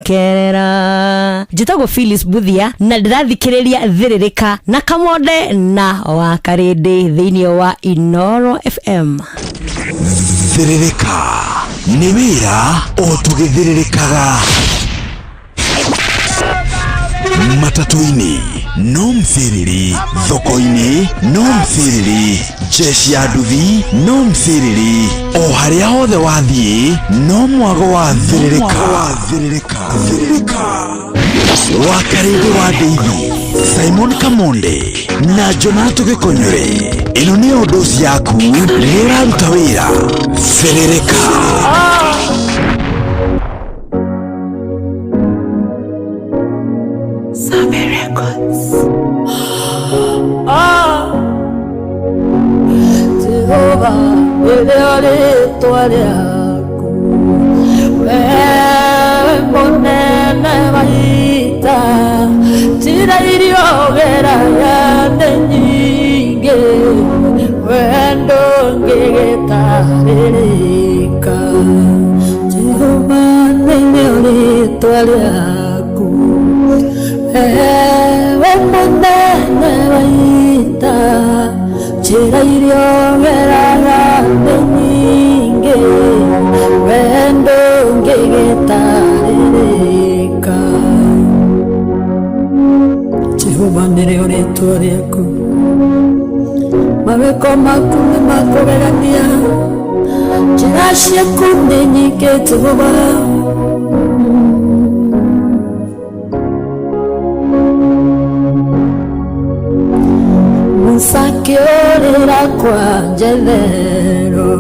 kerera jitagwo Phyllis Buthia na ndirathikiriria thiririka na Kamonde na wa Karindi thiini wa Inoro FM. Thiririka ni wira o tugithiririkaga matatu-ini no mthiriri, thoko-ini no mthiriri, jeshi ya nduthi no mthiriri, o haria hothe wathie no mwago wa thiririka. Wa Karindi wa Daily, Simon Kamonde na Jonathan Gikonyore, ino ni odosi yaku niraruta wira thiririka. Jehovah, ele toariaku, monene vaita, tira iriogera yande nyinge, wendo ngegetarereka. Jehovah, ele toariaku, monene vaita, tira iriogera yande nyinge, wendo ngegetarereka. Jehovah niryo ritwa ryaku, mawiko maku nimakugegania, njĩra ciaku nĩ nyingĩ Jehovah. Sakĩũrĩra kwa Jethero,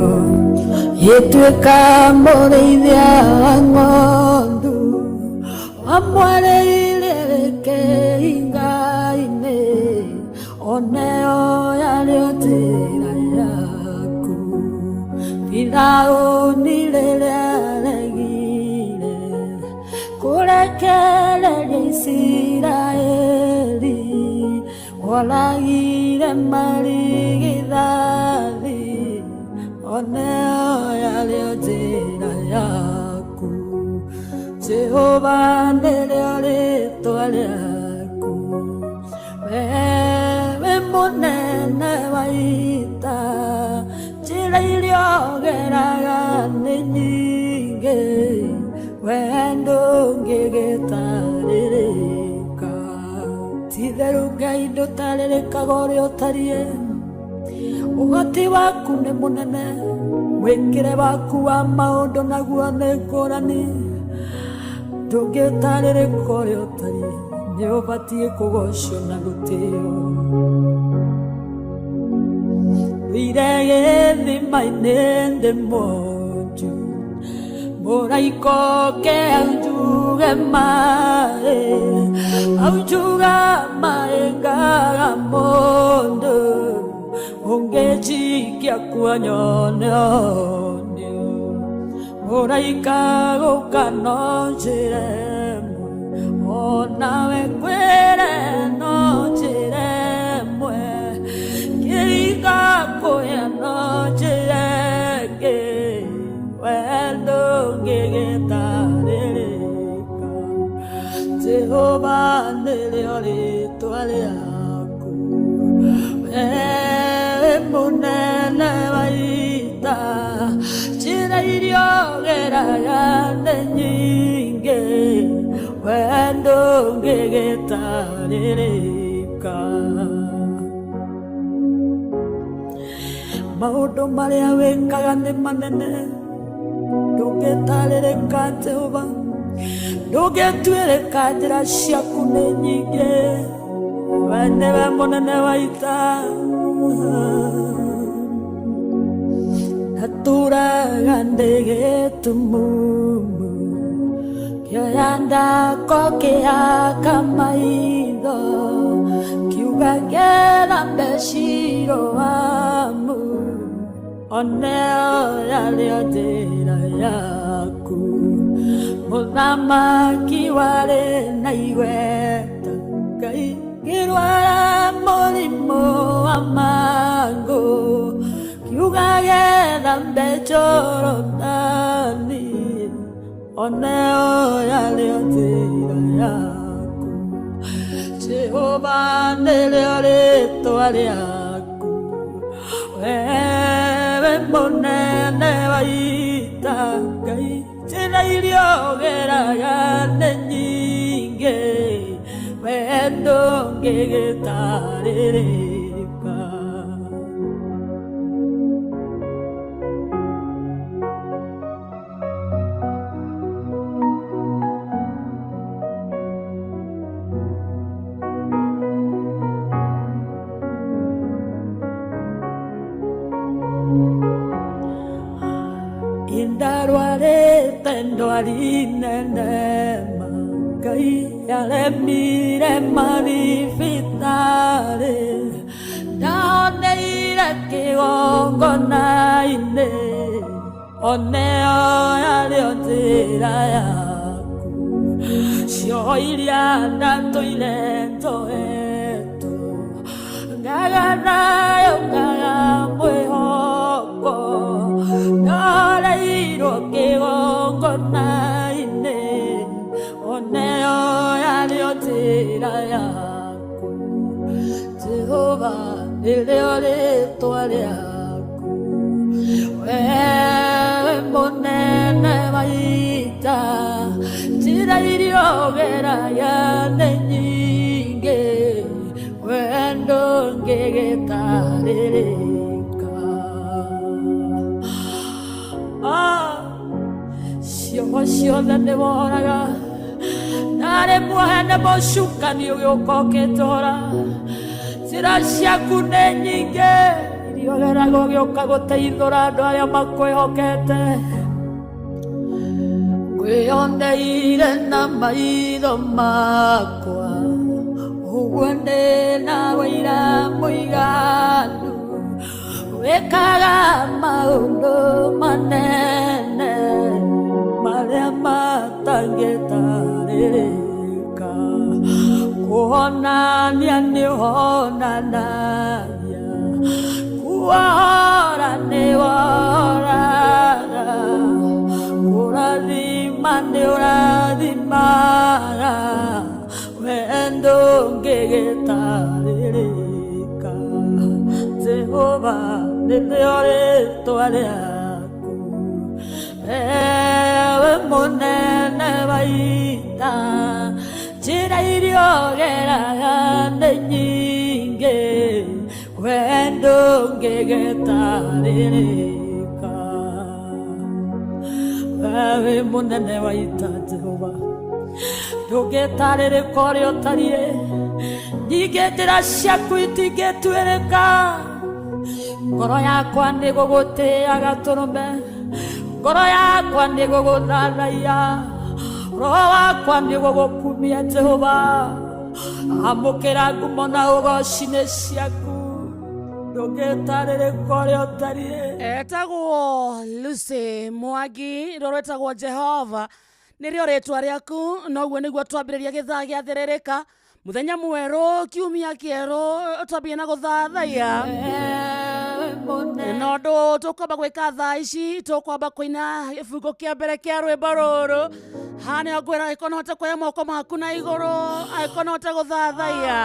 ĩtuĩka mũrĩithia wa ng'ondu, wamwarĩire kĩhinga-inĩ, oneo yarĩo njĩra yaku. Firaũni rĩrĩa aregire kũrekereria Isiraeli, oragire marigithathi, oneo yarĩo njĩra yaku. Jehovah nĩrĩo rĩtwa rĩaku, wewe mũnene wa ita, njĩra iria ũgeraga nĩ nyingĩ, wendo ngĩgĩtarĩrĩka. Ti-itherũ Ngai ndũtarĩrĩkaga ũrĩa ũtariĩ, ũhoti waku nĩ mũnene, mwĩkĩre waku wa maũndũ naguo nĩ ngũrani, ndũngĩtarĩrĩka ũrĩa ũtariĩ, nĩ ũbatiĩ kũgocwo na gũtĩo. Thire gĩthima-inĩ ndĩ mũnju, mũraika oke anjuge maĩ, anjuga maĩ ngaga mũndũ, ũngĩnjikia kuo nyone onio. Mũraika gũka no njĩra ĩmwe, onawe kwĩre no njĩra ĩmwe, kĩhinga kũrĩa no njĩra ĩngĩ, wendo ngĩgĩtarĩrĩka. Jehovah nĩrĩo rĩtwa rĩaku, wewe mũnene wa ita, njĩra iria ũgeraga nĩ nyingĩ, wendo ngĩgĩtarĩrĩka. Maũndũ marĩa wĩkaga nĩ manene, ndũngĩtarĩrĩka Jehovah, ndũngĩtuĩrĩka, njĩra ciaku nĩ nyingĩ, we nĩwe mũnene wa ita. Naturaga ndĩ gĩtumumu, kĩoya ndako kĩhaka maitho, kiuga ngĩrambe Shiloamu, oneo yarĩo njĩra yaku. Mũthamaki warĩ na igweta, Ngai ngĩrwara mũrimũ wa mangũ, kiuga gethambe Jorodani, oneo yaleo njĩra yaku Jehova nĩrĩo rĩĩtwa rĩaku wewe mũnene wa ita Ngai njĩra iria ũgeraga nĩ nyingĩ we ndũngĩgĩtarĩrĩka Indarwarete ndwarinenema Ngai yaremire maribitare ndaoneire kĩgongona-inĩ oneo yarĩo njĩra yaku cio iria ndatũire njohetwo ngaganayo ngaga mwĩhoko noreirwo kĩgongona-inĩ oneo yarĩo njĩra yaku Jehova nĩrĩo rĩĩtwa rĩaku wewe mũnene wa ita njĩra iria ũgeraga nĩ nyingĩ we ndũngĩgĩtarĩrĩka ciugo ciothe nĩ woraga narĩ muohene mũcukani ũgĩũka ũkĩtũra njĩra ciaku nĩ nyingĩ iria ũgeraga ũgĩũka gũteithũra andũ arĩa makwĩhokete ngwĩyoneire na maitho makwa ũguo ndĩna wĩira mũiganu wĩkaga maũndũ manene marĩa matangĩtarĩrĩka kuonania nĩ ũhonanagia kuohora nĩ wohoraga kũrathima nĩ ũrathimaga we ndũngĩgĩtarĩrĩka Jehova nĩrĩo rĩĩtwa rĩaku wewe mũnene wa ita njĩra iria ũgeraga nĩ nyingĩ we ndũngĩgĩtarĩrĩka wewe mũnene wa ita Jehova ndũngĩtarĩrĩka ũrĩa ũtariĩ ningĩ njĩra ciaku itingĩtuĩrĩka ngoro yakwa nĩ gũgũtĩaga tũrũme ngoro yakwa nĩ gũgũthathaiya roho wakwa nĩ gũgũkumia Jehova amũkĩra ngumo na ũgooci-inĩ ciaku ndũngĩtarĩrĩka ũrĩa ũtariĩ etagwo Lucy Mwangi rĩtagwo Jehova nĩrĩo rĩĩtwa rĩaku noguo nĩguo twambĩrĩria gĩthaa gĩathĩrĩrĩka muthenya mwerũ kiumia kĩerũ twambie na gũthathaiya no ndũ tũkwamba gwĩka thaa ici tũkwamba kũina gĩbungo kĩa mbere kĩa rwĩmbo rũrũ hana ngwĩra angĩkorwo no hote kuoya moko maku na igũrũ angĩkorwo no hote gũthathaiya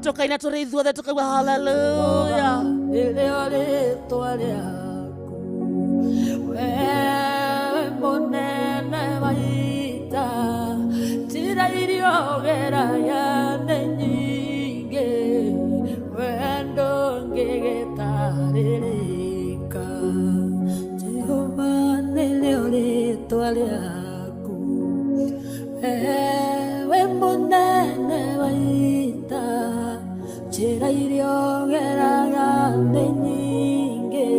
tũkaina tũrĩ ithuothe tũkaigua haleluya nĩrĩo rĩĩtwa rĩaku wewe mũnene wa ita njĩra iria ũgeraga nĩ nyingĩ we ndũngĩgĩtarĩrĩka Jehova nĩrĩo rĩĩtwa rĩaku wewe mũnene wa ita njĩra iria ũgeraga nĩ nyingĩ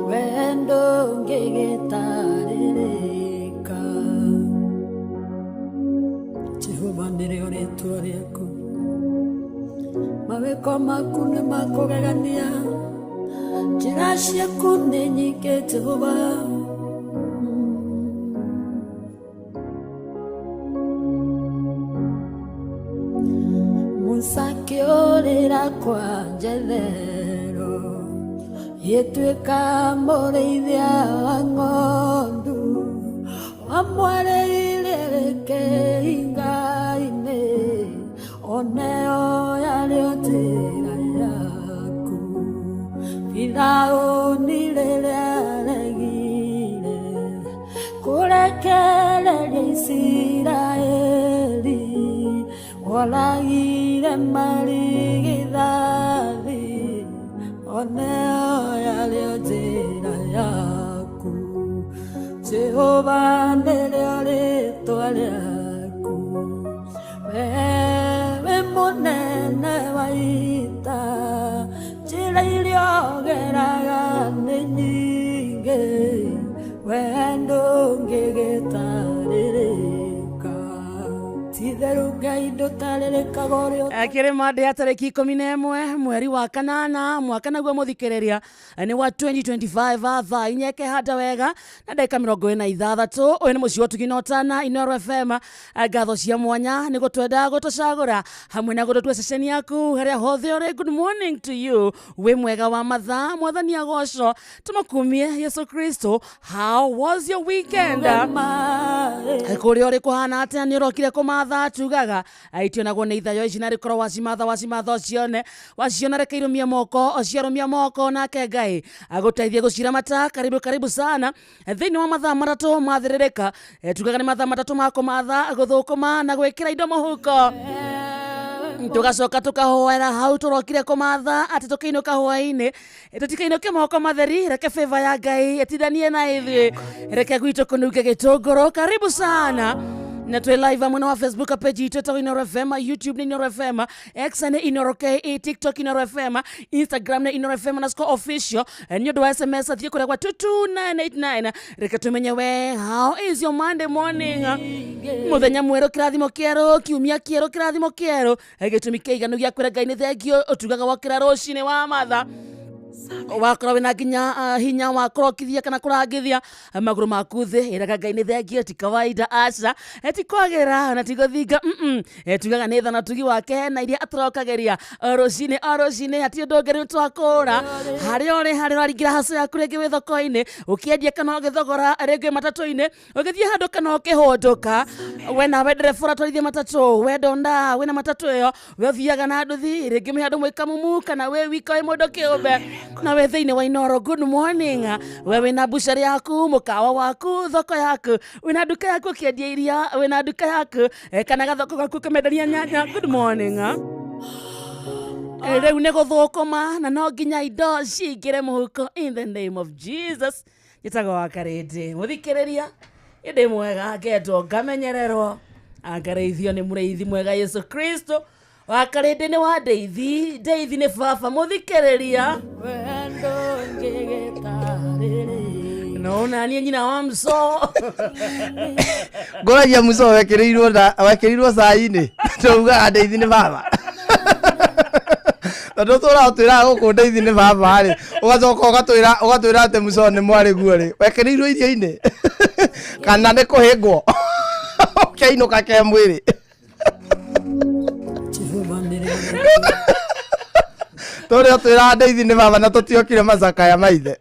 we ndũngĩgĩtarĩrĩka Jehova nĩrĩo rĩĩtwa rĩaku mawĩko maku nĩ makũgegania njĩra ciaku nĩ nyingĩ Jehova Musa akĩũrĩra kwa Jethero gĩtuĩka mũrĩithia wa ng'ondu amwareireke ingaine oneo yaliotira yaku Firauni lelealegire kurekereria Isiraeli walagire marigithathi oneo yaliotira yaku Jehova nĩrĩo rĩĩtwa rĩaku wewe mũnene wa ita njĩra iria ũgeraga nĩ nyingĩ wee ndũngĩgĩtarĩrĩka titherũ Ngai ndũtarĩrĩkaga ũrĩa akĩrĩ mande ya tarĩki 11 mweri wa kanana mwaka naguo mũthikĩrĩria nĩ wa 2025 thaa inyeke handa wega na ndagĩka 46 ũyũ nĩ mũciĩ ũtuginotana Inooro FM ngatho cia mwanya nĩ gũtwenda gũtũcagũra hamwe na gũtũtua ceceni yaku harĩa hothe ũrĩ. Good morning to you wĩ mwega wa mathaa mwathani agocwo tũmakumie Yesu Kristo. How was your weekend? Kũrĩa ũrĩ kũhana atĩa nĩ ũrokire kũmatha tugaga aitio naguo nĩ ithayo ici na rĩkorwo wacimatha waciona reke irũmia moko ociarũmia moko nake Ngai agũteithie gũciramata. Karibu sana thĩinĩ wa mathaa matatũ mathĩrĩrĩka tugaga nĩ mathaa matatũ ma kũmatha gũthũkũma na gwĩkĩra indo mũhuko tugacoka tukahoera hau turokire kũmatha atĩ tũkĩinũka hwaĩ-inĩ tũtikainũke moko matheri reke favor ya Ngai ĩtithanie na ithuĩ reke gwitũ kũnunge gĩtũngũrũ. Karibu sana na tuwe live mwena wa Facebook page itũ Inooro FM, YouTube ni Inooro FM, X ni Inooro KE, TikTok Inooro FM, Instagram ni Inooro FM _official. Nĩ ũndũ wa SMS athiĩ kũrĩa kwa 22989 reke tumenye we how is your Monday morning. Mũthenya mwerũ kĩrathimo kĩerũ kiumia kĩerũ kĩrathimo kĩerũ gĩtũmi kĩiganu gĩa kwĩra Ngai nĩ thengio ũtugaga wokĩra rũcinĩ wa matha wakorwo wĩna nginya hinya wa kũrokithia kana kũrangithia magũrũ maku thĩ ĩraga Ngai nĩ thengio ti kawaida aca ti kwagĩra na ti gũthinga tugaga nĩ thana tugi wake na iria atũrokageria rũcinĩ hatirĩ ũndũ ũngĩ rĩu twakũra harĩa ũraringĩra haco yaku rĩngĩ wĩ thoko-inĩ ũkĩendia kana ũgĩthogora rĩngĩ matatũ-inĩ ũgĩthiĩ handũ kana ũkĩhũndũka we nawe ndereba ũratwarithia matatũ we ndonda wĩna matatũ ĩyo we ũthiaga na nduthi rĩngĩ mwĩ handũ mwĩ kamumu kana wĩ wika wĩ mũndũ kĩũmbe na we thĩinĩ wa Inooro. Good morning we wĩna bucari yaku mũkawa waku thoko yaku wĩna nduka yaku ũkĩendia iria wĩna nduka yaku kana gathoko gaku ũkĩmenderia nyanya. Good morning rĩu nĩ gũthũkũma na no nginya indo cingĩre mũhuko in the name of Jesus. Njĩtagwo wa Karĩndĩ mũthikĩrĩria ndĩ mwega ngetwo ngamenyererwo angareithio nĩ mũrĩithi mwega Yesu Kristo. Wa Karĩndĩ nĩ wa ndeithi nĩ baba mũthikĩrĩria no nani nyina wa mso ngoragia mso wekĩrĩirwo cai-inĩ tugaga ndeithi nĩ baba tondũ tũratwĩra gũkũ ndeithi nĩ baba rĩ ũgacoka ũgatwĩra atĩ mso nĩ mwarĩguo rĩ wekĩrĩirwo irio-inĩ kana nĩ kũhĩngwo kĩainũka ke mwĩrĩ tũrĩa twĩra ndeithi nĩ baba na tũtiokire macakaya maithe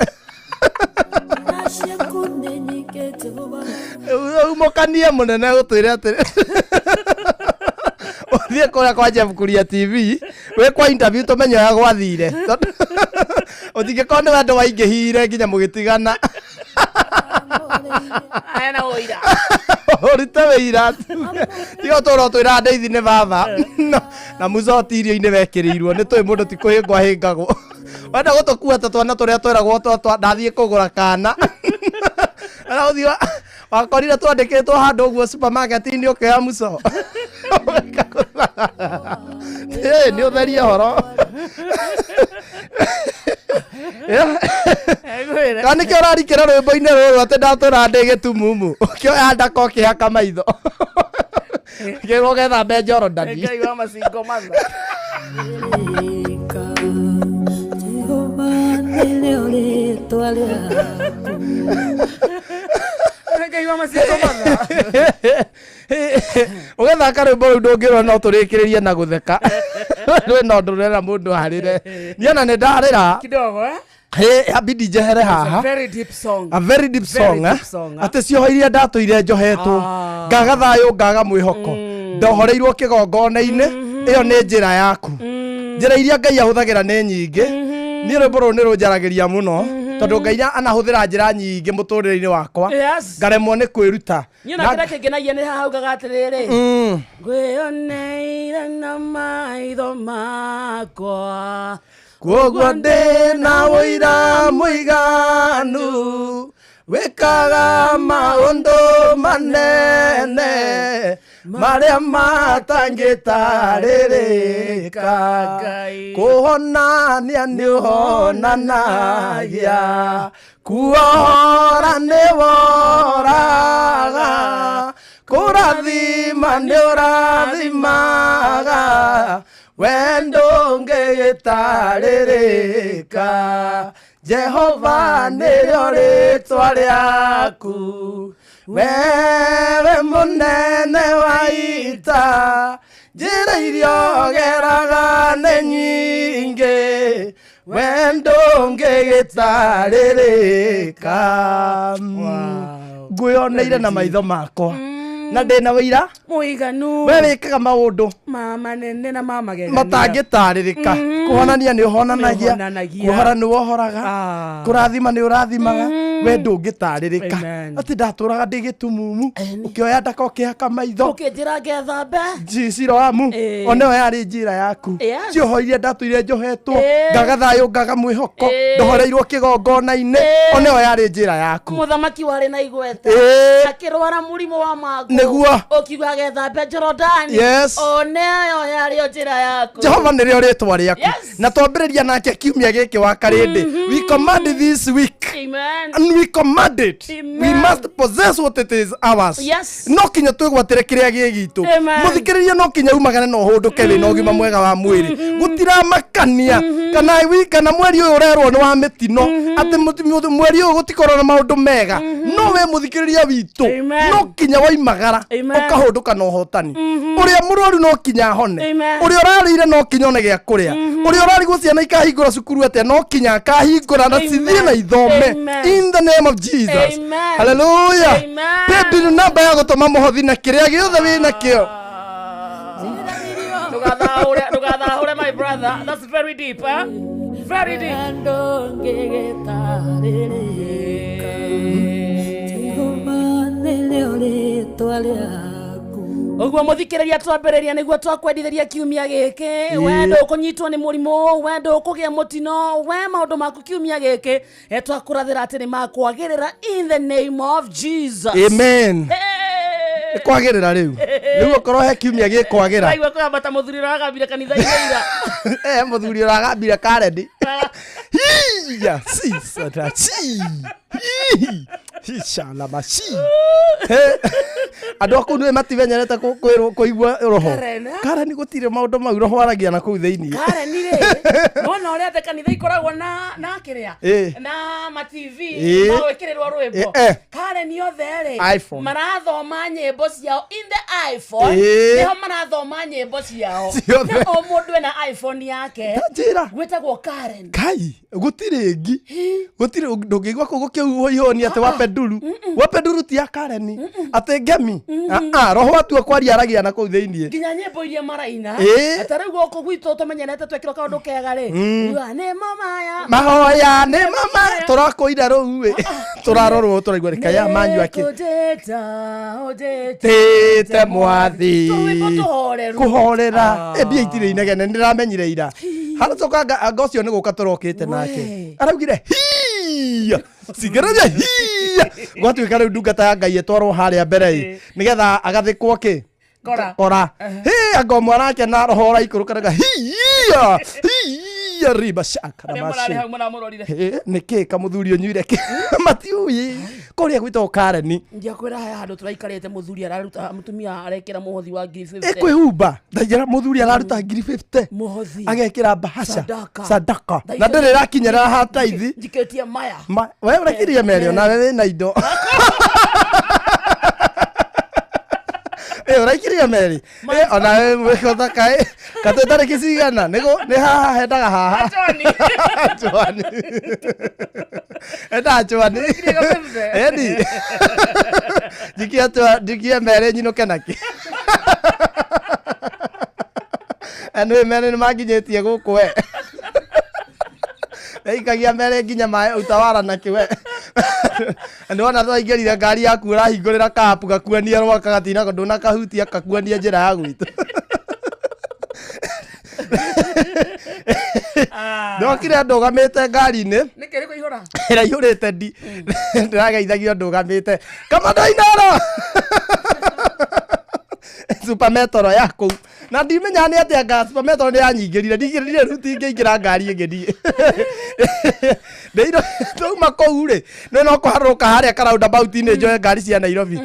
umũkanie mũnene gũtwĩra atĩ ũthiĩ kũrĩa kwa Jeff Kuria TV wĩ kwa interview tũmenye ũrĩa gwathire ũtingĩkorwo nĩ wendo waingĩhire nginya mũgĩtigana na ũira ũrute wĩira tiga tũrotwĩra ndeithi nĩ baba na mũcoti irio-inĩ wekĩrĩirwo nĩ tũĩ mũndũ ti kũhĩngwo ahĩngagwo wenda gũtũkua ta twana tũrĩa tweragwo ndathiĩ kũgũra kana na ũthiĩ wakorire twandĩkĩtwo handũ ũguo supermarket-inĩ ũkĩoya mũco nĩ ũtherie horo kana nĩkĩo ũrarikĩra rwĩmbo-inĩ rũrũ atĩ ndatũra ndĩ gĩtumumu ũkĩoya ndaka ũkĩhaka maitho ũgethambe Jorodani Ngai wa macingo matha Ngai wa macingo matha ũgethaka rwĩmbo rũu ndũngĩrwo no tũrĩkĩrĩrie na gũtheka ndwĩ no ndũrera mũndũ harĩre niona nĩ ndarĩra kidogo abidi jehere haha. A very deep song. A very deep song. Ate cio iria ndatuire njohetwo. Ngaga thayo ngaga mwihoko. Ndohoreirwo kigongona-ini. Iyo ni njira yaku. Njira iria Ngai ahuthagira ni nyingi. Ni rwimbo ru ni runjaragiria muno. Tondu Ngai anahuthira njira nyingi muturire-ini wakwa. Ngaremwo ni kwiruta. Nyina kira kingenagia ni haha ugaga atiriri. Ngwioneire na maitho makwa. Koguo ndina wira muiganu wikaga maundu manene maria matangitarĩrĩka kuhonania ni uhonanagia kuohora ni woraga kurathima ni urathimaga wendo ngĩgĩtarĩrĩka Jehova nĩrĩo rĩtwa rĩaku wewe mũnene wa ita njĩra iria ũgeraga nĩ nyingĩ wendo ngĩgĩtarĩrĩka ngwĩoneire na maitho makwa na ndina wira muiganu we wikaga maundu manene na magegania matangitarĩrĩka kuhonania ni uhonanagia kuhora ni wohoraga kurathima ni urathimaga we ndũngĩtarĩrĩka ati ndatũraga ndĩ gĩtumumu ũkĩoya ndaka ũkĩhaka maitho ũkĩnjĩra ngethambe Siloamu oneyo yarĩ njĩra yaku ciohoire ndatũire njohetwo ngaga thayũ ngaga mwĩhoko ndohoreirwo kĩgongona-inĩ oneyo yarĩ njĩra yaku mũthamaki warĩ na igweta akĩrwara mũrimũ wa magu nĩguo ũkiuga gethambe Jorodani oneyo yarĩ njĩra yaku Jehova nĩrĩo rĩtwa rĩaku na twambĩrĩria nake kiumia gĩkĩ wa karĩndĩ we command this week and we command it we must possess what it is ours no kinya twĩgwatĩre kĩrĩa gĩ gitũ mũthikĩrĩria no kinya umagane na ũhũndũke wĩna ũgima mwega wa mwĩrĩ gũtiramakania kana mweri ũyũ ũrerwo nĩ wa mĩtino atĩ mweri ũyũ gũtikorwo na maũndũ mega no we mũthikĩrĩria witũ no kinya waimagara ũkahũndũka na ũhotani ũrĩa mũrwaru no kinya hone ũrĩa ũrarĩire no kinya one gĩa kũrĩa ũrĩa ũrarigwo ciana ikahingũra cukuru atĩa no kinya akahingũra na cithiĩ na ithome in the name of Jesus hallelujah pepi namba ya gũtũma mũhothi na kĩrĩa gĩothe wĩna kĩo Ndugathahure my brother, that's very deep, huh? Very deep. Oguo muthikĩrĩria twambĩrĩria nĩguo twakwendithĩria kiumia gĩkĩ wendo ũkũnyitwo nĩ mũrimũ wendo ũkũgĩa mũtino we maũndũ maku kiumia gĩkĩ twakũrathĩra atĩ nĩ makwagĩrĩra in the name of Jesus. Amen. Kwagĩrĩra rĩu ũkorwo he kiumia gĩkwagĩra aigua kwambata mũthuri ũragambire kanitha-inĩ ira mũthuri ũragambire karendi hiya sisata chi hishala mashi andũ akũu nĩ matimenyerete kũigua roho Kareni gũtirĩ maũndũ mau roho aragia na kũu thĩinĩ Kareni rĩ wona ũrĩa atĩ kanitha ikoragwo na kĩrĩa na ma-TV magwĩkĩrĩrwo rwĩmbo Kareni othe rĩ marathoma nyĩmbo ciao in the iPhone nĩho marathoma nyĩmbo ciao na o mũndũ ena iPhone yake gwĩtagwo Karen kai gũtirĩ ngi gũtirĩ ndũngĩigua kũu gũkĩhuhwo ihoni atĩ wape nduru ti ya Kareni atĩ ngemi roho atua kwaria aragia na kũu thĩinĩ nginya nyĩmbo iria maraina ata rĩu gũkũ gwitũ tũmenyerete twĩkĩrwo kaũndũ kega rĩ nĩ mahoya nĩ mamaya tũrakũira rũu tũrarorwo tũraigua rĩkaya manyu akĩ tĩte mwathi kũhorera mbia itirĩ inegene nĩramenyire ira haracoka anga ũcio nĩ gũka tũrokĩte nake araugire hiya cingĩrĩria hiya gwatuĩka rĩu ndungata ya Ngai ĩtwarwo harĩa mbere nĩgetha agathĩkwo kĩ kora anga ũmwe arake na roho ũraikũrũkanaga hiya riba shaka na mashi nĩkĩ kamũthuri ũnyuire matiũĩ kũrĩa gwĩtwo Kareni ndiakwĩra haya handũ tũraikarĩte mũthuri araruta mũtumia arekĩra mũhothi wa 50 kwĩhumba ndaigĩra mũthuri araruta 50 mũhothi agekĩra bahasha sadaka na ndĩrĩ rakinyĩra hataithi njikĩtie maya we ũrekirie merio nawe wĩna indo Uraikiria Meri. Ona we mwekotha kai. Katwetare kisigana. Nĩ haha hendaga haha. Chwani. Enda chwani. Eni. Jikia Meri nyinoke naki. Anwe Meri nĩ manginyetie gũkũ we. Ikagia Meri nginya maĩ utawara naki we. Ndona twaingĩrire ngari yaku ũrahingũrĩra kapu gakuania rwa kagatina ndũna kahutia kakuania njĩra ya gwitũ. Ndokire ndũgamĩte ngari-inĩ. Nĩkĩ rĩkũ ihũra? Ĩraihũrĩte ndi. Ndĩrageithagio ndũgamĩte. Kamanda Inoro. Super Metro ya kũu. Na ndimenya nĩ atĩa gas Super Metro nĩ yanyingĩrire. Ndigĩrire ruti ingĩingĩra ngari ĩngĩ ndiĩ. Ndeiro tuma kũu rĩ. No kũharũka harĩa roundabout-inĩ njoe ngari cia Nairobi.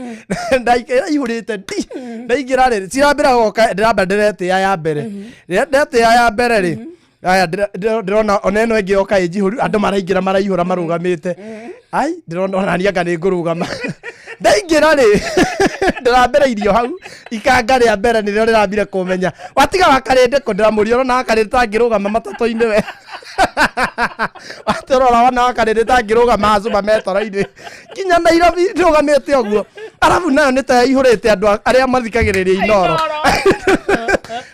Ndaihũrĩte ndi. Ndaingĩra rĩ. Cirambĩra goka ndĩramba ndĩretĩa ya mbere. Ndetĩa ya mbere rĩ. Aya ndĩrona ona ĩno ĩngĩ yoka ĩnjihũru andũ maraingĩra maraihũra marũgamĩte. Ai ndĩrona ona niĩ anga nĩ ngũrũgama. Ndaingĩra rĩ. Ndĩrambĩra irio hau. Ikanga rĩa mbere nĩrĩo rĩrambire kũmenya. Watiga wakarĩndĩ kũ ndĩramũria na wakarĩndĩ tangĩrũgama matatũ-inĩ we. Waterora wana wakarĩndĩ tangĩrũgama Super Metro-inĩ. Kinya Nairobi ndũgamĩte ũguo. Arabu nayo nĩ ta ihũrĩte andũ arĩa mathikagĩrĩria Inoro.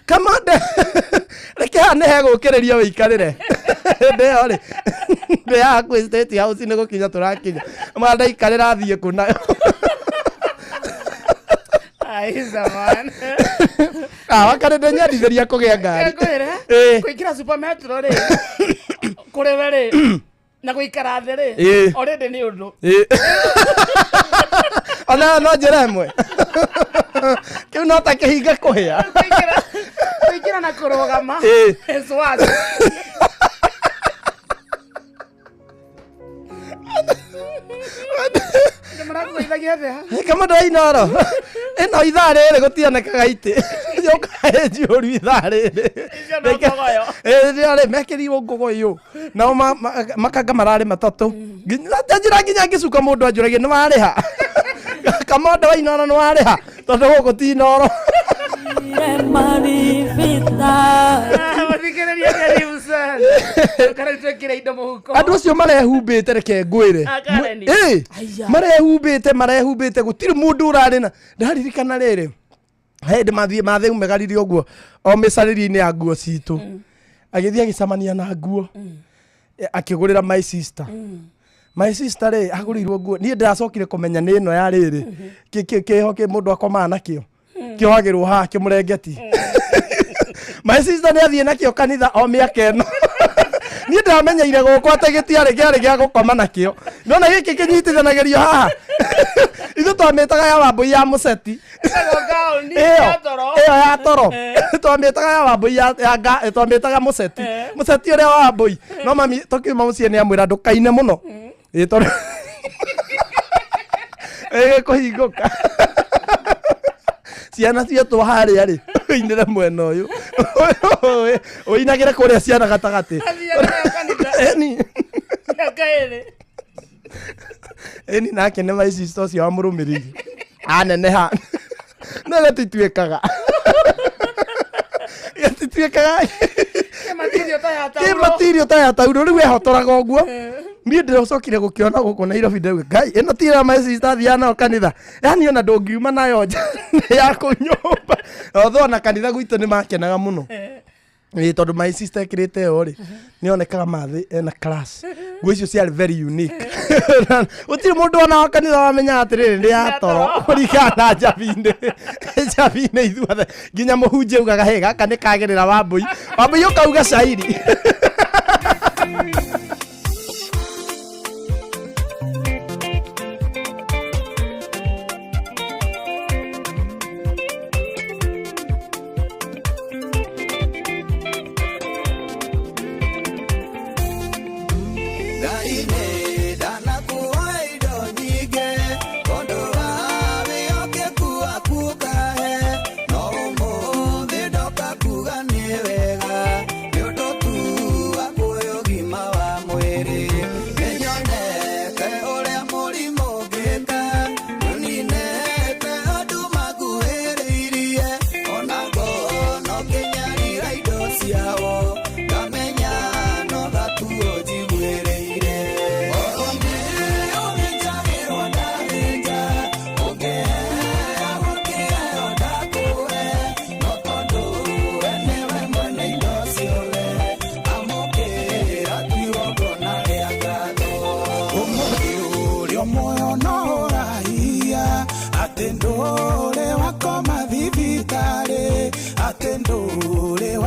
Kamande. Reke hane hegũkĩrĩria wĩikarĩre. Ndĩyo rĩ. Ndĩya kwĩ State House nĩ gũkinya tũrakinya. Manda ikarĩra athiĩ kũ nayo. Aiza man. Wakarĩndĩ nyendithĩria kũgĩa ngari. Kũingĩra Super Metro rĩ. Kũrĩ we rĩ. Na gũikara thĩ rĩ. Already nĩ ũndũ. Ona no njĩra ĩmwe. Kĩu no ta kĩhinga kũhĩa. Kũingĩra na kũrũgama. Swazi. Kamanda Inoro. Ĩno ithaa rĩrĩ gũtionekaga itĩ. Yoka njihũru ithaa rĩrĩ. Rĩrĩ mekĩrirwo ngũgũyũ. Nao makanga mararĩ matatũ. Njĩra nginya ngĩcuka mũndũ anjũragia nĩ warĩha. Kamanda Inoro nĩ warĩha. Tondũ gũkũ ti Inoro. Andũ acio marehumbĩte reke ngwĩre. Marehumbĩte gũtirĩ mũndũ ũrarĩ na ndaririkana rĩrĩ. Hĩndĩ mathiĩ megaririe ũguo o mĩcarĩrie-inĩ ya nguo citũ. Agĩthiĩ agĩcamania na nguo. Akĩgũrĩra my sister. My sister rĩ agũrĩirwo nguo. Niĩ ndĩracokire kũmenya nĩ ĩno ya rĩrĩ. Kĩho kĩ mũndũ akomaga nakĩo. Kĩohagĩrwo haha kĩmũrengeti. My sister nĩ athiĩ nakĩo kanitha o mĩaka ĩno. Niĩ ndamenyeire gũkũ atĩ gĩtiarĩ gĩa gũkoma nakĩo. Nona gĩkĩ kĩnyitithanagĩrio haha. Ithuĩ twamĩtaga ya Wambũi ya mũceti. Ĩyo ya toro. Twamĩtaga ya Wambũi twamĩtaga mũceti. Mũceti ũrĩa wa Wambũi. No mami tũkiuma mũciĩ nĩ amwĩra ndũkaine mũno. Tondũ kũhingũka. Ciana cietwo harĩa rĩ. Inĩre mwena ũyũ. Ũinagĩre kũrĩa ciana gatagatĩ. Eni nake nĩ my sister ũcio wa mũrũmĩrĩri. Aneneha. No gatituĩkaga. Gatituĩkaga. Kĩmatirio ta ya tauro rĩu ehotoraga ũguo. Niĩ ndĩrocokire gũkĩona gũkũ Nairobi ndauga Ngai ĩno ti ĩrĩa my sister athiaga nayo kanitha. Yani ona ndũngiuma nayo nja ya kũnyũmba. Otho ona kanitha gwitũ nĩ makenaga mũno. Tondũ my sister ekĩrĩte yo rĩ nĩ onekaga mathĩ ena class. Nguo icio ciarĩ very unique. Gũtirĩ mũndũ ona wa kanitha wamenya atĩrĩrĩ nĩ ya toro. Kũringana na njabinĩ ithuothe. Nginya mũhunjia augaga he gaka nĩ kagĩrĩra Wambũi. Wambũi ũkauga cairi.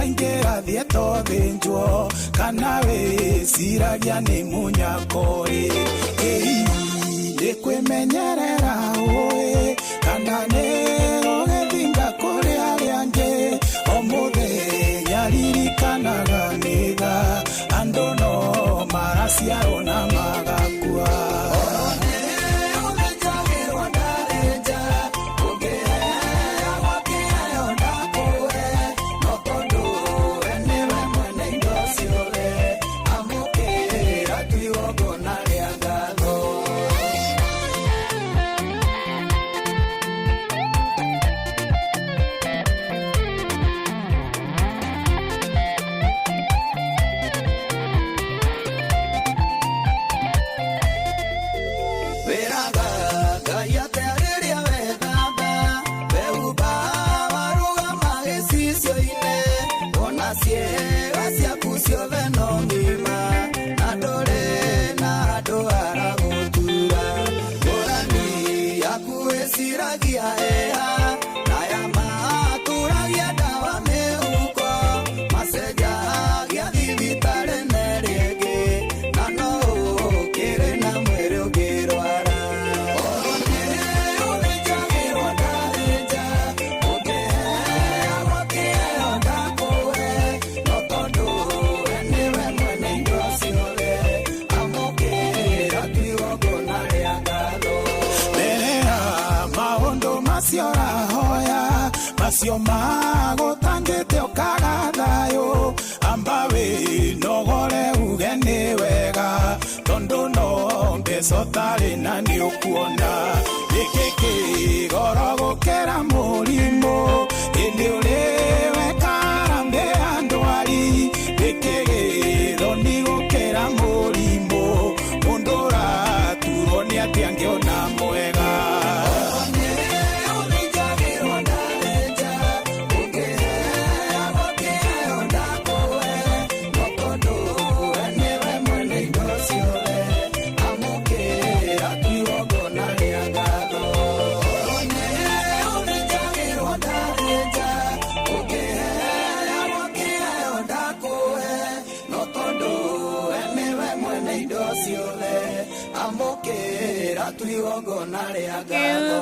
waingera thieto thinjwo kana we siragia ni munyakori ikwimenyerera uwe kana nego gethinga kuri aria angi omuthenya ririkanaga niga andu no maraciarwo na magakua Macio mago tangete okaga thayo ambawe nogore ugeni wega tondo no mbeso tari na ni ukuona ikiki goro gukera murimo indi urewe karambe andwari ikiki doni gukera murimo mundura turoni atiangiona mwega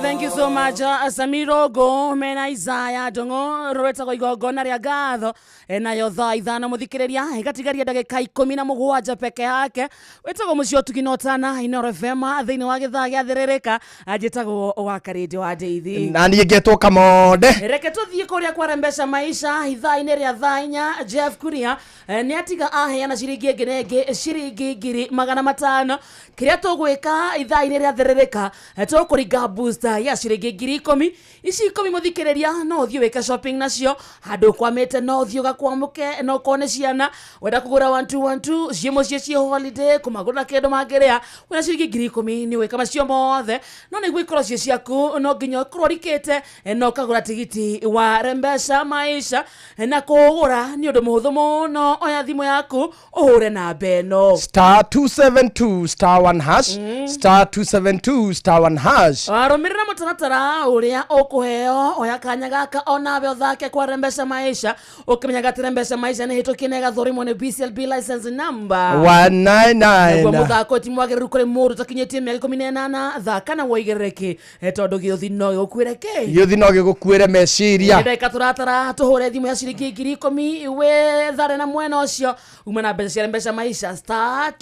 Thank you so much Samiro Gomena Isaya Dongo rweta kwa igongona ria gatho nayo thaa ithano muthikiriria igatigaria ndagika 17 peke yake wetagwo mucio tukinotana Inooro FM thiini wa githaa gia thiririka ajitagwo wa Karedio wa Deithi na niĩ ngetwo Kamonde reke tuthie kuria kwa Rembesha Maisha ithaa-ini ria thainya Jeff Kuria ni atiga aheana ciringi ngenenge ciringi 500 kiria tugwika ithaa-ini ria thiririka tukuringa booster ya ciringi 10,000 ici 10 muthikiriria no uthie weka shopping nacio handu kwamete no uthie gakwamuke no kone ciana wenda kugura 1212 ciemo cie holiday kumagura kendo mangerea wena ciringi 10,000 ni weka macio mothe no niguo ikorwo cie ciaku no nginya ikorwo rikite no kagura tigiti wa Rembesha Maisha na kugura ni undu muhuthu muno oya thimu yaku uhure na beno star 272 star 1 hash star 272 star 1 hash arumirira mutaratara uria ukuheo oya kanya gaka onawe uthake kwa Rembesha Maisha ukimenya gati Rembesha Maisha ni hitukine gathorimo ni BCLB license number 199 kwa muthako timu wagereru kuri mundu takinyetie miaka 18 thaka na woigerereki tondu giothi no gukwireke giothi no gigukwire meciria ndeka turatara tuhure thimu ya ciringi 10,000 we thare na mwena ucio uma na mbeca cia Rembesha Maisha star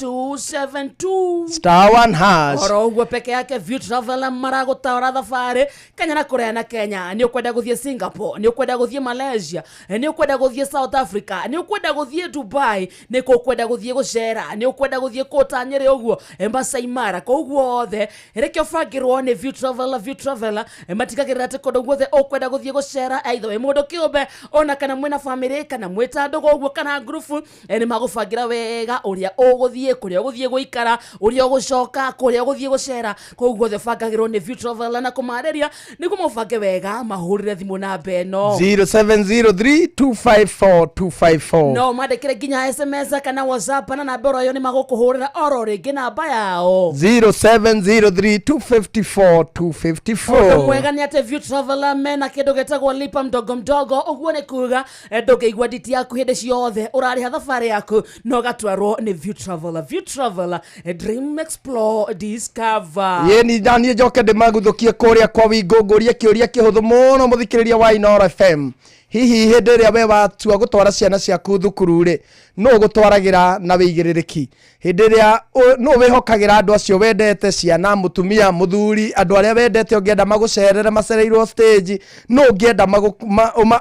272 star 1 hash oro uguo peke yake view travel maragutaura thafari Kenya na Korea na Kenya ni ukwenda guthie Singapore ni ukwenda guthie Malaysia ni ukwenda guthie South Africa ni ukwenda guthie Dubai ni ukwenda guthie gucera ni ukwenda guthie Kotanyere uguo Masai Mara koguo othe rekio fagirwo ni view travel matikagirira te kodo guothe ukwenda guthie gucera aitho we mundu kiumbe ona kana mwena family kana mweta ndogo uguo kana group ni magufangira wega uria uguthie kuria uguthie guikara uria ugucoka kuria uguthie gucera gũcera koguo the bangagĩrwo nĩ View Traveller na kũmarĩria nĩguo mũbange wega mahũrĩre thimũ namba ĩno 0703254254 no mandĩkĩre nginya SMS kana WhatsApp na namba ĩyo nĩ magũkũhũrĩra oro rĩngĩ namba yao 0703254254 mwega nĩ atĩ View Traveller mena kĩndũ gĩtagwo lipa mdogo mdogo ũguo nĩ kuga ndũngĩigua nditi yaku hĩndĩ ciothe ũrarĩha thabarĩ yaku no gatwarwo nĩ View Traveller. View Traveller, dream, explore, discover. Yeni Daniel njoke ndĩmaguthũkie kũrĩa kwa Wingũngũrie kĩũria kĩhũthũ mũno mũthikĩrĩria wa Inooro FM. Hihi hĩndĩ ĩrĩa we watua gũtwara ciana ciaku thukuru rĩ no gũtwaragĩra na wĩigĩrĩrĩki hĩndĩ ĩrĩa no wĩhokagĩra andũ acio wendete ciana mũtumia mũthuri andũ arĩa wendete ũngĩenda magũcerere macereirwo stage no ũngĩenda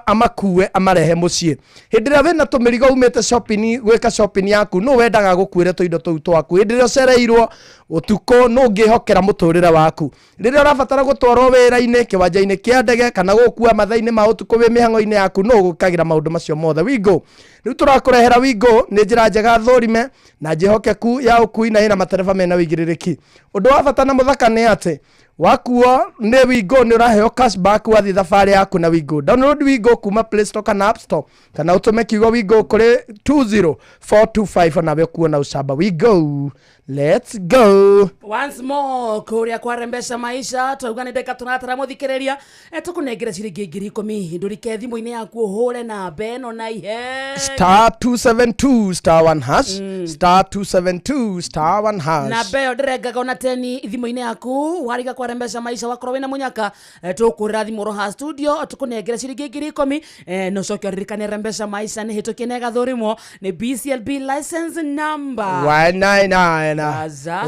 amakue amarehe mũciĩ hĩndĩ ĩrĩa wĩna tũmĩrigo umĩte shopping gwĩka shopping yaku no wendaga gũkuĩre tũindo tũu twaku hĩndĩ ĩrĩa ũcereirwo ũtukũ no ũngĩhokera mũtũrĩre waku rĩrĩa ũrabatara gũtwarwo wĩra-inĩ kĩwanja-inĩ kĩa ndege kana gũkua mathaa-inĩ ma ũtukũ wĩ mĩhang'o-inĩ yaku no gũkagĩra maũndũ macio mothe Wingo rĩu tũrakũrehera Wingo nĩ njĩra njega thũrime na njĩhokeku ya ũkui na ĩna matereba mena wĩigĩrĩrĩki ũndũ wa bata na mũthaka nĩ atĩ wakuo nĩ Wingo nĩ ũraheo cashback wathi thabarĩ yaku na Wingo download Wingo kuma Play Store kana App Store kana ũtũme kiugo Wingo kũrĩ 20425 nawe kuona ucamba Wingo let's go once more kũrĩa kwarembesha maisha twauga nĩ ndeka tũratara mũthikĩrĩria tũkũnengere ciringi 10,000 ndũrike thimũ-inĩ yaku ũhũre namba ĩno na ihenya *272 *1 hash *272 *1 hash namba ĩyo ndĩrengaga ona 10 thimũ-inĩ yaku wariga kwarembesha maisha wakorwo wĩna mũnyaka tũkũrĩra thimũ roha studio tũkũnengere ciringi 10,000 no coke ririkane rembesha maisha nĩ hĩtũkie na ĩgathũrimwo nĩ BCLB license number 199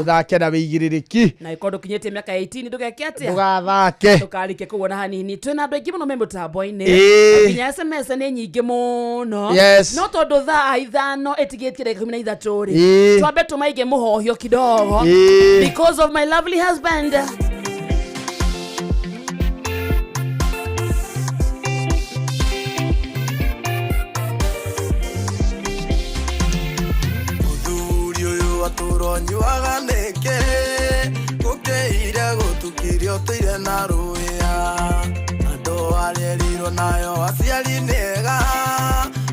uthake na wĩigĩrĩrĩki na ikondo kinyĩtie miaka 18 ndũgeke atĩa ndũgathake ndũkarike kuona hanini twĩna andũ aingĩ mũno me mũtambo-inĩ nginya SMS nĩ nyingĩ mũno no tondũ thaa 5 ĩtigĩtie dakika 13 rĩ twambe tũmaige mũhohio kidogo because of my lovely husband nyuaga nĩkĩ gũkĩire gũtukire ũtũire na rũĩa andũ arĩerirwo nayo aciari nĩega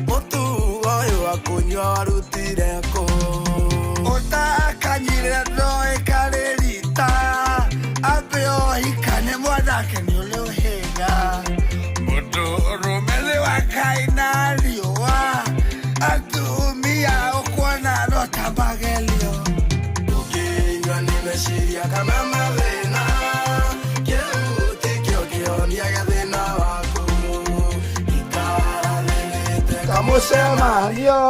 mũtugo ũyũ wa kũnyua warutire kũ ũtakanyire ndoĩ karĩrita ambe ohikane mwanake nĩ ũrĩ ũhĩga mũndũ ũrũme wa kaina riũa atumia ũkuona no tambagelio Shiria kama mavena Keuti kionia gathena wako Ikara lelete kamusema yo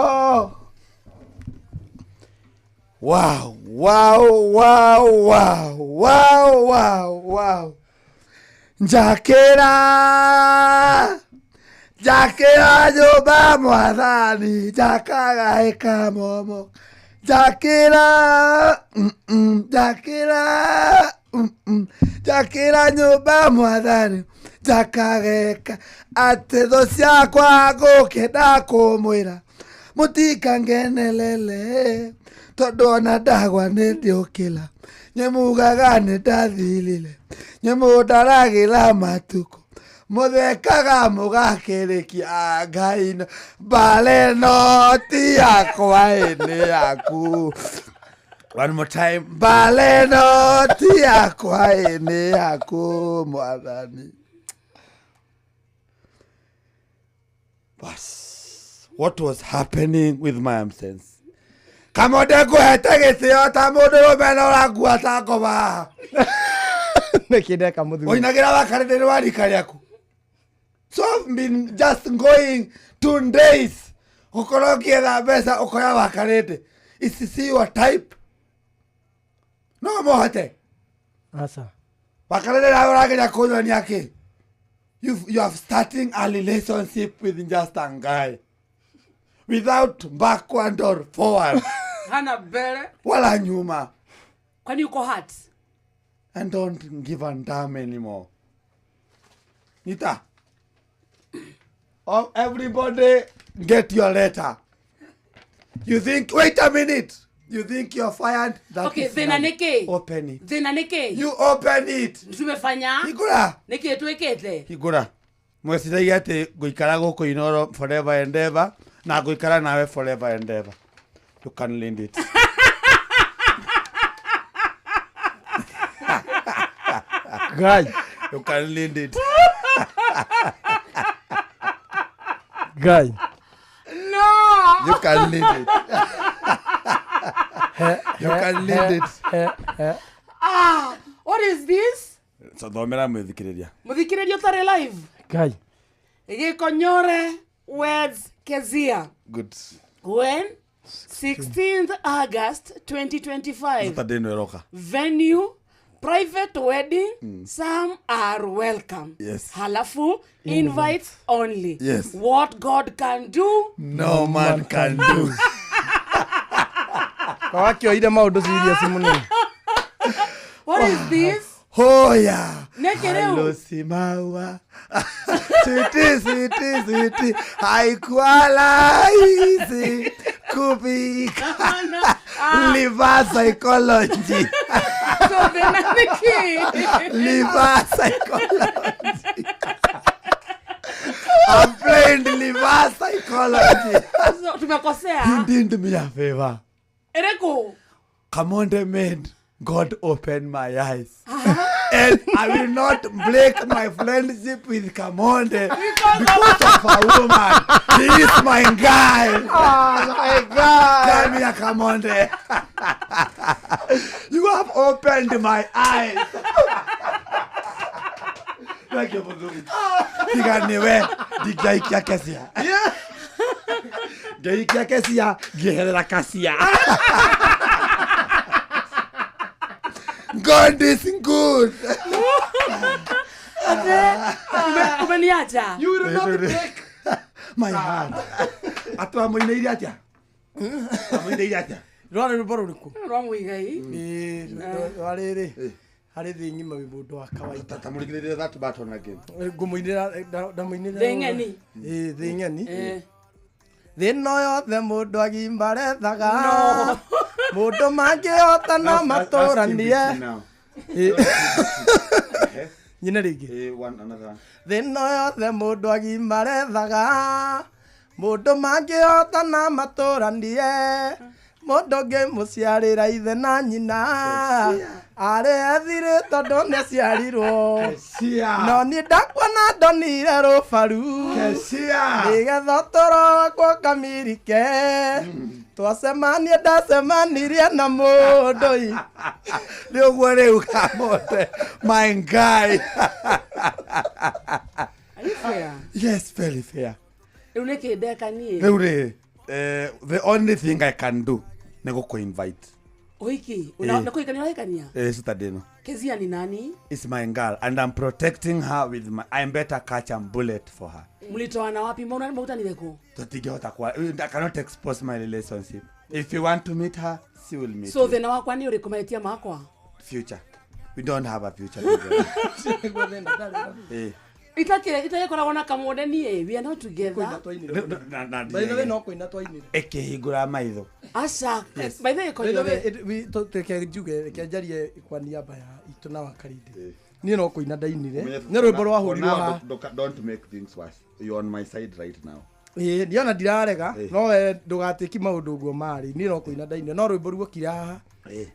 wow wow wow wow wow wow wow Njakera nyumba mwathani Njakaga heka momo Jakira nyumba mwathani Jakageka atĩ thũ ciakwa ngũkĩenda kũmwĩra mũtikangenelele tondũ ona ndagwa nĩ ndĩũkĩra nyĩmugaga nĩ ndathirire nyĩmũndaragĩra matukũ mũthekaga mũgakĩrĩkia Ngai mbara ĩno ti yakwa nĩ yaku one more time mbara ĩno ti yakwa nĩ yaku mwathani what was happening with my absence Kamonde ngũhete gĩtĩo ta mũndũ rũmena ũrangua ta ngoma nĩkĩndeka mũthuri oinagĩra wakarĩte nĩ warika rĩaku So I've been just going 2 days. Ukorogie da besa ukoya wakarete. Is this your type? No mohate. Asa. Wakarete la urage ya kono ni yake. You have starting a relationship with just a guy. Without backward or forward. Hana bere. Wala nyuma. Kwani uko hurt? And don't give a damn anymore. Nita. Oh, everybody get your letter. You think, wait a minute. You think you're fired? That Okay, is thina none. niki. Open it. Thina niki. You open it. Tumefanya. Higura. Niki twekete. Higura. Mwesiragia ati guikara guku Inoro forever and ever na guikara nawe forever and ever. You can lend it. Guy. You can lend it. Guy. No. You can lend it. You can lend it. Ah, what is this? So thomera mwithikiriria. Muthikiririo tare live. Guy. Gikonyore words Kezia. Good. When 16th August 2025. Saturday no eroka. Venue private wedding. Some are welcome. Yes. Halafu invites only. Yes. What God can do. No man can do. Kawakioire maundu serious muno. What is this? Hoya. Nekereu. Alosimawa. Sweetie, sweetie, sweetie. Haikuala easy. Kupika. Liver psychology. So then Liver psychology. I'm playing the liver psychology. So tumekosea. You didn't me a favor. Ereko. Kamonde made God open my eyes. And I will not break my friendship with Kamonde because of a woman. He is my guy. Oh my God. Come here, Kamonde. You have opened my eyes. Thank you for doing it. Tiganiwe, digaikia kesia. Digaikia kesia, giherera kasia. God is good. Umeniacha. You will not break My heart. Atwa muineiria atia. Muineiria atia. rwari rwimbo ruriku Rwamwigai. wariri hari thi ngima wi mundu wa kawaida Tatamurikiriria that button again. ngumuinira ndamuinira Thengeni. thi ngeni Eh. thino yothe mundu agimbarethaga mundu mangihota na maturanie nyina ringi One another one. thino yothe mundu agimbarethaga mundu mangihota na maturanie mundu ngimuciarira ithe na nyina ari ethire tondu niciarirwo no ni ndakuona ndonire rubaru nigetha toro wakwa kamirike twacemanie ndacemanirie na mundu Niguo riu Kamonde, my guy. Are you fair? Yes, very fair. Riu niki ndekanie. Riu ri, the only thing I can do ni guku-invite. Oiki. Nakuikania naikania. Saturday no. Kezia ni nani? It's my girl and I'm protecting her with my... I'm better catch and bullet for her. Mlitoana wapi? Mbona mautanire ku? Tutigehota kwa... I cannot expose my relationship. If you want to meet her, she will meet So you. thina wakwa ni urikumetia makwa. Future. We don't have a future together. Itakoragwo na Kamonde nie. We are not together. no kuina twainire Ikihingura maitho. Asha. By the way, Konyore. teke njuge reke njarie kwa niaba ya itu na wakarinde ni no kuina ndainire ni rwimbo rwahurirwo Don't make things worse. You're on my side right now. ndiona ndirarega no we ndugatiki maundu guo mari ni no kuina ndainire no rwimbo ruo kira haha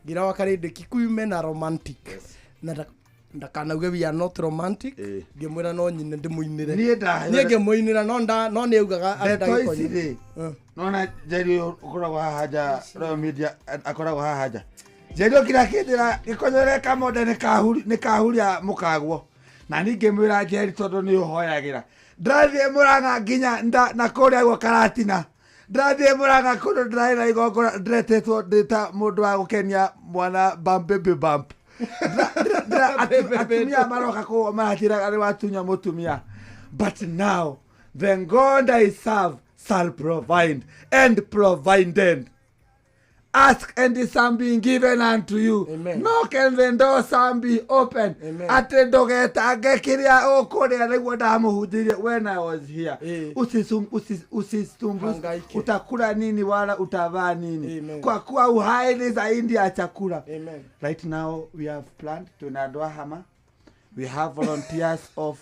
ngira wakarinde kikuime na romantic na ndakanauge we are not romantic ngimwira no nyine ndimuinire nie ngimuinira no ni augaga Ndetoicire. Nona Jerry ukoragwo haha nja Royal Media akoragwo haha nja. Jerry okirakindira Gikonyore Kamonde ni kahuria mukagwo. Na ningimwira Jerry tondu ni uhoyagira. Ndathie Murang'a nginya na kuria gwa Karatina. Ndathie Murang'a kundu ndiraina igongora ndiretetwo ndita mundu wa gukenia mwana baby bump. Atumia maroka ko maratira ari watunya mutumia. But now the God I serve shall provide and provided. Ask and it shall be given unto you. Amen. Knock and the door shall be open. Amen. Ate ndogetange kiria ukuria niguo ndamuhunjirie when I was here. Usisumbuke. Utakula nini wala utavaa nini. Amen. Kwa kuwa uhai ni zaidi ya chakula. Amen. Right now we have planned to Nadwa Hama. We have volunteers of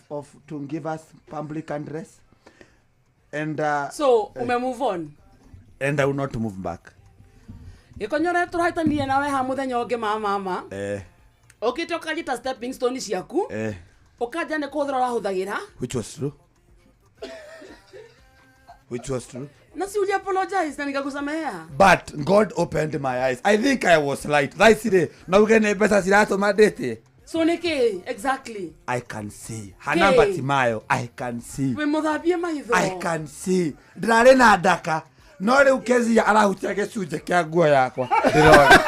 to give us public address. And So, move on. And I will not move back. Ikonyore turaitanie nawe ha muthenya ungi mama. Okite ukajita stepping stone ciaku. Ukaja ne kuthira urahuthagira. Which was true. Which was true. Na si uli apologize na nikakusamehea. But God opened my eyes. I think I was right. Right today. Na ugene pesa sirato madete. So niki exactly. I can see. Hanamba Timayo. I can see. We muthabie maitho. I can see. Ndirare na ndaka. No riu Kezia arahutia gicunje kia nguo yakwa. Ndirona.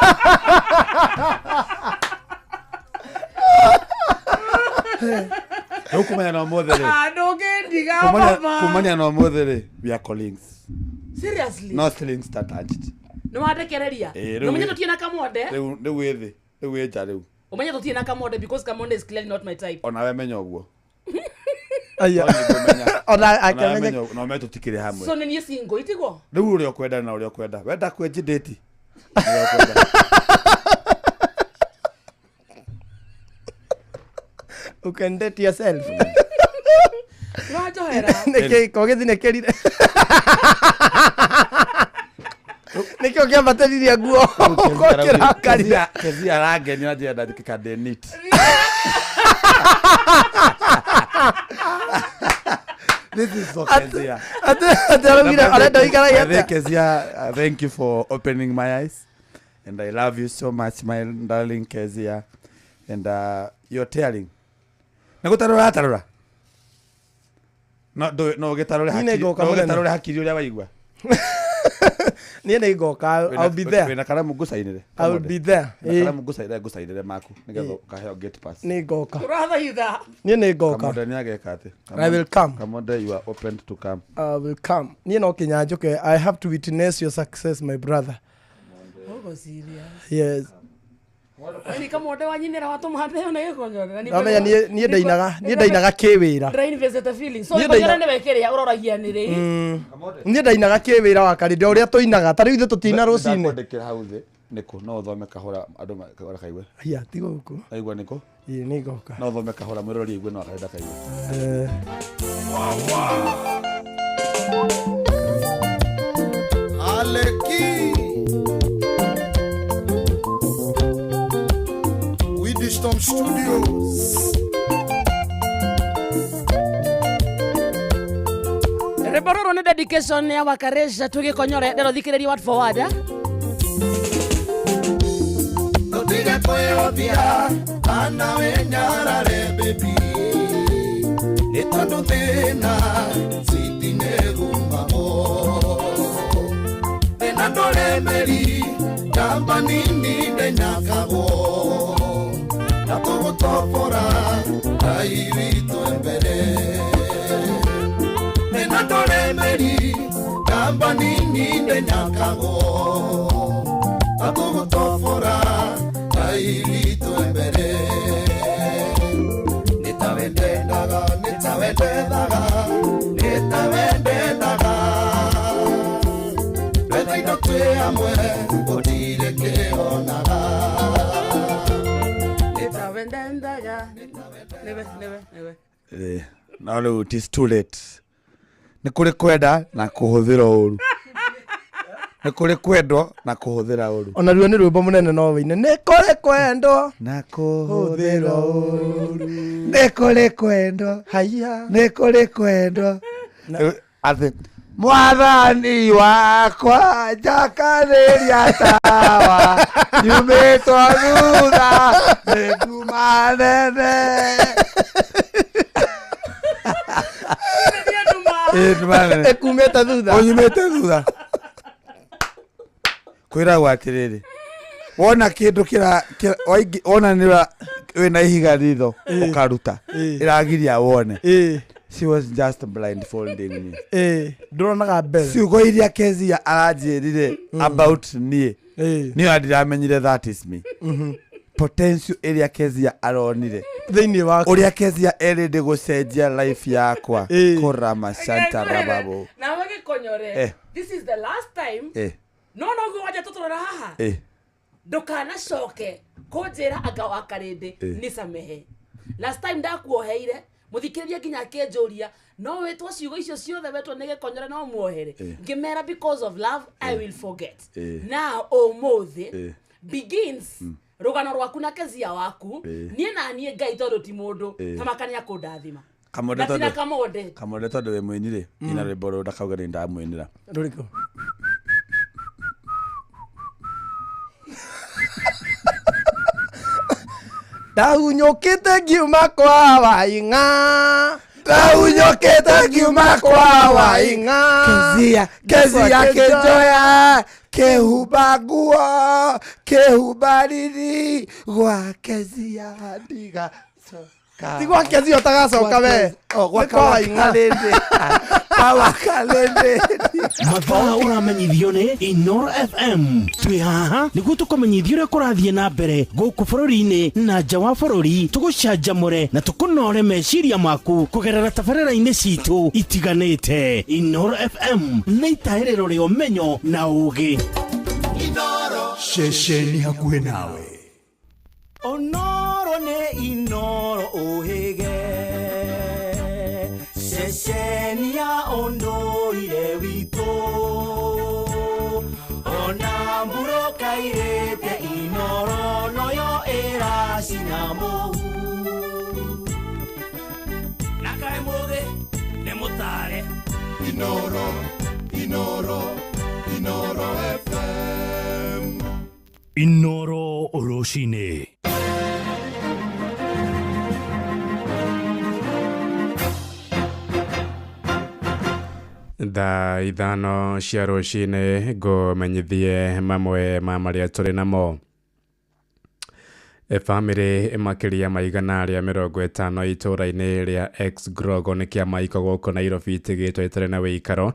Kumanya no mothere. Ndogendiga baba. Kumanya no mothere. We are colleagues. Seriously? No strings attached. No watekereria. No menya tutie na kamonde. Riu withi. Riu eja riu. Umenya tutie na kamonde because kamonde is clearly not my type. Ona we menya uguo. Aya. Ona akamenya. No me tutikire hamwe. So ni single itigo. Riu uri okwenda na uri okwenda. Wenda kwenji date. You can date yourself. No johera. Neke kogethi nekerire. Neke okia matariria nguo. Kokira karia. Kezia rangeni aje ndandikika denit. This is so Kezia. Kezia, thank you for opening my eyes. And I love you so much, my darling Kezia. And you're telling. Nagutarora tarora. No getarora hakiri. No getarora hakiri uria waigua. Niĩ nĩngoka. I'll be there. Wena karamu gusainire. I will be there. Karamu gusainire maku nigetha ukaheo gate pass. Nĩngoka. Urathaitha. Niĩ nĩngoka. Kamonde niageka ati. I will come. Kamonde, you are open to come. I will come. Niĩ no kinya njoke. I have to witness your success, my brother. Oh, serious. Yes. Ni kamonde wanyinira watu matheo na gikonyore. Amenya niĩ ndainaga kĩwĩra. Drain visit feeling. So ikonyore nĩ wekeria uroragia nĩ rĩ. Niĩ ndainaga kĩwĩra wa karĩ ũrĩa tũinaga. Ta rĩu ithe tũtina rũcinĩ. Ndakondekera hau thĩ. Nĩkũ no thome kahora andũ makagora kaigwe. Aya tigo gũkũ. Aigwa nĩkũ? Ĩĩ nĩngoka. No thome kahora mwĩrori igwe no akarenda kaigwe. Aleki Wisdom Studios. Rebororo ni dedication ya wakaresha tugikonyore ndero thikiriria word for word. Notiga koyothia ana wenyarare baby. Etondo tena sitine gumbamo. Tena dole meri kamba nini denyakago. Nato tofora airito embere. Tena dole meri kamba nini denyakago. Nato tofora airito embere. Nitavendedaga, nitavendedaga. Leta inote amwe, odire que onaga. Never. No, it is too late. Nĩ kũrĩ kwenda na kũhũthĩra ũru. Nĩ kũrĩ kwendwo na kũhũthĩra ũru. Ona ruo nĩ rwĩmbo mũnene no wĩine. Nĩ kũrĩ kwendwo na kũhũthĩra ũru. Nĩ kũrĩ kwendwo. Haiya. Nĩ kũrĩ kwendwo. Atĩ Mwathani wakwa njakanĩria tawa nyumĩtwo thutha nĩ nduma nene. Ekumĩte thutha. Ũnyumĩte thutha. Kwĩragwo atĩrĩrĩ, wona kĩndũ wona wĩna ihiga ritho ũkaruta ĩragiria wone. She was just blindfolding me. Ndũronaga mbere. Ciugo iria Kezia aranjĩrire about niĩ niyo andiramenyire that is me potential area Kezia aronire Thĩinĩ wako. Uria Kezia erinde gucenjia life yakwa kurama Shanta Rababo na wage konyore this is the last time no go waje tuturora haha ndukana coke kunjira anga wa Karĩndĩ ni samehe last time ndakuoheire muthikiriria nginya kenjuria no wetwo ciugo icio ciothe wetwo nige konyore no muohere ngimera because of love I will forget now umuthi begins rugano rwaku na Kezia waku nie na nie Ngai tondu ti mundu tamakania kundathima kamode tondu we mwinire ina rwimbo ndakauga ni ndamwinira ruriko Daunyokete ngiuma kwa wainga Daunyokete ngiuma kwa wainga Kezia kejoya kehuba nguo kehuba riri gwa Kezia ndiga Tigwa Kezia utagacoka we kwa wainga rindi kwa Kalende mathaa uramenyithio ni Inoro FM twi haha niguo tukumenyithio uria kurathie na mbere guku bururi-ini na nja wa bururi tugucanjamure na tukunore meciria maku kugerera tabarĩra-inĩ citu itiganĩte Inoro FM na itaĩrĩro rĩa ũmenyo na ũũgĩ Inoro ceceni hakuhĩ nawe Onoro nĩ Inoro ũhĩge ceceni ya ũndũire witũ ona mburo kairĩte Inoro noyo ĩracina mũhu na kaĩ mũthĩ nĩ mũtare Inoro, Inoro, Inoro FM. Inoro rũcinĩ thaa ithano cia rũcinĩ ngũmenyithie mamwe ma marĩa tũrĩ namo famĩlĩ makĩria maigana arĩa 50 itũũra-inĩ rĩa ex-Grogo nĩ kĩama iko gũkũ Nairobi itigĩtwo itarĩ na wĩikaro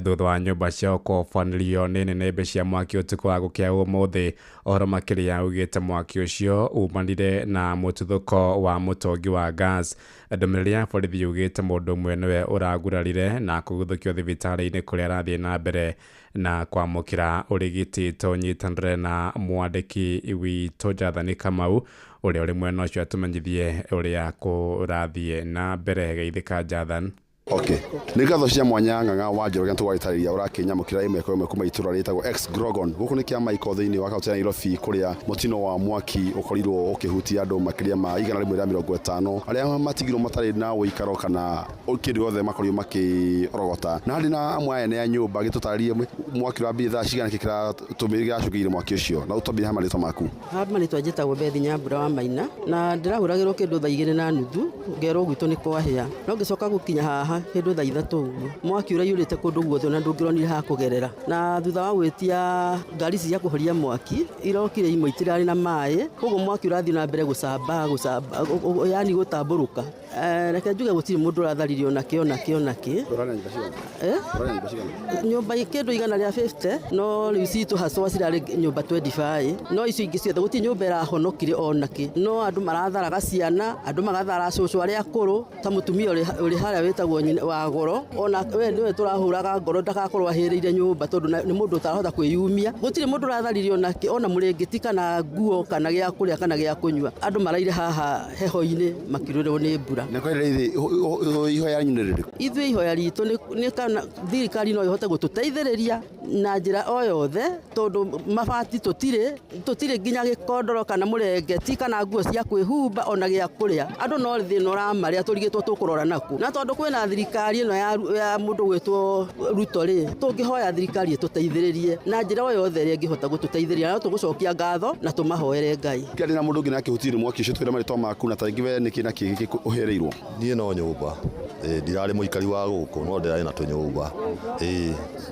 thutha wa nyũmba ciao kũbanĩrio nĩ nĩnĩmbĩ cia mwaki ũtukũ wa gũkĩa ũmũthĩ ũhoro makĩria ugĩte mwaki ũcio umanire na mũtuthũko wa mũtũngi wa gas ndũmĩrĩri ya borithi ugĩte mũndũ ũmwe nĩwe ũragurarire na kũguthũkio thibitarĩ-inĩ kũrĩa arathiĩ na mbere na kwamũkĩra ũrigiti tũnyitanĩre na mwandĩki witũ Njathani Kamau ũrĩa ũrĩ mwena ũcio atumenyithie ũrĩa kũrathiĩ na mbere geithĩka Njathani. Okay. Nĩ ngatho cia mwanya Ng'ang'a wa Njoroge tũgaitarĩria ũrakinyamũkĩra ĩmwe kwa ĩmwe kuma itũra rĩtagwo ex-Grogon. Gũkũ nĩ kĩama iko thĩinĩ wa kaunti ya Nairobi kũrĩa mũtino wa mwaki ũkorirwo ũkĩhutia andũ makĩria ma 150 arĩa matigirwo matarĩ na ũikaro kana kĩndũ gĩothe makorirwo makĩrogota. Na harĩ na amwe aya nĩ a nyũmba gĩtũtarĩrie mwaki ũrambire thaa cigana kĩratũmĩrire gĩacũkĩire mwaki ũcio na ũtambire ha marĩtwa maku. Ha marĩtwa njĩtagwo Bethi Nyambura wa Maina na ndĩrahũragĩrwo kĩndũ thaa 2:30 ngerwo gwitũ nĩ kwahĩa. No ngĩcoka gũkinya haha hĩndĩ thaa 3 ũguo mwaki ũraiyũrĩte kũndũ guothe na ndũngĩronire ha kũgerera na thutha wa gwĩtia ngari cia kũhoria mwaki irokire imwe itirarĩ na maĩ koguo mwaki ũrathiĩ na mbere gũcamba yani gũtambũrũka reke njuge gũtirĩ mũndũ ũratharirio nakĩ nyũmba kĩndũ igana rĩa 50 no rĩu citũ haswa cirarĩ nyũmba 25 no icio ingĩ ciothe gũtirĩ nyũmba ĩrahonokire onakĩ no andũ maratharaga ciana andũ magathara cũcũ arĩa akũrũ ta mũtumia ũrĩ harĩa wĩtagwo wa goro ona we nĩwe tũrahũraga ngoro ndagakorwo ahĩrĩire nyũmba tondũ nĩ mũndũ ũtarahota kwĩyumia gũtirĩ mũndũ ũratharirio nakĩ ona mũrĩngĩti kana nguo kana gĩa kũrĩa kana gĩa kũnyua andũ maraire haha heho-inĩ makĩrũrĩrwo nĩ mbura na kwĩrĩire ihoya rĩrĩkũ ithuĩ ihoya ritũ nĩ kana thirikari no ihote gũtũteithĩrĩria na njĩra o yothe tondũ mabati tũtirĩ nginya gĩkondoro kana mũrengeti kana nguo cia kwĩhumba ona gĩa kũrĩa andũ no thĩna ũramarĩa tũrigĩtwo tũkũrora naku na tondũ kwĩna thirikari ĩno ya mũndũ gwĩtwo Ruto rĩ tũngĩhoya thirikari ĩtũteithĩrĩrie na njĩra o yothe ĩrĩa ĩngĩhota gũtũteithĩrĩria no tũgũcokia ngatho na tũmahoere Ngai. Kĩarĩ na mũndũ ũngĩ nakĩhutirie mwaki ũcio twĩre marĩtwa maku na tarĩngĩ we nĩkĩ na kĩngĩ ũhereirwo. Niĩ no nyũmba ndirarĩ mũikari wa gũkũ no ndĩrarĩ na tũnyũmba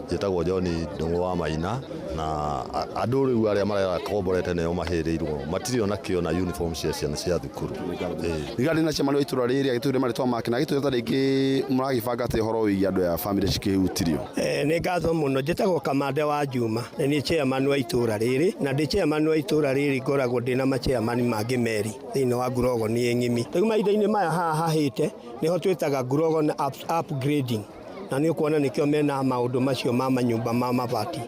njĩtagwo John Ndung'u wa Maina na andũ rĩu arĩa marakomborete nĩo mahĩrĩirwo matirĩ ona kĩo na uniform cia ciana cia thukuru. Thigari na ciama itũra rĩrĩ agĩtwĩre marĩtwa make na agĩtwĩre tarĩngĩ mũragĩbanga atĩ ũhoro wĩgiĩ andũ ya family cikĩhutirio? Nĩ ngatho mũno, njĩtagwo Kamande wa Juma, na nĩ chairman wa itũũra rĩrĩ, na ndĩ chairman wa itũũra rĩrĩ ngoragwo ndĩ na chairman mangĩ merĩ thĩinĩ wa Grogon nĩ ng'imi. Rĩu mahinda-inĩ maya haha hahĩte nĩho twĩtaga Grogon upgrading, na nĩ ũkuona nĩkĩo mena maũndũ macio ma manyũmba ma mabati,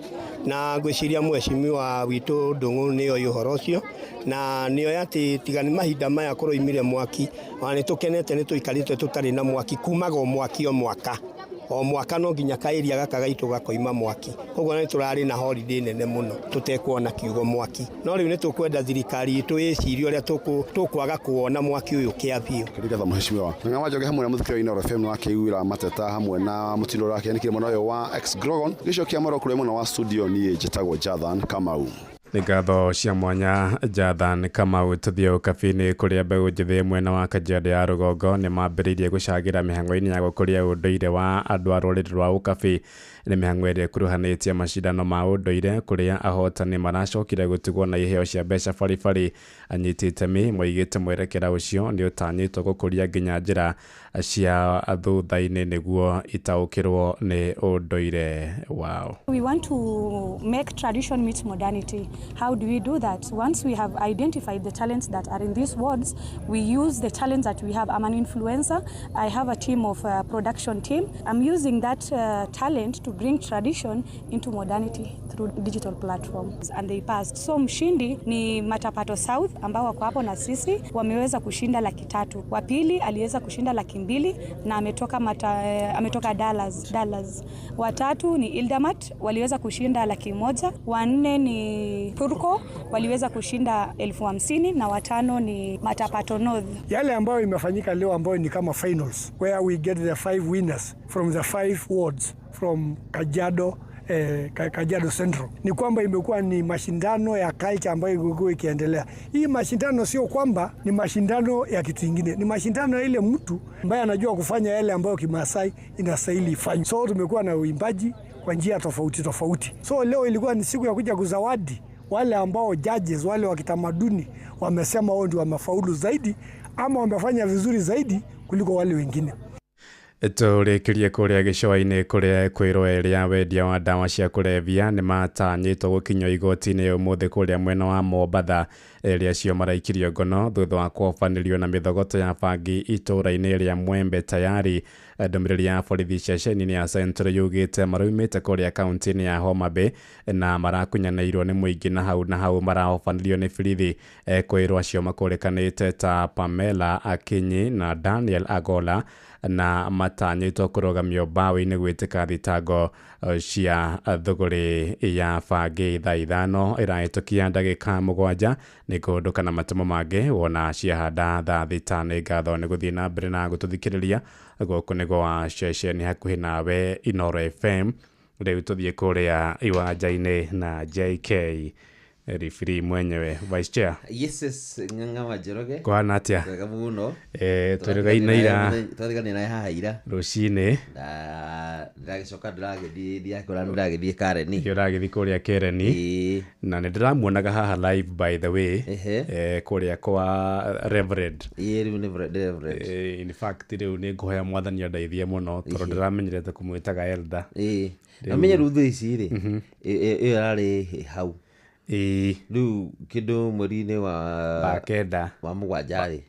na ngwĩciria mheshimiwa witũ Ndung'u nĩoĩ ũhoro ũcio, na nĩoĩ atĩ tiga nĩ mahinda maya kũroimire mwaki, na nĩ tũkenete nĩ tũikarĩte tũtarĩ na mwaki kumaga o mwaki o mwaka. O mwaka no nginya kaĩria gaka gaitũ gakoima mwaki, koguo nĩ tũrarĩ na holiday nene mũno tũtekuona kiugo mwaki, no rĩu nĩ tũkwenda thirikari itũ ĩcirie ũrĩa tũkwaga kuona mwaki ũyũ kĩambio. Kĩrĩgatha mheshimiwa Ng'ang'a wa Njoge hamwe na mũthikĩrĩria wa Inooro FM nĩ wakĩiguĩra mateta hamwe na mũtino ũrakĩhanĩkire mwena ũyũ wa X Grogon. Gĩcokia maro kũrĩa mwena wa studio niĩ njĩtagwo Jathan Kamau. Nĩ ngatho cia mwanya Jathan Kamau. Tũthiĩ ũkabi-inĩ kũrĩa mbeũ njĩthĩ mwena wa Kajiado ya rũgongo nĩ mambĩrĩirie gũcagĩra mĩhang'o-inĩ ya gũkũria ũndũire wa andũ a rũrĩrĩ rwa ũkabi. Nĩ mĩhang'o ĩrĩa ĩkuruhanĩtie macindano ma ũndũire kũrĩa ahotani maracokire gũtigwo na iheo cia mbeca baribari. Anyiti itemi moigĩte mwerekera ũcio nĩ ũtanyĩtwo gũkũria nginya njĩra cia thutha-inĩ nĩguo itaũkĩrwo nĩ ũndũire wao. We want to make tradition meet modernity. How do we do that? Once we have identified the talents that are in these wards, we use the talents that we have. I'm an influencer. I have a team of production team. I'm using that talent to bring tradition into modernity through digital platforms, and they passed. So mshindi ni Matapato South ambao wako hapo na sisi, wameweza kushinda 300,000. Wa pili aliweza kushinda 200,000 na ametoka Dallas. Wa tatu ni Ildamat waliweza kushinda 100,000. Wa nne ni Turko waliweza kushinda 50,000 na wa tano ni Matapato North. Yale ambayo imefanyika leo ambayo ni kama finals where we get the 5 winners from the 5 wards from Kajiado Central, ni kwamba imekuwa ni mashindano ya culture ambayo imekuwa ikiendelea. Hii mashindano sio kwamba ni mashindano ya kitu kingine, ni mashindano ile mtu ambaye anajua kufanya yale ambayo Kimasai inastahili ifanye. So tumekuwa na uimbaji kwa njia tofauti. So leo ilikuwa ni siku ya kuja kuzawadi wale ambao judges wale wa kitamaduni wamesema wao ndio wamefaulu zaidi ama wamefanya vizuri zaidi kuliko wale wengine. Tũrĩkĩrie kũrĩa gĩcũa-inĩ kũrĩa kwĩrwo erĩ wendia wa ndawa cia kũrebia nĩ matanyĩtwo gũkinywo igoti-inĩ ũmũthĩ kũrĩa mwena wa Mombatha, erĩ acio maraikirio ngono thutha wa kũhobanĩrio na mĩthogoto ya bangi itũũra-inĩ rĩa Mwembe tayari. Ndũmĩrĩri ya borithi ceceni-inĩ ya Central yugĩte maraumĩte kũrĩa kaunti-inĩ ya Homa Bay na marakunyanĩirwo nĩ mũingĩ na hau marahobanĩrio nĩ borithi. Kwĩrwo acio makũrĩkanĩte ta Pamela Akinyi na Daniel Agola na matanyĩtwo kũrũgamio mbaũ-inĩ gwĩtĩka thitango cia thũgũrĩ ya bangi thaa 5 ĩrahĩtũkia ndagĩka 7 nĩ kũndũka na matemo mangĩ wona ciahanda thaa 5. Nĩ ngatho nĩ gũthiĩ na mbere na gũtũthikĩrĩria gũkũ nĩ gwa ceceni hakuhĩ nawe Inooro FM. Rĩu tũthiĩ kũrĩa iwanja-inĩ na JK Rifiri mwenyewe Vice Chair. Yes, Ng'ang'a wa Njoroge. Kwana atia? Wega mũno. Tũrĩgainĩ na haha ira. Rũcinĩ. Na ndagĩcoka ndĩragĩthiĩ Kareni. Ndĩragĩthiĩ kũrĩa Kereni. Na nĩ ndĩramuonaga haha live by the way. Kũrĩa kwa Reverend. Rĩu nĩ Reverend. In fact rĩu nĩ ngũhoya mwathani andeithie mũno tondũ ndĩramenyerete kũmwĩtaga Elder. Amenya ruthu ici rĩ. Ĩyo yarĩ hau. Rĩu kĩndũ mweri-inĩ wa kenda wa mũgwanja rĩ.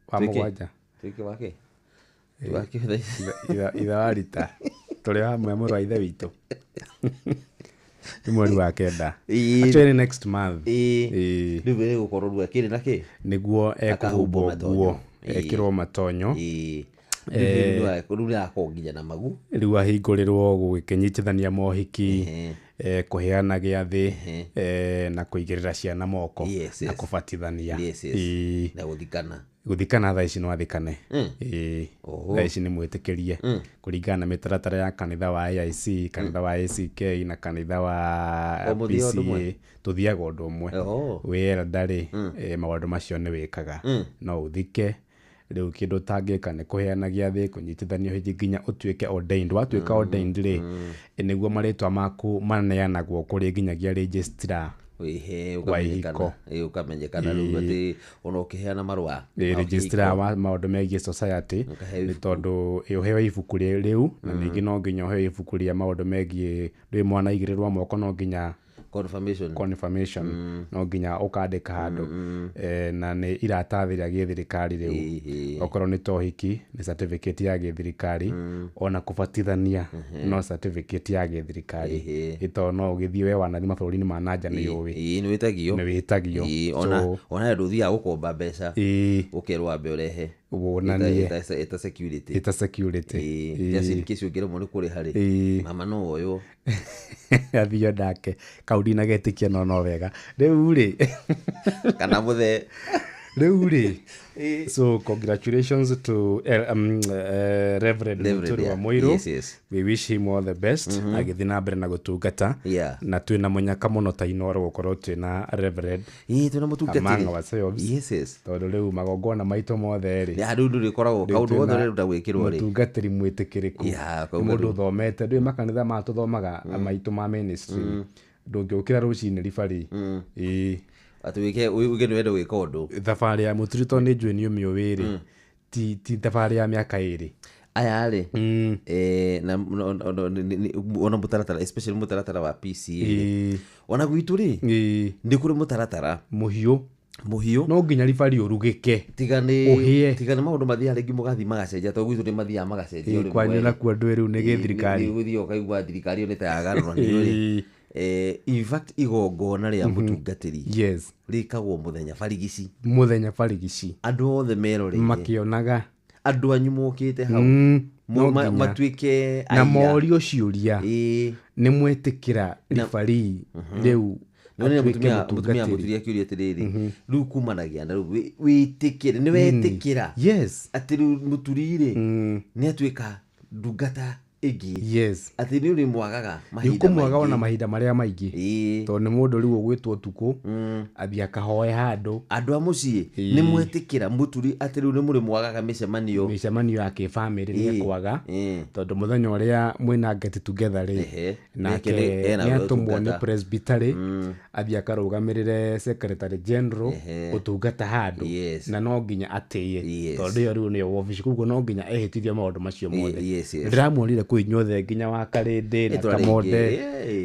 Wa mũgwanja. Twĩke wake. Itha wa rita. Tũrĩ hamwe mũrũ wa ithe witũ. Nĩ mweri wa kenda. Actually next month. Rĩu nĩ gũkorwo rua kĩrĩ na kĩ? Nĩguo ekũhumbwo nguo. Ekĩrwo matonyo. Rĩu nĩakorwo nginya na magu. Rĩu ahingũrĩrwo gũgĩkĩnyitithania mohiki. Kũheana gĩathĩ na kũigĩrĩra ciana moko na kũbatithania na gũthikana thaa ici no athikane. Thaa ici nĩ mwĩtĩkĩrie kũringana na mĩtaratara ya kanitha wa AIC, kanitha wa ACK na kanitha wa PCA. Tũthiaga ũndũ ũmwe. Wĩra ndarĩ maũndũ macio nĩ wĩkaga no ũthike. Rĩu kĩndũ tangĩka nĩ kũheana gĩathĩ, kũnyitithania ũhiki nginya ũtuĩke ordained. Watuĩka ordained rĩ nĩguo marĩtwa maku maneanagwo kũrĩ nginyagia registrar ukamenyekana ukamenyekana rĩu atĩ ona ũkĩheana marũa registrar wa maũndũ megiĩ society nĩ tondũ ũheo ibuku rĩu na ningĩ no nginya ũheo ibuku rĩa maũndũ megiĩ ndwĩ mwana igĩrĩrwo moko no nginya confirmation no nginya ũkandĩka handũ na nĩ iratathi rĩa gĩthirikari rĩu okorwo nĩ tohiki nĩ certificate ya gĩthirikari ona kũbatithania no certificate ya gĩthirikari ito no ũgĩthiĩ we wanathi mabũrũri-inĩ ma nanja nĩ ũĩ nĩ wĩtagio ona andũ ũthiaga gũkomba mbeca ũkerwo ambe ũrehe wonanie ita security just in case ũngĩremwo nĩ kũrĩha rĩ mama no oywo athio ndake kaũndi na getĩkia no wega rĩu rĩ kana mũthee rĩu rĩ so congratulations to Reverend Muturi wa Moiro. We wish him all the best agĩthiĩ na mbere na gũtungata na twĩna mũnyaka mũno ta Inooro gũkorwo twĩna Reverend twĩna mũtungatĩri tondũ rĩu magongona maitũ mothe rĩ rĩu ndũrĩkoragwo kaũndũ gothe rĩruta gwĩkĩrwo rĩ mũtungatĩri mwĩtĩkĩrĩku mũndũ ũthomete ndũĩ makanitha matũthomaga maitũ ma ministry ndũngĩũkĩra rũcinĩ ribari atwike uge nĩ wenda gwĩka ũndũ thabarĩ ya Muturi to nĩ njũĩ nĩ ũmĩo wĩrĩ ti thabarĩ ya mĩaka ĩrĩ aya rĩ na ona mũtaratara especially mũtaratara wa PCA ona gwitũ rĩ nĩ kũrĩ mũtaratara mũhiũ no nginya ribari ũrugĩke tigane maũndũ mathiaga rĩngĩ mũgathi magacenjia to gwitũ nĩ mathiaga magacenjia kwanyu nakuo ndũĩ rĩu nĩ gĩthirikari gũthiĩ ũkaigua thirikari nĩ ta yagarũra nĩ in fact igongona rĩa mũtungatĩri rĩkagwo mũthenya barigici andũ othe meroreire makĩonaga andũ anyu mokĩte hau matuĩke na morio ciũria nĩ mwĩtĩkĩra ribari rĩu none mutumia Muturi akĩũria atĩrĩrĩ rĩu kumanagia na rĩu wĩtĩkĩre nĩ wetĩkĩra atĩ rĩu Muturi rĩ nĩ atuĩka ndungata ĩngĩ atĩ nĩ ũrĩ mwagaga mahinda marĩa maingĩ tondũ nĩ mũndũ rĩu ũgwĩtwo ũtukũ athiĩ akahoe handũ andũ a mũciĩ nĩ mwetĩkĩra Muturi atĩ rĩu nĩ mũrĩ mwagaga mĩcemanio ya kĩbamĩrĩ nĩ kwaga tondũ mũthenya ũrĩa mwĩna get together rĩ nake nĩ atũmwo nĩ presbytery athiĩ akarũgamĩrĩre secretary general ũtungata handũ na no nginya atĩye tondũ ĩyo rĩu nĩyo wabici koguo no nginya ehĩtithie maũndũ macio mothe ndĩramuonire kwĩ inyuothe nginya wa Karĩndĩ na Kamonde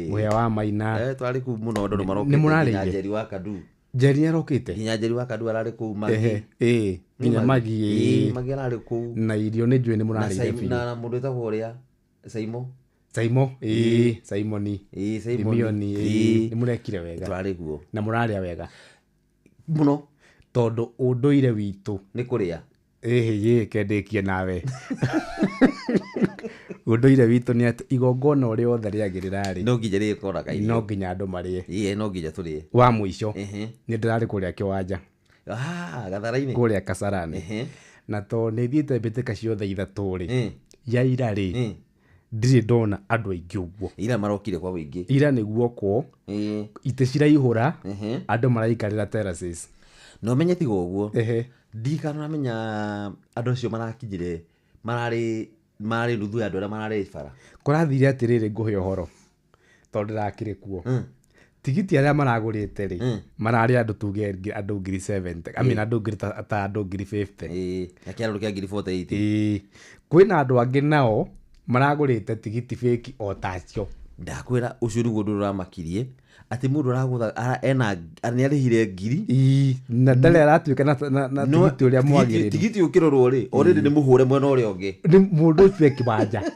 mũhĩa wa Maina twarĩ kũu mũno andũ marokĩte Njeri wa Kadu Njeri arokĩte nginya Njeri wa Kadu ararĩ kũu Magi nginya Magi ararĩ kũu na irio nĩ njũĩ nĩ mũrarĩire biũ na mũndũ wĩtagwo ũrĩa Simoni nĩ mũrekire wega twarĩ guo na mũrarĩa wega mũno tondũ ũndũire witũ nĩ kũrĩa kendĩkie nawe ũndũire witũ nĩ atĩ igongona ũrĩa othe rĩagĩrĩra rĩ no nginya rĩkoraga no nginya andũ marĩe no nginya tũrĩe wa mũico nĩ ndĩrarĩ kũrĩa Kĩwanja Gathara-inĩ kũrĩa Kasarani na to nĩ thiĩte mbĩtĩka ciothe ithatũ rĩ ya ira rĩ ndirĩ ndona andũ aingĩ ũguo ira marokire kwa wĩingĩ ira nĩguo ko itĩ ciraihũra andũ maraikarĩra terraces no menye tiga ũguo ndikaramenya andũ acio marakinyire mararĩ nuthu ya andũ arĩa mararĩ bara kũrathire atĩrĩrĩ ngũhe ũhoro tondũ ndĩrakĩrĩ kuo tigiti arĩa maragũrĩte rĩ mararĩ andũ tuge andũ 70 andũ ta andũ 50 na kĩarũ kĩa 48 kwĩna andũ angĩ nao maragũrĩte tigiti fake o tacio ndakwĩra ũcio nĩguo ũndũ ũramakirie atĩ mũndũ aragũtha ena nĩarĩhire 1000 na ndarĩ aratuĩka na tigiti ũrĩa mwagĩrĩru tigiti ũkĩrorwo rĩ already nĩ mũhũre mwena ũrĩa ũngĩ mũndũ ũcio kĩbanja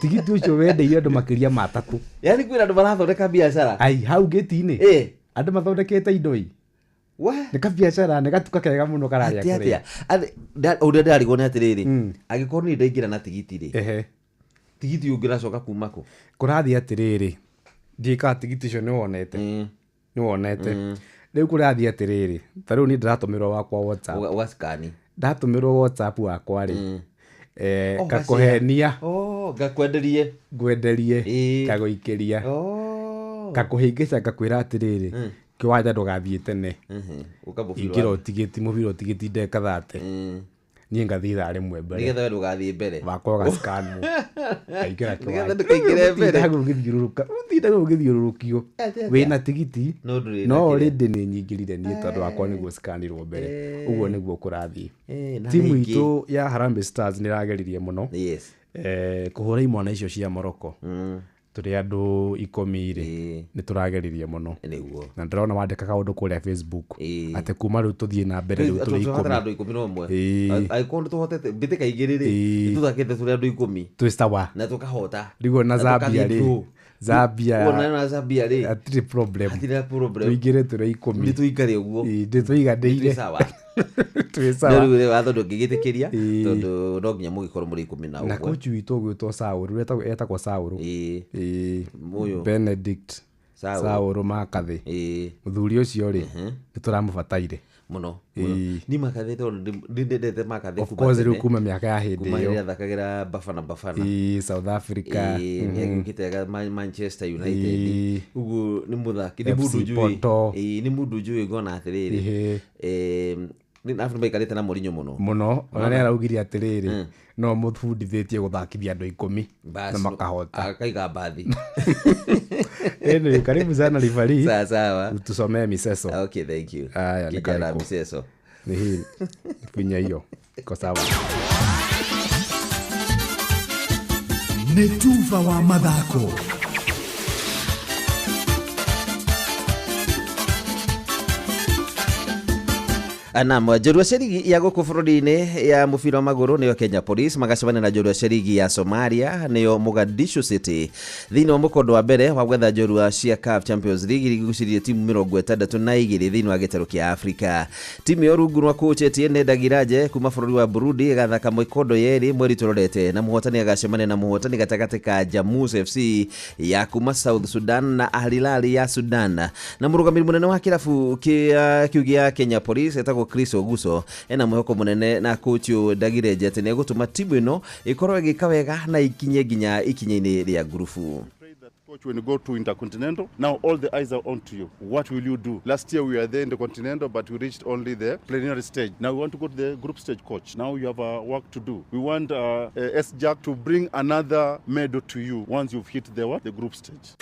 tigiti ũcio wendeire andũ makĩria ma 3 yani kwĩna andũ marathondeka biacara hau gĩti-inĩ andũ mathondekete indo nĩ kabiacara nĩ gatuka kega mũno kararĩa kũrĩa ũrĩa ndarigwo nĩ atĩrĩrĩ angĩkorwo nĩ ndaingĩra na tigiti rĩ tigiti ũngĩracoka kuma kũ kũrathiĩ atĩrĩrĩ ndĩka tigiti ũcio nĩ wonete rĩu kũrathiĩ atĩrĩrĩ ta rĩu niĩ ndĩratũmĩrwo wakwa WhatsApp ũgaskani ndatũmĩrwo WhatsApp wakwa rĩ gakũhenia ngakwenderie kagũikĩria gakũhĩngĩca ngakwĩra atĩrĩrĩ Kĩwanja ndũgathiĩ tene ingĩra tigiti mũbira tigiti ndeka thate niĩ ngathii thaa rĩmwe mbere nigetha we ndũgathiĩ mbere wakwa ga-scan mu aingĩra Nigetha ndũkaingĩre mbere. ũtindaga ũgĩthiũrũrũkio wĩna tigiti No ndũrĩ no na kĩrĩa. already nĩ nyingĩrire niĩ tondũ wakwa nĩguo scanirwo mbere ũguo nĩguo kũrathiĩ na timu rĩngĩ- itũ ya Harambee Stars nĩ ĩrageririe mũno Yes. kũhũra imwana icio cia Morocco tũrĩ andũ 10 rĩ nĩ tũrageririe mũno na ndĩrona wandĩka kaũndũ kũrĩa Facebook atĩ kuma rĩu tũthiĩ na mbere rĩu tũrĩ tũhatara andũ 10 na ũmwe angĩkorwo nĩ tũhotete mbĩtĩka igĩrĩ rĩ nĩ tũthakĩte tũrĩ andũ 10 twĩ sawa na tũkahota rĩu na Na Zambia tũkathiĩ rĩ through. Zambia Uona na Zambia rĩ hatirĩ problem hatirĩ problem tũingĩre tũrĩ 10 nĩ tũikare ũguo ndĩ tũiganĩire Twĩ sawa twĩ sawa rĩu rĩ watho ndũngĩgĩtĩkĩria tondũ no nginya mũgĩkorwo mũrĩ 10 na na ũguo coach witũ ũgwĩtwo Saũlũ etagwo Saũlũ Mũyũ. Benedict Saũlũ. Saũlũ Makathĩ mũthuri ũcio rĩ nĩ tũramũbataire mũno ni Makathĩ tondũ ndendete Makathĩ of course rĩu kuma mĩaka ya hĩndĩ kuma ĩyo rĩrĩa thakagĩra Bafana South Africa nĩagĩũkĩte Manchester United ũguo nĩ mũthaki nĩ mũndũ FC njũĩ Porto. nĩ mũndũ njũĩ ngona atĩrĩrĩ Afrika maikarĩte na Mourinho mũno ona nĩ araugire atĩrĩrĩ no mũbundithĩtie gũthakithia andũ 10 na makahota akaiga mbathi anyway karibu sana referee sawa tusomee miseso okay thank you haya kijana miseso ni hii finya hiyo iko sawa nĩ tuba wa mathako Naam, njorua cia rigi ya gũkũ bũrũri-inĩ ya mũbira wa magũrũ nĩyo Kenya Police magacemania na njorua cia rigi ya Somalia nĩyo Mogadishu City thĩinĩ wa mũkondo wa mbere wa gwetha njorua cia CAF Champions League igucĩrĩirie timu 62 thĩinĩ wa gĩtarũ kĩa Afrika. Timu ya rungu rwa coach Etienne Ndagiraje kuma bũrũri wa Burundi ĩgathaka mĩkondo yerĩ mweri tũrorete na mũhotani agacemania na mũhotani gatagatĩ ka Jamus FC ya kuma South Sudan na Al Hilal ya Sudan. Na mũrũgamĩrĩri mũnene wa kĩrabu kĩa Kenya Police etagwo Chris Oguso ena mwĩhoko mũnene na coach Ndagiraje atĩ nĩ egũtũma timu ĩno ĩkorwo ĩgĩka wega na ikinye nginya ikinya-inĩ rĩa ngurubu. Coach, when you go to Intercontinental, now all the eyes are on to you. What will you do? Last year we were there in the Continental, but we reached only the preliminary stage. Now we want to go to the group stage, coach. Now you have work to do. We want S-Jack to bring another medal to you once you've hit the group stage.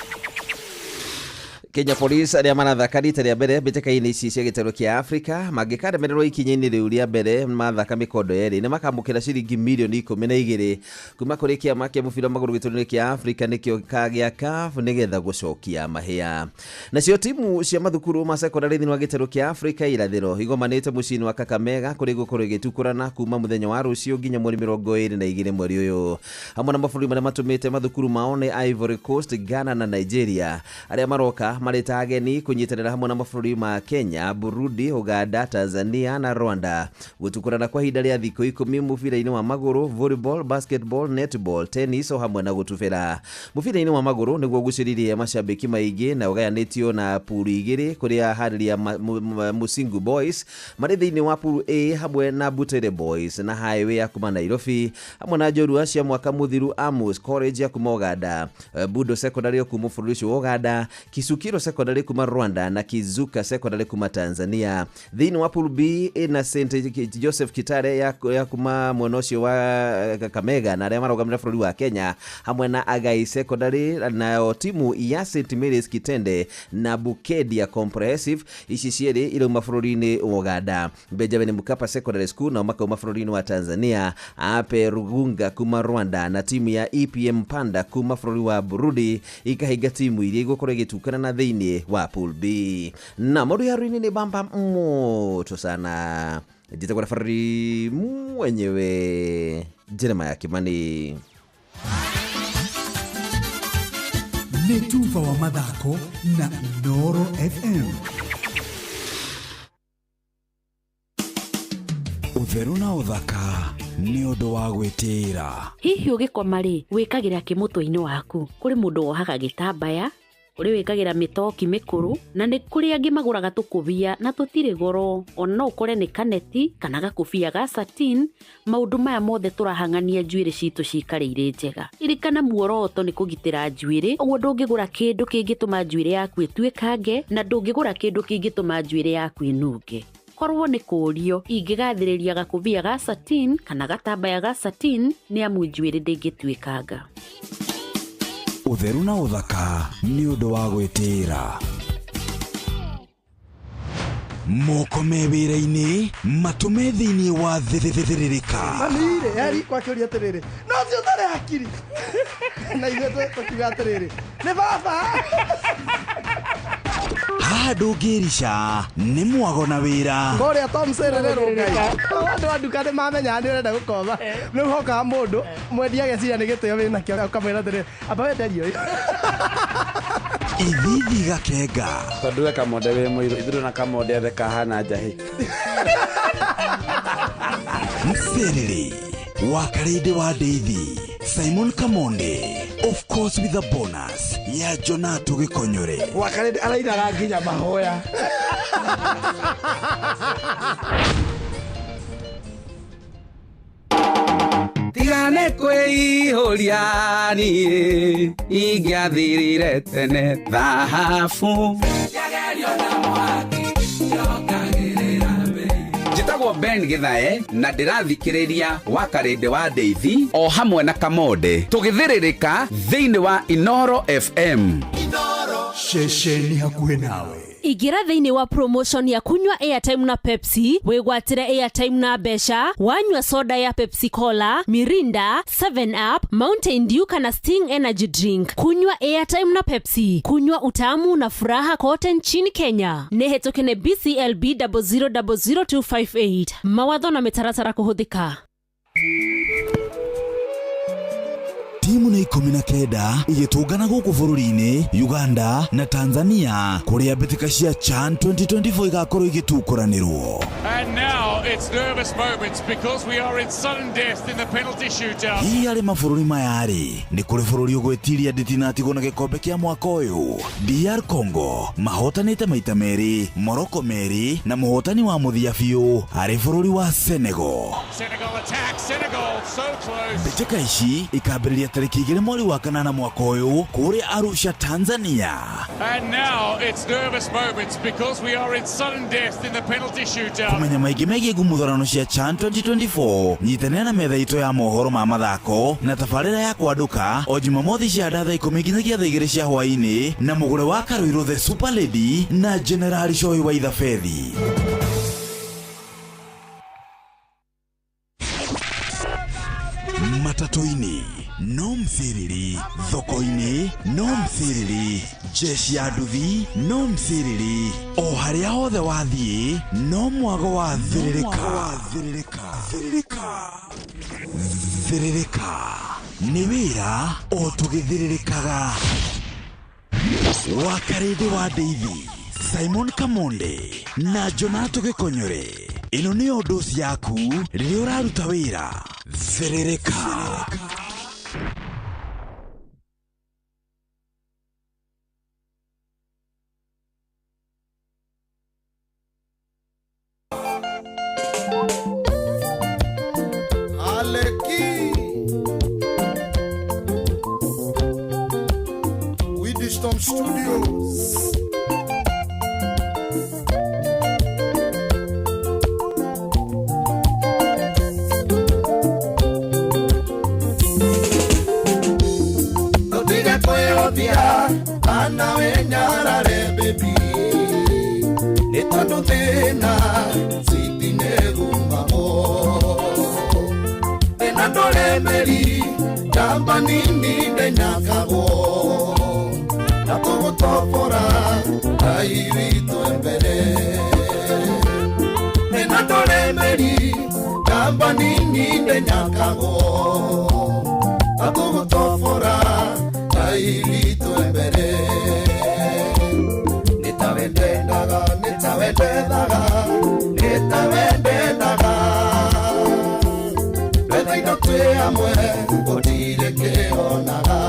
Kenya Police arĩa marathaka rita rĩa mbere mbĩtĩka-inĩ ici cia gĩtarũ kĩa Afrika mangĩkaremererwo ikinya-inĩ rĩu rĩa mbere mathaka mĩkondo yerĩ nĩ makamũkĩra ciringi mirioni 12 kuma kũrĩ kĩama kĩa mũbira magũrũ gĩtarũ-inĩ kĩa Afrika nĩkĩo gĩa CAF nĩgetha gũcokia mahĩa. Nacio timu cia mathukuru ma secondary thĩinĩ wa gĩtarũ kĩa Afrika irathĩro igomanĩte mũciĩ-inĩ wa Kakamega kũrĩ gũkorwo igĩtukũrana kuma mũthenya wa rũciũ nginya mweri 22 mweri ũyũ. Hamwe na mabũrũri marĩa matũmĩte mathukuru mao nĩ Ivory Coast, Ghana na Nigeria arĩa maroka marĩta ageni kũnyitanĩra hamwe na mabũrũri ma Kenya, Burundi, Uganda, Tanzania na Rwanda gũtukũrana kwa ihinda rĩa thikũ 10 mũbira-inĩ wa magũrũ, volleyball, basketball, netball, tennis o hamwe na gũtubĩra. Mũbira-inĩ wa magũrũ nĩguo gucĩrĩirie macambĩki maingĩ na ũgayanĩtio na pool igĩrĩ kũrĩa harĩria Musingu Boys marĩ thĩinĩ wa pool A hamwe na Butere Boys na Highway ya kuma Nairobi hamwe na njorua cia mwaka mũthiru Amos College ya kuma Uganda, Budo Secondary ya kuma bũrũri ũcio wa Uganda, Kisukiro Secondary kuma Rwanda na Kizuka Secondary kuma Tanzania. Thĩinĩ wa pool B na St Joseph Kitare ya kuma mwena ũcio wa Kakamega na arĩa marũgamĩrĩra bũrũri wa Kenya hamwe na Agai Secondary na timu ya St Mary's Kitende na Bukedia Comprehensive ici cierĩ irauma bũrũri-inĩ wa Uganda. Benjamin Mkapa Secondary School na makauma bũrũri-inĩ wa Tanzania, Ape Rugunga kuma Rwanda na timu ya EPM Panda kuma bũrũri wa Burundi ikahinga timu iria igũkorwo igĩtukana na thĩinĩ wa pool B. Na maũndũ ya ruini ni bamba moto sana. Jitagwo referee mwenyewe Jeremiah Kimani. Nĩ tuba wa mathako na Noro FM. Ũtheru na ũthaka nĩ ũndũ wa gwĩtĩĩra. Hihi ũgĩkoma rĩ wĩkagĩra kĩmũtũ-inĩ waku? Kũrĩ mũndũ wohaga gĩtambaya, kũrĩ wĩkagĩra mĩtoki mĩkũrũ, na nĩ kũrĩ angĩ magũraga tũkũbia na tũtirĩ goro, ona no ũkore nĩ kaneti kana gakũbia ga satin. Maũndũ maya mothe tũrahang'ania njuĩrĩ citũ cikarĩire njega. Irikana muoroto nĩ kũgitĩra njuĩrĩ, ũguo ndũngĩgũra kĩndũ kĩngĩtũma njuĩrĩ yaku ĩtuĩkange na ndũngĩgũra kĩndũ kĩngĩtũma njuĩrĩ yaku ĩnunge. korwo nĩ kũũrio ingĩgathĩrĩria gakũbia ga satin kana gatambaya ga satin nĩ amu njuĩrĩ ndĩngĩtuĩkanga. Ũtheru na ũthaka nĩ ũndũ wa gwĩtĩĩra. Moko me wĩra-inĩ matũme thĩinĩ wa thĩrĩrĩka. Manire yari kwa kĩũria atĩrĩrĩ no cio ũtarĩ hakiri na ithuĩ tũkiuga atĩrĩrĩ nĩ baba. Haha ndũngĩrica nĩ mwago na wĩra. Kũrĩa Tom Sererero Ngai andũ a nduka nĩ mamenya nĩ ũrenda gũkomba rĩu hokaga mũndũ mwendia ageciria nĩ gĩtĩo wĩna kĩo ũkamwĩra atĩrĩrĩ amba wenderio Ithithi gakenga. Tondũ we Kamonde wĩ mũirũ ithuĩ na Kamonde athe kahana njahĩ. Mserere wa Karede wa Deithi Simon Kamonde, of course with a bonus ya Jonato Gikonyore. Wa Karede arairaga nginya mahoya. Tigane kwĩihũria niĩ ingĩathirire tene thahabu njĩtagwo Ben Gĩthae na ndĩrathikĩrĩria wa Karede wa Deithi o hamwe na Kamonde tũgĩthĩrĩrĩka thĩinĩ wa Inoro FM. Shesheni hakuhĩ nawe. Igira thĩinĩ wa promotion ya kunywa airtime na Pepsi, wĩgwatĩre airtime na mbeca, wanyua soda ya Pepsi Cola, Mirinda, 7 Up, Mountain Dew kana Sting Energy Drink. Kunywa airtime na Pepsi, kunywa utamu na furaha kote nchini Kenya. Nĩhetũkene BCLB 0000258. Mawatho na mĩtaratara kũhũthĩka. Timu na 19 igĩtũngana gũkũ bũrũri-inĩ Uganda na Tanzania kũrĩa mbĩtĩka cia CHAN 2024 igakorwo igĩtukũranĩrwo. And now it's nervous moments because we are in sudden death in the penalty shootout. Hihi arĩ mabũrũri maya-rĩ nĩ kũrĩ bũrũri ũgwĩtiria ndĩtinatigwo na gĩkombe kĩa mwaka ũyũ. DR Congo mahotanĩte maita merĩ, Morocco merĩ na mũhotani wa mũthia biũ arĩ bũrũri wa Senegal. Senegal attack, Senegal so close. Mbĩtĩka ici ikambĩrĩria tarĩki 2 mweri wa kanana mwaka ũyũ kũrĩa Arusha, Tanzania. And now it's nervous moments because we are in sudden death in the penalty shootout. Kumenya maingĩ megiĩ ngumuthano cia CHAN 2024 nyitanĩra na metha itũ ya mohoro ma mathako na tabarĩra ya kwandũka o Jumamothi cia thaa 10 nginyagia thaa 2 cia hwaĩ-inĩ na mũgũre wa Karũirũ the Super Lady na General Choi wa Ithabethi. Matatu-inĩ no mthiriri, thoko-inĩ no mthiriri, jeshi ya nduthi no mthiriri, o harĩa hothe wathiĩ no mwago wa thirĩrĩka. Thirĩrĩka nĩ wĩra o tũgĩthirĩrĩkaga. Wa Karede wa Deithi Simon Kamonde na Jonato Gikonyore, ĩno nĩ Ũndũci yaku rĩrĩa ũraruta wĩra. Thirĩrĩka. Wisdom Studios. Notiga kweothia ana wenyarare baby nitondo thina sitinegumamo ena ndole meri jamba nini ndenyakago na togotofora airito mbere ena ndole meri jamba nini ndenyakago na togotofora airito mbere nitawendaga Whether you twe amwe odire ke onaga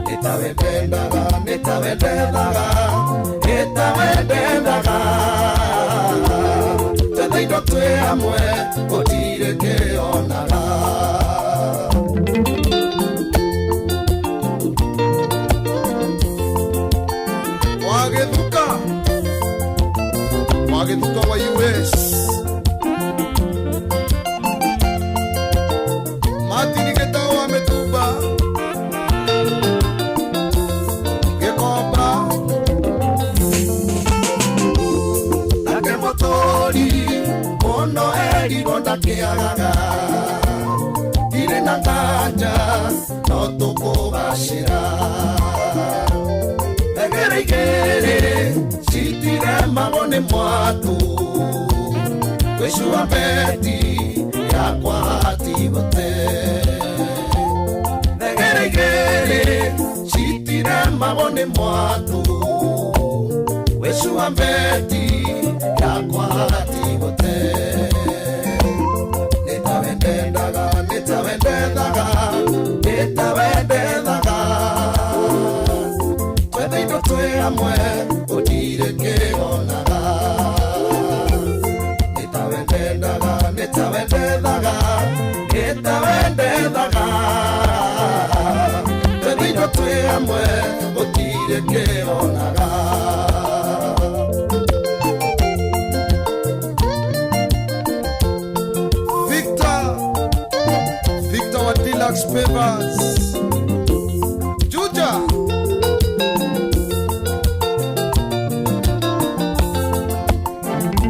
nitawendaga Whether you twe amwe odire ke onaga kutoka US. Martin Getao ametuba Gekobra Nake motori Mono eri ronda keagaga Ire na nganja No tuko gashira Egere igere Sitire magone mwatu Kweshua beti Yakwa hati bote Egere igere Sitire magone mwatu Kweshua beti Yakwa hati bote Nitawendendaga Twete ino tue amwe Odire ke onaga Nitawendendaga Twete ino tue amwe Odire ke onaga Victor wa Deluxe Papers Juja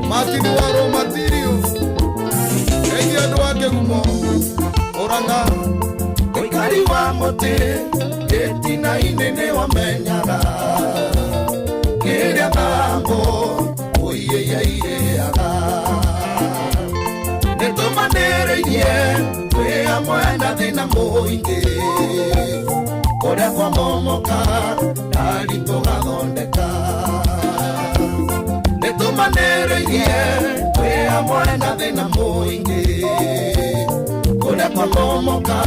Martin Waro Material Egi aduake gumo Oranga Oikari wa mote Etina inene wa menyaga Keria tango Oye ya ire aga Neto manere ye Kwe amwena dina moinge Kore kwa momoka Dali toga dondeka Neto manere ye Kwe amwena dina moinge Kore kwa momoka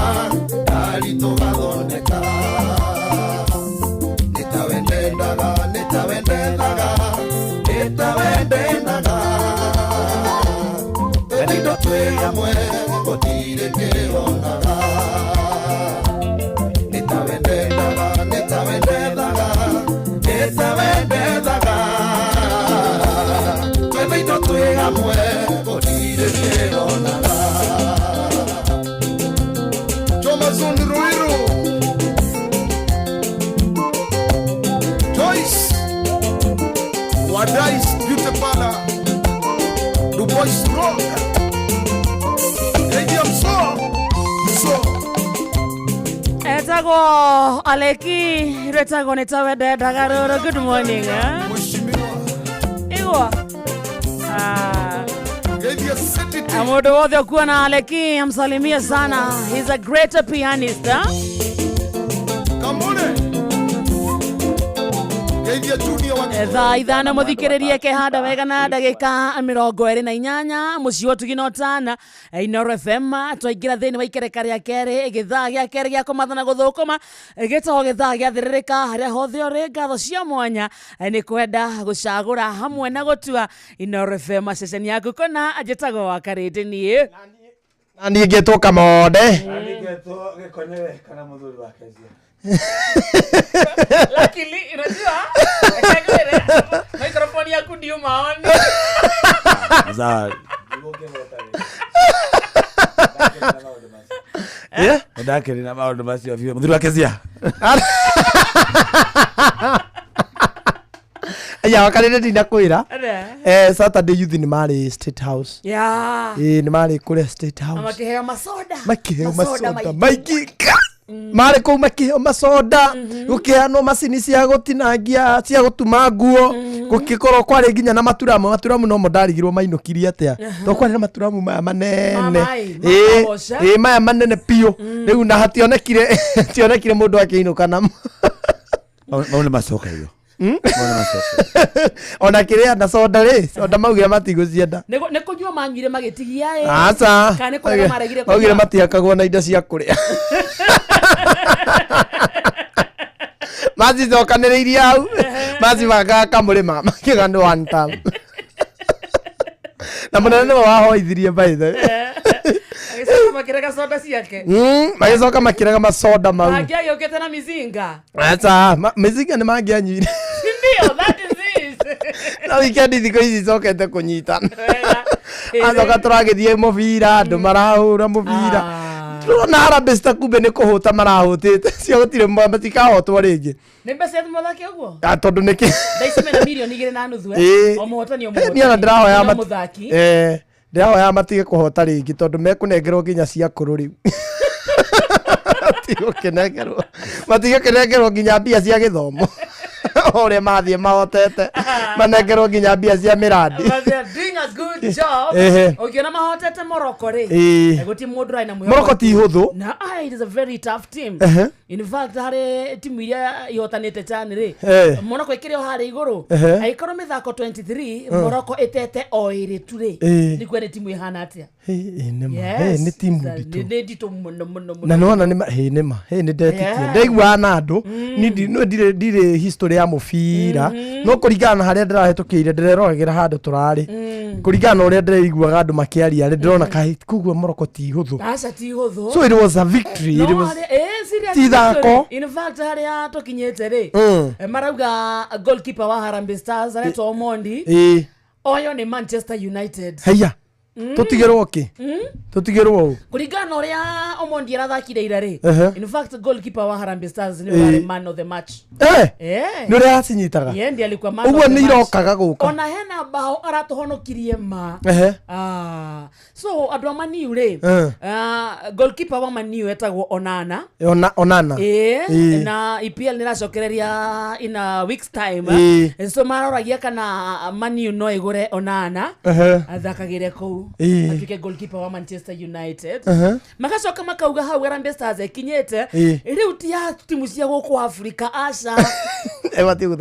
Dali toga dondeka Nitawendendaga Benito tue amwe Kotire ke onaga Nitawendendaga Benito tue amwe Kotire ke onaga Choma Sunruiru Joyce Wadais Beauty Parlor Du Boys Rock Etago Aleki Retago Netawede Dagaroro. Good morning. Iwa Amodo wothe kuwa na Aleki amsalimia sana. He's a great pianist. Etha ithana muthikiririe kehanda wega na ndagika 28 muci wa tuginotana Inoro FM twaingira thini wa ikereka ria keri igithaa gia keri gia kumathana guthukuma gitaho githaa gia thiririka haria hothe uri ngatho cia mwanya ni kwenda gucagura hamwe na gutua Inoro FM ceceni yaku kona ajetago wa karindi nie nani ngetwo Kamode nani ngetwo Gikonyewe kana muthuri wa Kezia Luckily, unajua microphone yako ndio maoni. Sawa. Ndake ni na maondo basi afio. Mudhuru wa Kezia. Ya wakalele ndinakwira. Saturday youth ni mali State House. Yeah. Ni mali kule State House. Makiheo masoda. Makiheo masoda. Maikika. Mare ko makiheo masoda gukiano macini cia gutinangia cia gutuma nguo gukikoro kwari nginya na maturamu no mondarigirwo mainukirie atia to kwari na maturamu maya manene maya manene pio riu na hationekire mundu akiinuka namo maune macoka iyo ona kiria na soda soda maugire matigucienda ne kunywa manyire magitigia aca kana ko maragire ko maugire matiakagwo na indo cia kuria mazi zokaniriria au mazi magaka murima makigano one time na munene wa hoithirie by the agicoka makiraga soda ciake magicoka makiraga masoda mau agia yokete na mizinga aca mizinga ni mangianyire ndio that is it na weekend thiko ici cokete kunyita azoka turagithie mubira andu marahura mubira turona Harambee Stars kumbe ni kuhuta marahutite cio gutire matikahotwo ringi ni mbeca muthaki uguo tondu niki ndaici mena milioni 2.5 o muhotani o muhotani ni ndirahoya muthaki ndirahoya matige kuhota ringi tondu mekunengerwo nginya cia kuru riu matige kunengerwo nginya mbia cia githomo ore mathie mahotete manengerwo nginya mbia cia miradi doing a good job ukiona mahotete Morocco ri guti mundu raina muyo Morocco ti huthu na it is a very tough team in fact hari timu iria ihotanite chani ri Morocco ikirio hari iguru aikoro mithako 23 Morocco itete o iri tu ri ni kwene timu ihana atia ni timu ndito muno na nona ni ndetitie ndaigua na andu ni ndire history ya mubira no kuringana haria ndirahetukire ndirerogera handu turari kuringana uria ndireiguaga andu makiaria ndirona kugua Morocco ti huthu acha ti huthu so it was a victory no, it was serious in fact haria tukinyete ri marauga goalkeeper wa Harambee Stars areto Omondi oyo ni Manchester United haya tutigerwo ki tutigerwo kuringana uria Omondi arathakire ira ri in fact goalkeeper wa Harambee Stars ni man of the match ni uria asinyitaga yendi alikuwa man of the match match uguo ni irokaga guka ona hena bao aratuhonokirie ma so andu amaniu ri goalkeeper wa Maniu etagwo Onana na EPL ni racokereria in a week's time so maroragia kana Maniu no igure Onana athakagire ku atuke goalkeeper wa Manchester United magacoka makauga hau Harambee Stars ekinyete riu ti ya timu cia guku Africa aca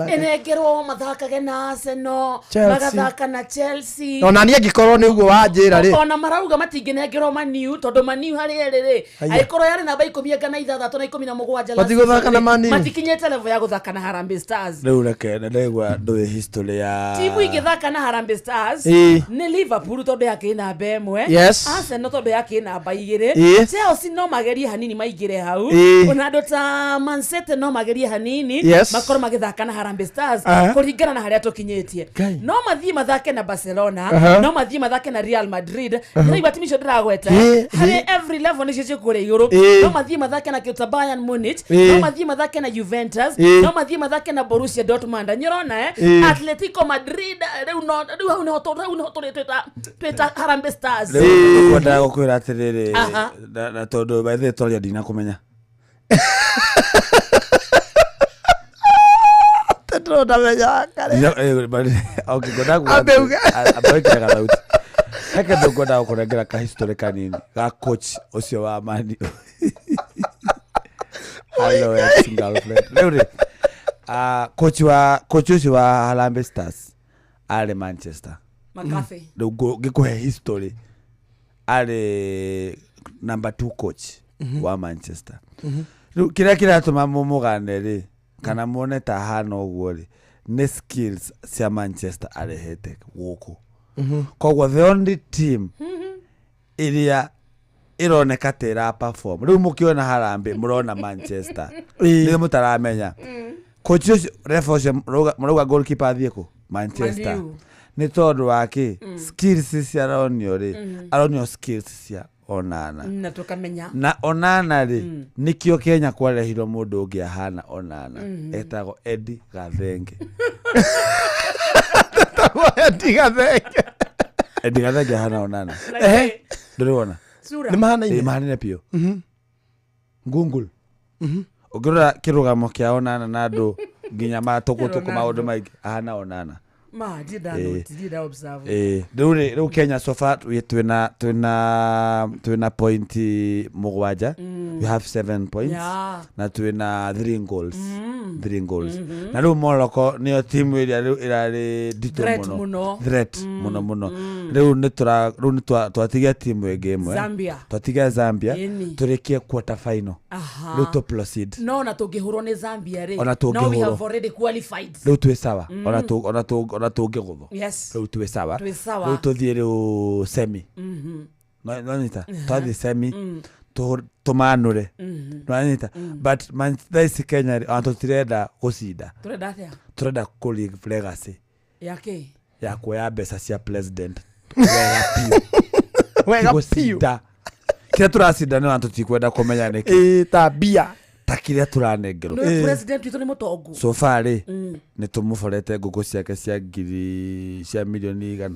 enekerwo mathakage na Arsenal magathaka na Chelsea ona nie ngikorwo ni uguo wanjira ri ona marauga matingenekerwo Maniu tondu Maniu hari eri ri aikorwo yari namba 16 na 17 matiguthaka na Maniu matikinyete level ya guthaka na Harambee Stars riu reke ndegwa ndu history ya timu igithaka na Harambee Stars ni Liverpool tondu yake na bemwe Arsenal tondu yake na namba 2 Chelsea no magerie hanini maigire hau ona ndota Man City no magerie hanini makoro magithaka na Harambee Stars kuringana na haria tukinyetie no mathie mathake na Barcelona no mathie mathake na Real Madrid ndigwa timisho ndiragweta hari every level ni cici kure iguru no mathie mathake na Bayern Munich no mathie mathake na Juventus no mathie mathake na Borussia Dortmund nyirona Atletico Madrid riu no tweta Harambee Stars kwenda gukwira atiriri na tondu by the toria dina kumenya tetro da menya kare okay goda abeka galauti haka ndo goda ukurengera ka history kanini ga coach ucio wa Mani hello single friend leo coach ucio wa Harambee Stars ale Manchester McCarthy gikuhe history ale number 2 coach wa Manchester kira tuma mumugane ri kana muone ta hano uguo ri ne skills cia Manchester arehete guku kogwo the only team iria ironeka tera perform riu mukiona Harambee murona Manchester ni mutaramenya coach refa muruga goalkeeper athieko Manchester ni tondu wake skills cia aronio skills cia Onana na tukamenya na Onana ri nikio Kenya kwarehirwo mundu ungi ahana Onana etagwo Eddie Gathenge Eddie Gathenge ahana Onana ndiriona ni mahana pio Google ugirora kirugamo kia Onana na andu nginya matukutuku maundu maingi ahana Onana ma dida observe riu Kenya so far twina point mugwanja we have 7 points na twina 3 goals na riu Morocco ni team irari dito muno threat muno riu ni twatigia team egeme twatigia Zambia turikie quarter final riu to proceed no na tungihurwo ni Zambia ri no we have already qualified riu twi sawa ona tungigutho riu twi sawa riu tuthie riu semi no nita twathi semi tumanure no nita but Manchester Kenya anato tirenda gucinda turenda ku league legacy yake ya kuoya mbeca cia president wega piu kira turacinda ni wantu tikwenda kumenya niki ta bia ta kiria turanengerwo no president witu ni mutongu so far ni tumuforete nguku ciake cia ngiri cia milioni 100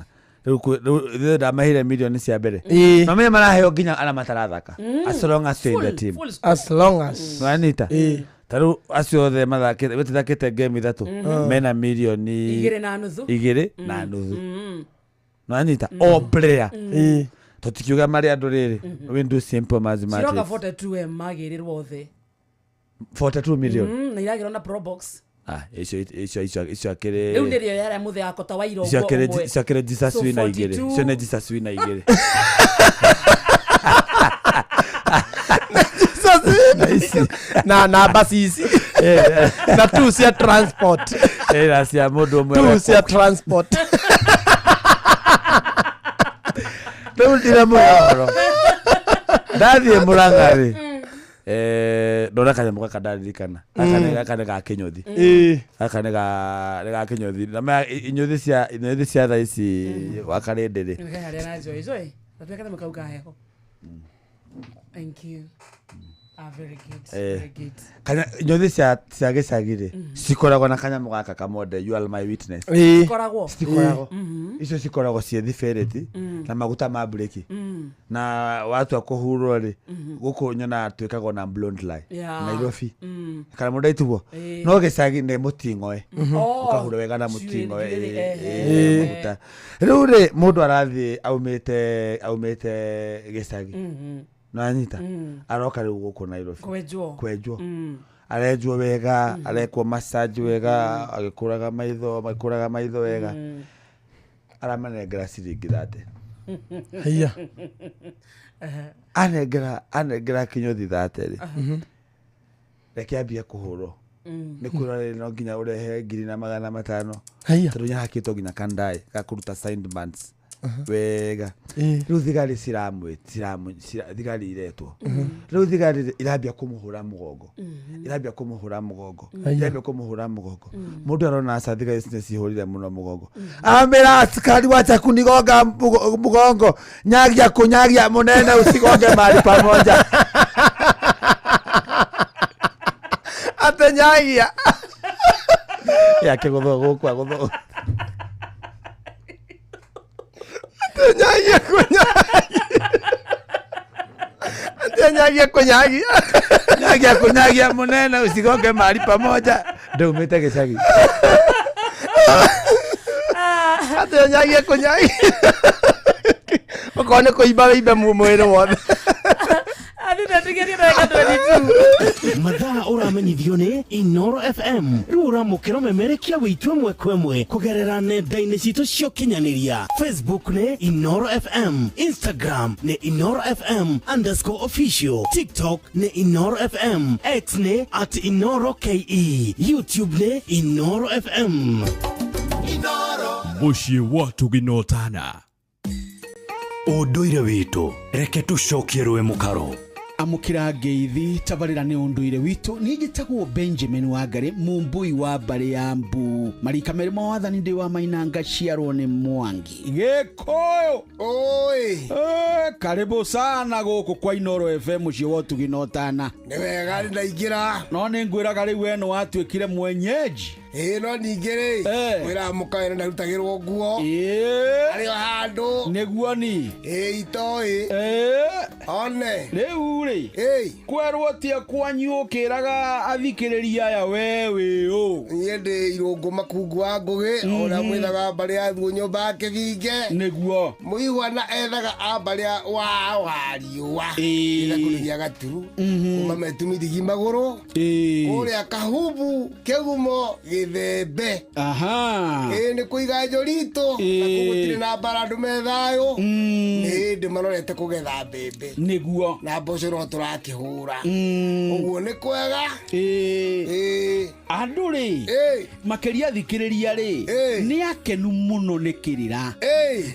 riu ndamahire milioni cia mbere no me maraheo nginya ana matarathaka as long as the team as long as wanita taru acio othe mathakite betithakite game ithatu mena milioni 2 na nuthu no anita o player tutikiuga mari andu riri we do simple mathematics siroka 42 magirirwo othe 42 million na iragirwo na pro box icio akiri riu ndirio yara muthe yakota wa irongo icio akiri Jesus wina igiri icio ne Jesus wina igiri na basi ici na tu cia transport na cia mundu mwe tu cia transport riu ndira muyoro ndathie Murang'a ndona kanyamu gaka ndaririkana aka nĩ ga kĩnyũthi aka nĩ ga kĩnyũthi na inyũthi cia thaa ici wakarĩndĩ thank you very good very good kana inyũthi cia gĩcagi-rĩ cikoragwo na kanyamu gaka kamode you are my witness cikoragwo icio cikoragwo ciĩ thibereti na maguta ma breki na watu akũhurwo-rĩ gũkũ nyona twĩkagwo na blonde line Nairobi kana mũndũ aitugwo no gĩcagi nĩ mũting'oe ũkahura wega na mũting'oe maguta rĩu-rĩ mũndũ arathiĩ aumĩte gĩcagi nanyita aroka rĩu gũkũ Nairobi kwenjwo arenjwo wega arekwo massage wega agĩkũraga maitho wega aramanengera ciringi 30 haiya anengera kĩnyũthi 30 reke ambie kũhũrwo nĩ kwĩrwo no nginya ũrehe 2,500 tondũ nyahakĩtwo nginya kandai gakũruta signbands wega riu thigari thigari iretwo riu thigari irambia kumuhura mugongo mundu arona asa thigari cihurire muno mugongo amira askari wacha kunigonga mugongo kunyagia munene usigonge mali pamoja atenyagia yake gutho kunyagia munene usigonge mali pamoja ndaumite gicagi atenyagia kunyagia ukone kuimba ibe mwiri wothe mathaa uramenyithio ni Inoro FM riu uramukira memerekia witwe mwekwe kugerera nenda-inĩ citũ cia ũkinyanĩria Facebook ni Inoro FM, Instagram ni Inoro FM _official, TikTok ni Inoro FM, X ni @InoroKE, YouTube ni Inoro FM. Muciĩ watu ginotana ũndũire witũ reke tucokie rwe mũkaro amukira ngeithi tabarira ni unduire witu nigitagwo Benjamin Wangari mumbui wa bari ya Mbu marika merimo wathani ndi wa Mainanga ciarwo ni Mwangi Gikuyu oi karibu sana guku kwa Inoro FM cio wotu ginotana ni wega ndaingira no ni ngwiraga riu eno watwikire mwenyeji no ningere wira mukaena ndarutagirwo nguo ari handu niguo ni itoi one riu ri kwerwo tia kwanyu kiraga athikiriria aya wewe yende irungu makungu wa ngugi ona mwithaga bari ya thuo nyumba yake thinge niguo muigwana ethaga abari wa wariwa irakuria gaturu kuma metumithigi maguru kuria kahubu kegumo githembe ni kuiga njorito na kugutire na barandu methayo ni ndi marorete kugetha mbembe niguo na mboco no turakihura uguo ni kwega andå rä makä thikĩrĩria rĩ nĩ akenu mũno nĩ kĩrĩra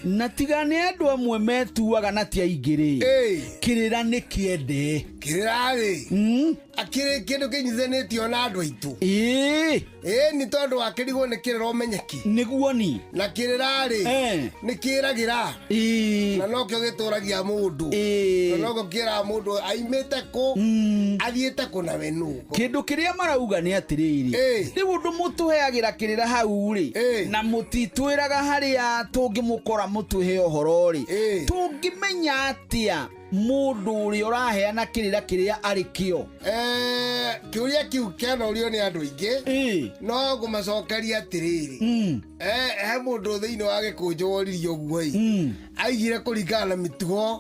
na tiga nĩ andũ amwe metuaga na ti aingĩ rĩ kĩrĩra nĩ kĩende kĩrĩra rĩ akĩrĩ kĩndũ kĩnyithanĩtio na andũ aitũ nĩ tondũ wakĩrigwo nĩ kĩrĩra ũmenyeki nĩguo ni na kĩrĩra rĩ nĩ kĩragĩra na nokĩo gĩtũragia mũndũ na nokĩo kĩraga mũndũ aimĩte kũ athiĩte kũ na we nũ kĩndũ kĩrĩa marauga nĩ atĩrĩrĩ rĩu ũndũ mũtũheagĩra kĩrĩra hau rĩ na mũtitwĩraga harĩa tũngĩmũkora mũtũhe ũhoro rĩ tũngĩmenya atĩa mũndũ ũrĩa ũraheana kĩrĩra kĩrĩa arĩ kĩo kĩũria kĩu kĩanorio nĩ andũ aingĩ no ngũmacokeria atĩrĩrĩ he mũndũ thĩinĩ wa gĩkũnjũ woririe ũguo aigire kũringana na mĩtugo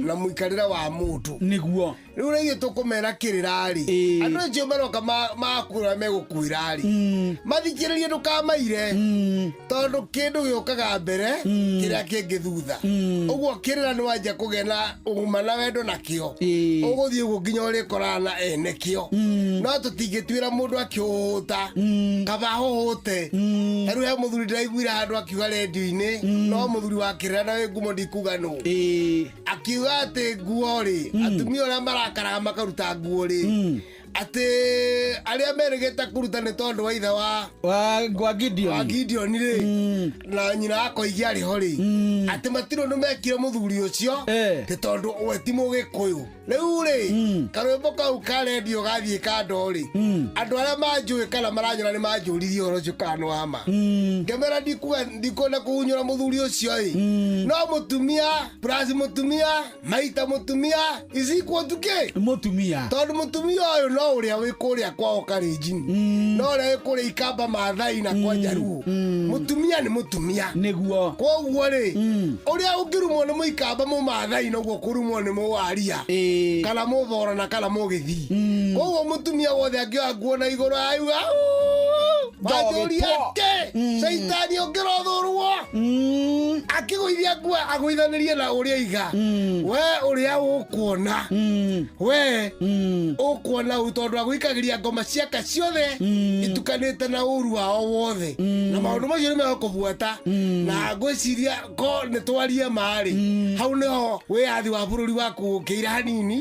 na mũikarĩre wa mũndũ nĩguo rĩu rĩngĩ tũkũmera kĩrĩra rĩ andũ acio maroka makũra megũkwĩra rĩ mathikĩrĩrie ndũkamaire tondũ kĩndũ gĩũkaga mbere kĩrĩa kĩngĩ thutha ũguo kĩrĩra nĩ wanjia kũgĩa na ũguma na wendo nakĩo ũgũthiĩ ũguo nginya ũrĩkorana na ene kĩo no tũtingĩtuĩra mũndũ akĩũhũta kaba hũhũte rĩu he mũthuri ndĩraiguire handũ akiuga redio-inĩ no mũthuri wa kĩrĩra na wĩ ngumo ndikuga nũ akiuga atĩ nguo rĩ atumia ũrĩa marakaraga makaruta nguo rĩ atĩ arĩa merĩgĩte kũruta nĩ tondũ wa ithe wa Gideon rĩ na nyina akoigi arĩ ho rĩ atĩ matirũ nĩ mekire mũthuri ũcio tĩ tondũ we ti mũgĩkũyũ rĩu rĩ karwĩmbo kau ka redio gathiĩ kando rĩ andũ arĩa manjũĩ kana maranyona nĩ manjũririe ũhoro ũcio kana nĩ wa ma ngĩmera ndikuona kũhunyũra mũthuri ũcio no mũtumia plus mũtumia maita mũtumia is equal to mũtumia tondũ mũtumia ũyũ no ũrĩa wĩ kũrĩa kwao Kalenjin no ũrĩa wĩ kũrĩa Ikamba Maathai na kwa Jaruo mũtumia nĩ mũtumia nĩguo koguo rĩ ũrĩa ũngĩrumwo nĩ mũikamba mũmaathai noguo kũrumwo nĩ mũwaria kana mũthorana kana mũgĩthii koguo mũtumia wothe angĩoya nguo na igũrũ ayuga Wajũria ke Saitani ũngĩrothũrwo akĩgũithia nguo agũithanĩrie na ũrĩa iga we ũrĩa ũkuona we ũkuona tondũ agũikagĩria ngoma ciaka ciothe itukanĩte na ũru wao wothe na maũndũ macio nĩ megũkũbuata na ngwĩciria ko nĩ twarie marĩ hau nĩho wĩyathi wa bũrũri waku ũkĩira hanini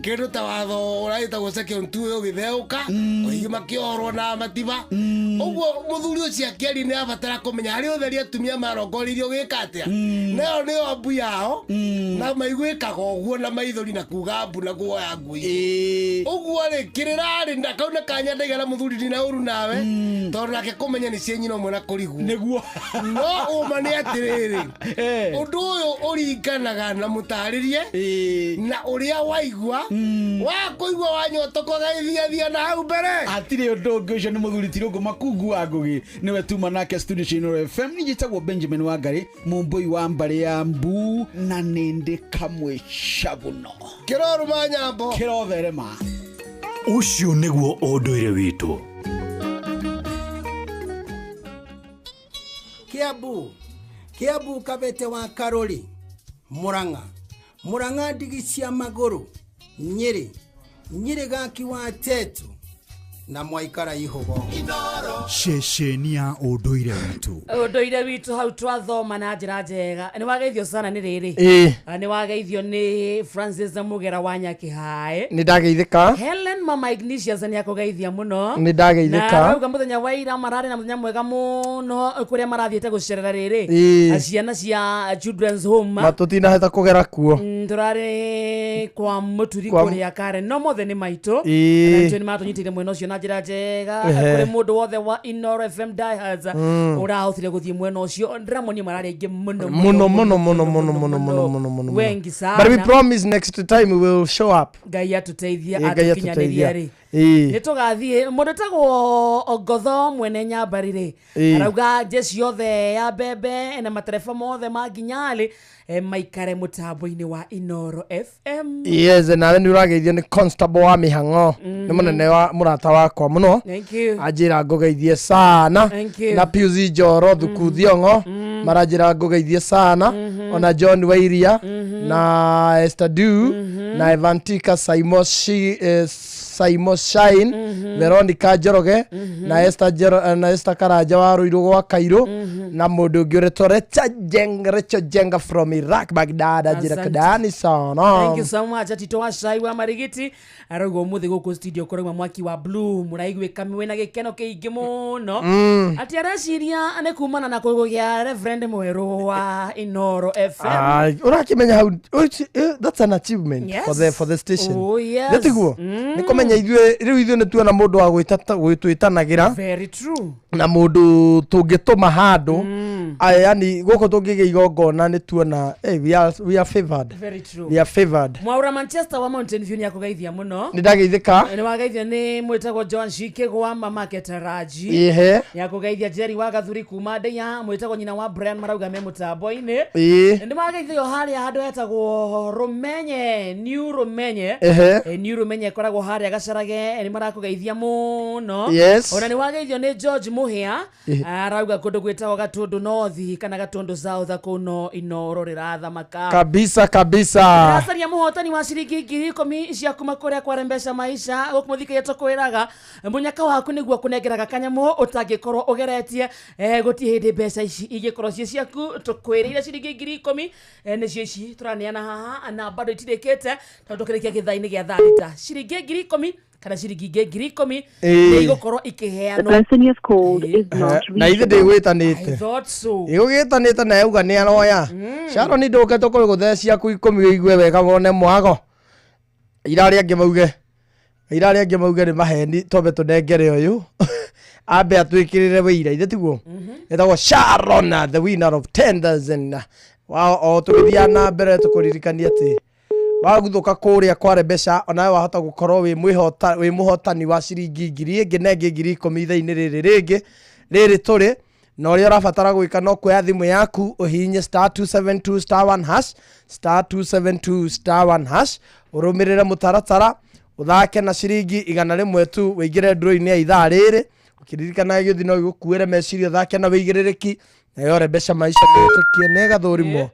kĩndũ ta watho ũragĩtagwo second two ũgĩtheũka ũingĩ makĩorwo na matiba ũguo mũthuri ũcio akĩari nĩ abatara kũmenya harĩ ũtheri atumia marongoririo gĩka atĩa nayo nĩyo mbu yao na maigwĩkaga ũguo na maithori na kuga mbu na kuoya ngui ũguo rĩ kĩrĩra rĩ ndakauna kanya ndaigana mũthuri ndina ũru nawe tondũ nake kũmenya nĩ cienyina ũmwe na kũrigwo nĩguo no ũma nĩ atĩrĩrĩ ũndũ ũyũ ũringanaga na mũtarĩrie na ũrĩa waigua wakũigua wanyotoka ũgaithiathia na hau mbere hatirĩ ũndũ ũngĩ ũcio nĩ mũthuri Tirũngũ Makungu wa Ngũgĩ nĩwe tuma nake studio cia Inooro FM nĩ njĩtagwo Benjamin Wangari mũmbũi wa Mbarĩ ya Mbu na nĩndĩ kamwe caguno kĩroruma nyambo kĩrotherema ũcio nĩguo ũndũire witũ Kiambu Kabete wa Karori Murang'a ndigi cia magũrũ Nyĩrĩ gaki wa Tetu na Mwaikara Ihugo ceceni ya ũndũire witũ hau twathoma na njĩra njega nĩ wageithio sana nĩ rĩrĩ nĩ wageithio nĩ Francis Mugera wa Nyakihaĩ nĩ ndageithĩka Helen Mama Ignatius nĩ akũgeithia mũno nĩ ndageithĩka na rauga mũthenya wa ira mararĩ na mũthenya mwega mũno kũrĩa marathiĩte gũcerera rĩrĩ ciana cia children's home matũtinaheta kũgera kuo tũrarĩ kwa mũturi kũrĩa Karen no mothe nĩ maitũ na nĩ matũnyitĩire mwena ũcio na njĩra njega kũrĩ mũndũ wothe wa Inooro FM diehards ũrahotire gũthiĩ mwena ũcio ndĩramonia mararĩ aingĩ mũno wengi sana but we promise next time we will show up Ngai atũteithia atũkinyanĩria rĩ nĩ tũgathiĩ mũndũ tagwo Ogotho mwene Nyambarĩ arauga jeshi yothe ya mbembe na matereba mothe ma nginyarĩ maikare mũtambo-inĩ wa Inooro FM yes nawe nĩ ũrageithio nĩ constable wa Mĩhang'o nĩ mũnene wa mũrata wakwa mũno anjĩra ngũgeithie sana na Pius Njoro Thuku Thiong'o maranjĩra ngũgeithie sana ona John Wairia na Esther Du na Evantika Saimo Shine, Veronica Njoroge, na Esther Karanja wa Ruiru gwa Kairo, na mundu ungi uretwo Recho Jenga from Iraq, Baghdad, ajira kadani sana. Thank you so much. Atito wa Shai wa Marigiti, arago muthi guku studio kuruma mwaki wa Blue, muraigwika wina gikeno kiingi muno. Ati arashiria ane kumana na kugugia Reverend Mweru wa Inoro FM. Urakimenya how that's an achievement for the station. Oh yes. Netiguo. Nikomenya ithuĩ nĩ tuona mũndũ wa gwĩtanagĩra. Very true. Na mũndũ tũngĩtũma handũ yani gũkũ tũngĩgĩa igongona nĩ tuona we are favored. Very true. We are favored. Mwaura Manchester wa Mountain View nĩ akũgeithia mũno. Nĩ ndageithĩka. Nĩ wageithia nĩ mwĩtagwo John Shike wa Market Raji. Ihe. Nĩ akũgeithia Jerry wa Gathuri kuma Ndeya, mwĩtagwo nyina wa Brian Marauga me mũtambo-inĩ. Nĩ wageithio harĩa handũ hetagwo Rumenye, New Rumenye. New Rumenye koragwo harĩa Gacarage, nĩ marakũgeithia mũno. Yes. Ona nĩ wageithio nĩ George Muhia, arauga kũndũ gwĩtagwo Gatundu North kana Gatundu South kuno Inoro rĩrathamaka. Kabisa. Rasaria mũhotani wa ciringi 10,000 cia kuma kũrĩa kwa Rembesha Maisha, gũkũmũthikĩria tũkwĩraga mũnyaka waku nĩguo kũnengeraga kanyamũ ũtangĩkorwo ũgeretie gũtirĩ hĩndĩ mbeca ici ingĩkorwo ciĩ ciaku, tũkwĩrĩire ciringi 10,000 nĩcio ici tũraneana haha na bado itirĩkĩte tondũ tũkĩrĩkia gĩthaa-inĩ gĩa thaa thita. Ciringi 10,000 kana ciringi 10,000 nĩ igũkorwo ikĩheanwo. Na ithe ndĩgwĩtanĩte. I thought so. Igũgĩtanĩte na yauga nĩ aroya. Sharon ndũke tũkũrĩ gũthea ciaku 10 wĩigue wega wone mwago. Irarĩa angĩ mauge nĩ maheni tobe tũnengere ũyũ. Ambe atwĩkĩrĩre wĩira ithe tiguo. Etagwo Sharon the winner of 10,000. O tũgĩthiĩ na mbere tũkũririkania atĩ waguthuka kũrĩa kwa Rembesha onawe wahota gũkorwo wĩ mũhotani wa ciringi 1,000 na 10,000 ithaa-inĩ rĩrĩ tũrĩ, na ũrĩa ũrabatara gwĩka no kuoya thimũ yaku ũhihinye *272*1#, ũrũmĩrĩre mũtaratara, ũthake na ciringi 100 tu, wĩingĩre draw-inĩ ya ithaa rĩrĩ, ũkĩririkana gĩũthi no gĩgũkuĩre meciria, ũthake na wĩigĩrĩrĩki, nayo Rembesha Maisha nĩĩtũkie na ĩgathũrimwo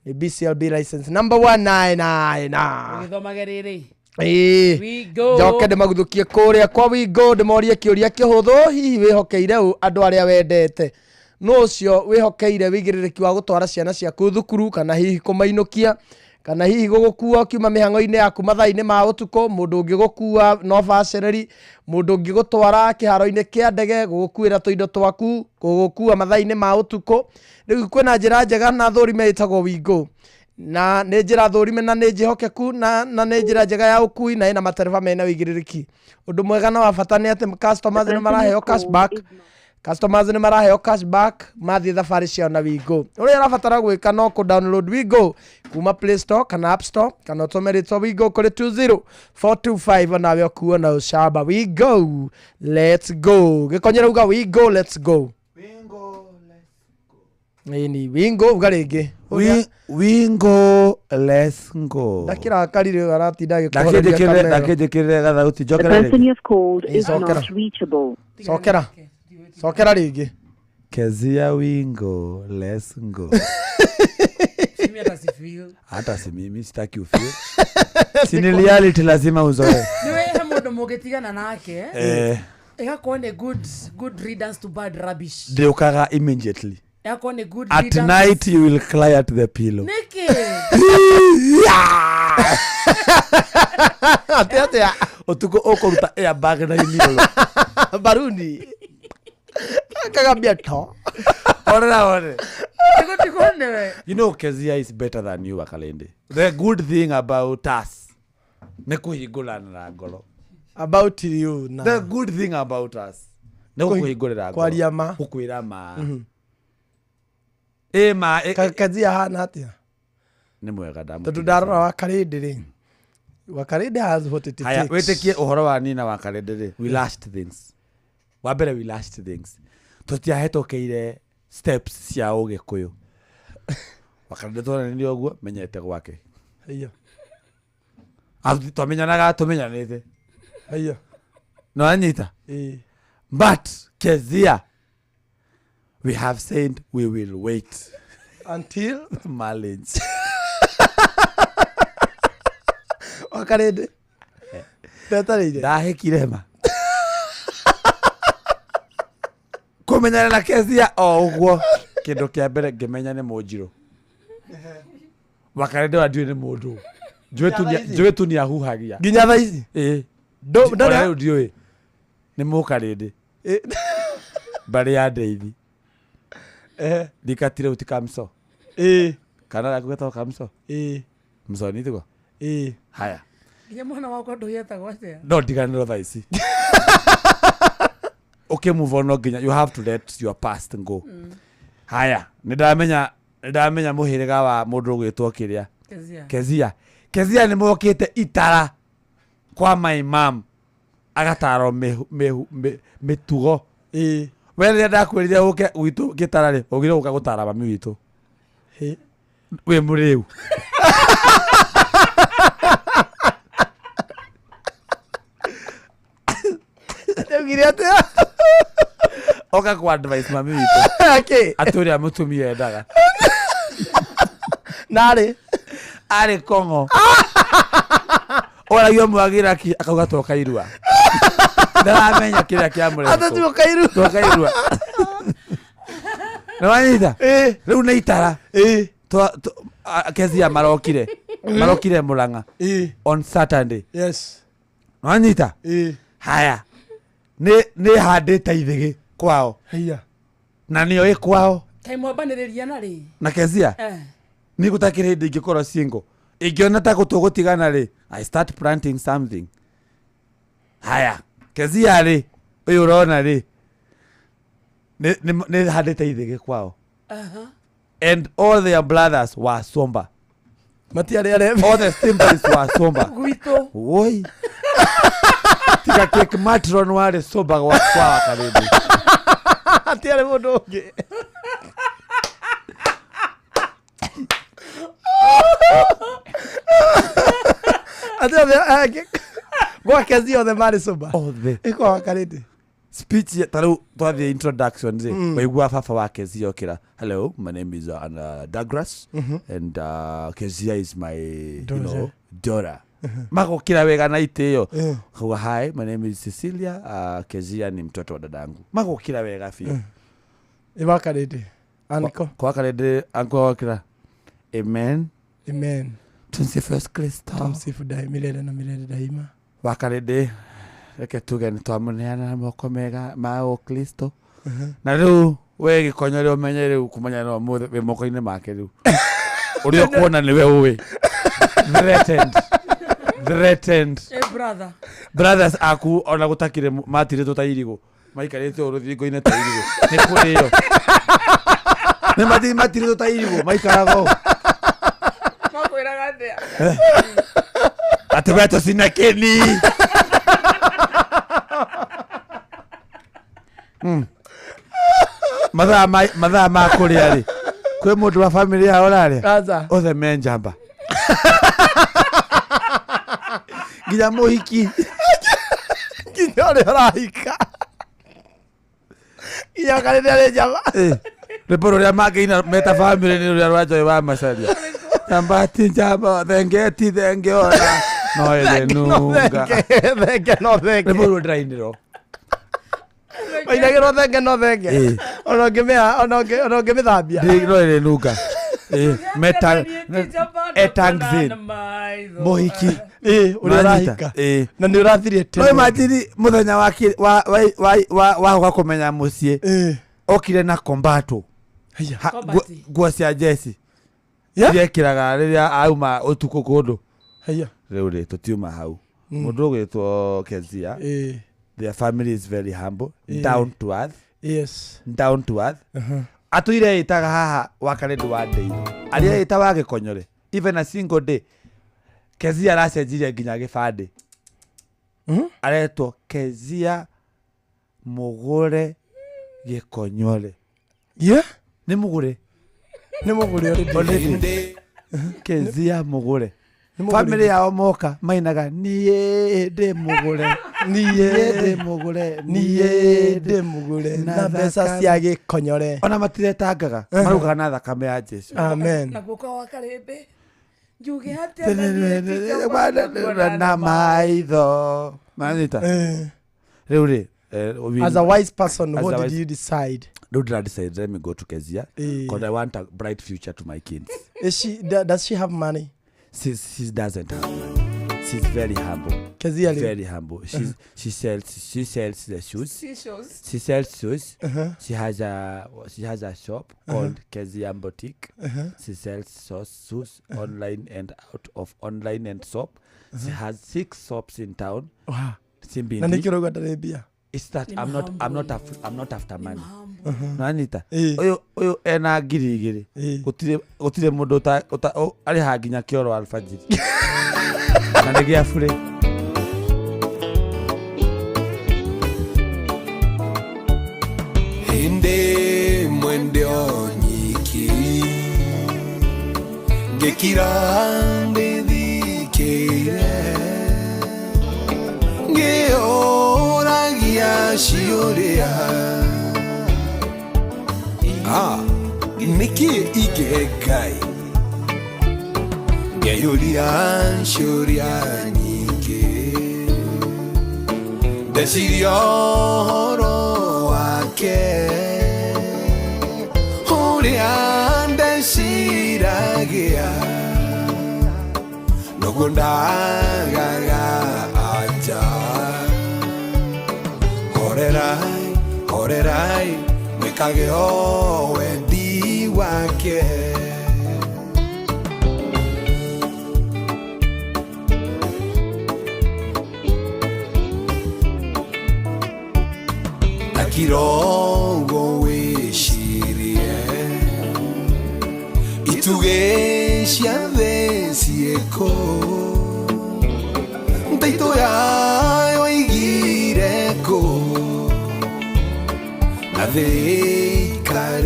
ni BCLB license number 199. Ũgĩthomage rĩrĩ. We go. Njoke ndĩmagũthũkie kũrĩa kwa We Go, ndĩmorie kĩũria kĩhũthũ, hihi wĩhokeire andũ arĩa wendete, no ũcio wĩhokeire wĩigĩrĩrĩki wa gũtwara ciana ciaku thukuru, kana hihi kũmainũkia, kana hihi gũgũkua ukiuma mĩhang'o-inĩ yaku mathaa-inĩ ma ũtukũ, mũndũ ũngĩ gũkua no bacĩrĩri, mũndũ ũngĩ gũtwara kĩharo-inĩ kĩa ndege, gũgũkuĩra tũindo twaku, gũgũkua mathaa-inĩ ma ũtukũ. Rĩu kwĩna njĩra njega na thũrime ĩtagwo We Go, na nĩ njĩra thũrime na nĩ njĩhokeku na nĩ njĩra njega ya ũkui na ĩna matereba mena wĩigĩrĩrĩki. Ũndũ mwega na wa bata nĩ atĩ customers nĩ maraheo cashback mathiĩ thabarĩ ciao na We Go. Ũrĩa ũrabatara gwĩka no kũ-download We Go kuma Play Store kana App Store, kana ũtũme rĩtwa We Go kũrĩ 20425 nawe ũkuo na ũcamba. We Go, let's go. Gĩkonyo rauga We Go, let's go. Ni wingo ugarege wingo let's go dakira karire aratinda gĩkĩrĩre gathauti njokera sokera rĩngĩ Kezia wingo let's go. Hata si mimi sitaki ufeel. Si ni reality lazima uzoe. Niwe mũndũ mũgĩtigana nake ĩgakorwo nĩ good riddance to bad rubbish. Ndĩũkaga immediately. Good at night you will cry at the pillow. Niki. Ate. Otuko okoruta airbag na inilo. Barundi. Akagambia to. Ore. Tikone. You know Kezia is better than you Wakalende. The good thing about us. Nekuhigulana na ngoro. About you now. The good thing about us. Nekuhigulana ngoro. Kwaria ma. Kukwira ma. Kezia hana atia. Nĩ mwega damu. Tondũ ndarora Wakalende rĩ. Wakalende has what it takes. Haya wĩtĩkie ũhoro wa Nina Wakalende rĩ. We last things. Wabere we last things. Tũtiahetokeire steps cia ũgĩkũyũ. Wakalende twana nĩ ũguo menyete gwake. Haiya. Twamenyanaga tũmenyanĩte. Haiya. No anyita. But Kezia, we have said we will wait until marriage. Wakalende. Tetarĩire. Ndahĩkire ma. Kũmenyana na Kezia o ũguo. Kĩndũ kĩa mbere ngĩmenya nĩ Mũnjirũ. Wakarede wa ndiũ nĩ mũndũ. Njũĩ tu nĩahuhagia. Nginya thaa ici. Ndara ndiũ nĩ Mũkarĩndĩ. Bari ya Ndeithi. Dikatire uti Kamso. Kana gakugetwo Kamso. Mso ni tigo. Haya. Nginya mwana wako ndũyetagwo atĩa? No ndiganĩrwo thaa ici. Okay, move on nginya. You have to let your past go. Haya, nĩndamenya mũhĩrĩga wa mũndũ ũgwĩtwo kĩrĩa. Kezia nĩ mokĩte Itara kwa my mom. Agataro mĩtugo. Wee rĩrĩa ndakwĩrire ũke gwitũ Gĩtara rĩ, ũgire ũka gũtara mami witũ. We mũrĩu. Ũgire atĩa? Oka kwa advice mami witũ. Atũrĩa mũtumia endaga. Narĩ. Arĩ Kongo. Oragia mwagira ki akauga toka irua. Ndaramenya kĩrĩa kĩamũrehwo. Ata toka irua. Toka irua. Nawanyita. Rĩu nĩ Itara. Kezia marokire Murang'a. On Saturday. Yes. Nawanyita. Haya. Nĩ handĩte ithĩgĩ kwao. Haya. Na nĩo kwao. Kaimwambanĩrĩria na rĩ. Na Kezia. Ni gutakire hĩndĩ ingĩkorwo single. Ingĩona ta gũtũgũtigana rĩ, I start planting something. Haya. Kezia rĩ, ũyũ ũrona rĩ. Nĩ handĩte ithĩgĩ kwao. And all their brothers were somber. Matiarĩ arebe. All the siblings were somber. Gwitũ. Woi. Tika kek matron wale somber kwa Karĩndĩ. Atiarĩ mũndũ ũngĩ. Gwa Kezia othe marĩ somber. Othe. Ĩkwa Karĩndĩ. Speech tarau the introduction waigua baba wa Kezia okĩra. Hello, my name is Douglas and Kezia is my daughter. Magokĩra wega na itĩyo. Hi, my name is Cecilia. Kezia ni mtoto wa dadangu. Magokĩra wega biũ. Iwa Karĩndĩ. Anko. Kwa Karĩndĩ anko okĩra. Amen. Amen. Tumsifu Yesu Kristo. Tumsifu milele na milele daima. Wa Karĩndĩ reke tuge nĩ twamũneana na moko mega ma Kristo. Na rĩu we gĩkonyo rĩu ũmenye rĩu kumanya no mũthĩ wĩ moko-inĩ make rĩu. Ũrĩa kuona nĩwe ũĩ. Threatened. Hey brother. Brothers aku ona gutakire matirĩtwo ta irigũ. Maikarĩte rũthingo-inĩ ta irigũ. Nĩ kũrĩo. Nĩ matirĩtwo ta irigũ. Maikaraga ũũ. Makwĩraga atĩa? Atĩ we tũcina kĩni. Mathaa ma kũrĩa rĩ. Kwĩ mũndũ wa family yao ũrarĩa. Othe me njamba. Nginya mũhiki. Nginya ũrĩa ũrahika. Nginya Karĩndĩ arĩ njamba. Rĩmbo rũrĩa mangĩina meta family nĩ rũrĩa rwa Joy wa Macharia. Njamba thengeti thengeora. No ĩrĩ nunga. Thenge no thenge. Rĩmbo rũrĩa ndĩrainĩrwo. Wainagĩrwo thenge no thenge. Ona ũngĩmĩthambia. No ĩrĩ nunga. Etangzin. Mũhiki. Ũrĩa ũrahika. Na nĩ ũrathirie tene. No imagine mũthenya wa kũmenya mũciĩ. Okire na kombato. Nguo cia jesi. Yekĩraga rĩrĩa auma ũtukũ kũndũ. Rĩu rĩ tũtiuma hau. Mũndũ ũgwĩtwo Kezia. Their family is very humble, down to earth. Yes. Down to earth. Atũire itaga haha wa Karĩndĩ wa Ndeithi. Arĩa itaga Gĩkonyore. Even a single day. Kezia aracenjirie nginya gĩbandĩ. Aretwo Kezia Mũgũre Gĩkonyore. Yeah? Nĩ Mũgũre. Nĩ Mũgũre already. Kezia Mũgũre. Family yao moka mainaga niĩ ndĩ Mũgũre. Niĩ ndĩ Mũgũre. Na mbeca cia Gĩkonyore. Ona matiretangaga. Marugaga na thakame ya Jesũ. Amen. Na guka wa Karĩndĩ. Njuge hati na maitho manita rĩu rĩ as a wise person, what did you decide? Don't decide, let me go to Kezia because I want a bright future to my kids. Does she have money? She doesn't have money. She's very humble. Kezia very humble. She sells the shoes. She sells shoes. She has a shop called Kezia Boutique. She sells shoes online and out of online and shop. She has 6 shops in town. Wow. Simbindi. It's that I'm not after money. Nanita. Oyo ena ngiri. Gutire mundu ari ha nginya kioro alfajiri. Na ndege afure. Hinde mwende onyiki. Ngekira ndithikire. Ngeoragia ciuria. Niki igekai. Ngeyuria ciuria nyingi. Ndeciria horo wake. Uria ndeciragia. Noguo ndagaga aja. Horerai mwikage o wendi wake. Kirogo wishirie itugesha thesieko ntaito yayo igireko na thikarireko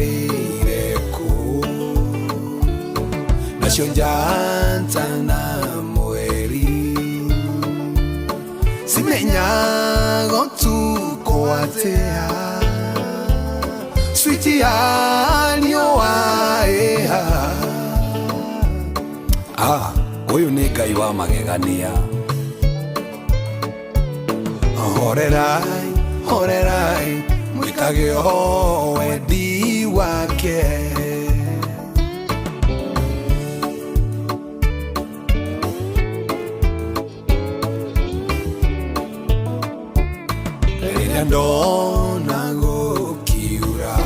nacio njanta na mweri simenyago tukwatea switi alio waeha. Uyu ni Ngai wa magegania. Horerai mwikage o wendi wake. Rĩrĩa ndona gũkiura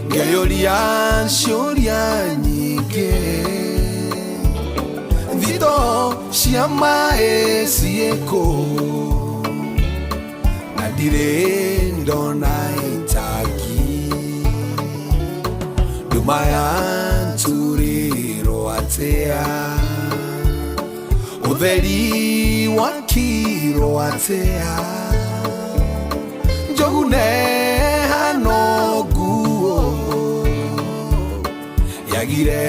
ngeyũria ciũria nyingĩ thito cia maĩ ciĩkũ na ndirĩ ndona itangi nduma yanturĩrwo atĩa ũtheri wakirwo atĩa njogu nehano nguo yagire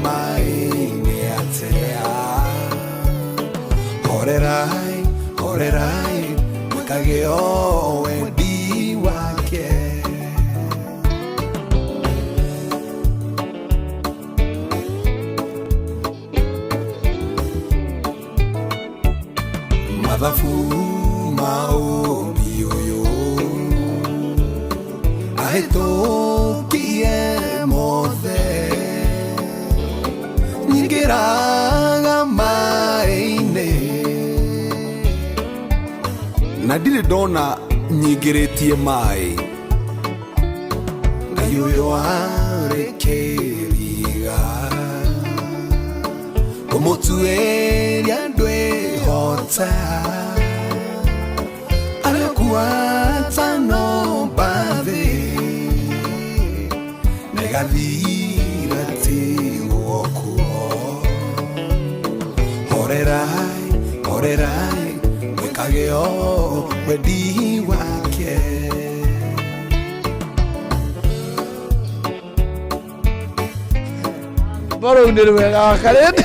maĩ-inĩ atĩa horerai mwikage o wendi wake. Mathabu maũmbi ũyũ ahĩtũkie mothe nyingĩraga maĩ-inĩ na ndirĩ ndona nyingĩrĩtie maĩ. Ngai ũyũ arĩ kĩriga kũmũtuĩria ndwĩhota arĩkuata nombathĩ na ĩgathira tigwo kuo. Horerai mwikage o wendi wake. Bora unir wega wakarĩte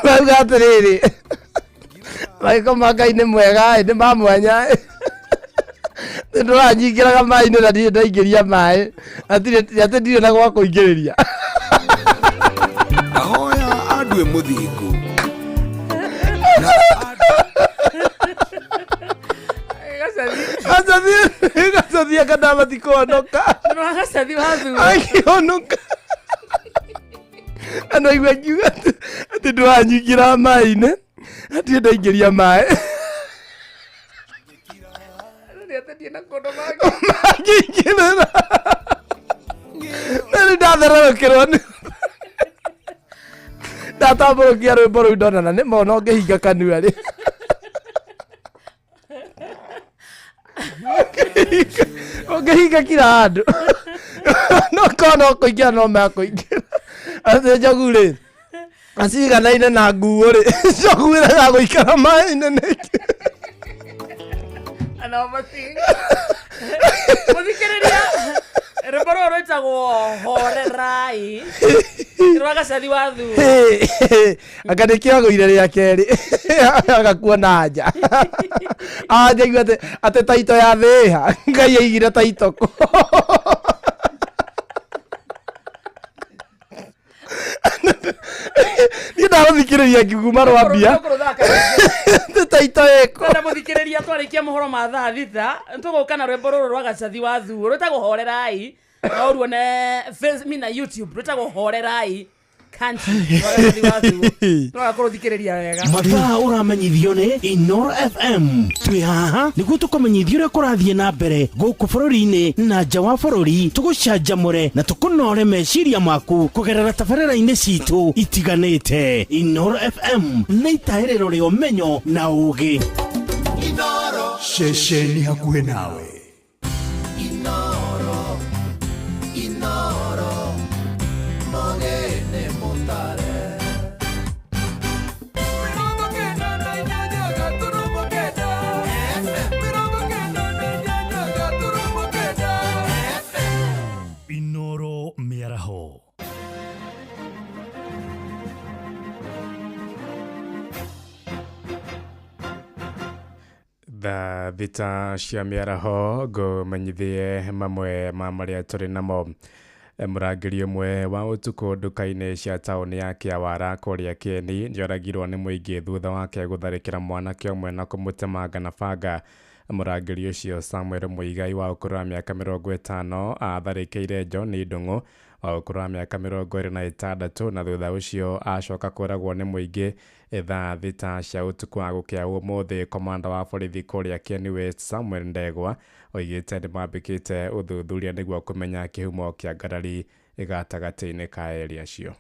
ndauga atĩrĩrĩ maiko maka-inĩ mwega nĩ ma mwanya ndũranyingĩraga maĩ-inĩ na ndirĩ ndaingĩria maĩ atĩ ndirĩ na gwa kũingĩrĩria. kwĩ mũthingu gacathi akandama tikonoka gacathi wathu akionoka anaigua ngiuga atĩ ndwanyingĩra maĩ-inĩ atĩ ndaingĩria maĩ mangĩingĩrĩra na nĩ ndathererũkĩrwo nĩ ndatambũrũkia rwĩmbo rũu ndonana nĩ mona ũngĩhinga kanua rĩ ũngĩhinga kila handũ no kona ũkũingĩra no mekũingĩra atĩ njogu rĩ aciganaine na nguo rĩ njogu ĩrega gũikara maĩ-inĩ nĩkĩ mũthikĩrĩria rwĩmbo rũrũ rwĩtagwo horerai rwa gacathi wathu anga nĩkĩagũire rĩa kerĩ agakuona nja anjaigua atĩ taito ya thĩha ngai aigire taito kũ niĩ ndagũthikĩrĩria ngiuma rwambia taito ĩkũ kwenda mũthikĩrĩria twarĩkia mohoro ma thaa thita tũgũka na rwĩmbo rũrũ rwa gacathi wathu rwĩtagwo horerai no ũruone Facebook na YouTube rwĩtagwo horerai mathaa ũramenyithio nĩ Inoro FM twĩ haha nĩguo tũkũmenyithia ũrĩa kũrathiĩ na mbere gũkũ bũrũri-inĩ na nja wa bũrũri tũgũcanjamũre na tũkũnore meciria maku kũgerera tabarĩra-inĩ citũ itiganĩte. Inoro FM nĩ itahĩrĩro rĩa ũmenyo na ũũgĩ. Inoro ceceni hakuhĩ nawe. Inoro Inoro Mogene Mutare Inoro Miaraho. Tha thita cia mĩaraho ngũmenyithie mamwe ma marĩa tũrĩ namo. Mũrangĩri ũmwe wa ũtukũ nduka-inĩ cia taũni ya Kĩawara kũrĩa Kieni nĩoragirwo nĩ mũingĩ thutha wake gũtharĩkĩra mwanake ũmwe na kũmũtemanga na banga. Mũrangĩri ũcio Samuel Muigai wa ũkũrũ wa mĩaka 50 atharĩkĩire John Ndung'u wa ũkũrũ wa mĩaka 26 na thutha ũcio acoka kũragwo nĩ mũingĩ thaa thita cia ũtukũ wa gũkĩa ũmũthĩ. Komanda wa borithi kũrĩa Kieni West Samuel Ndegwa oigĩte nĩ mambĩkĩte ũthuthuria nĩguo kũmenya kĩhumo kĩa ngarari gatagatĩ-inĩ ka area cio.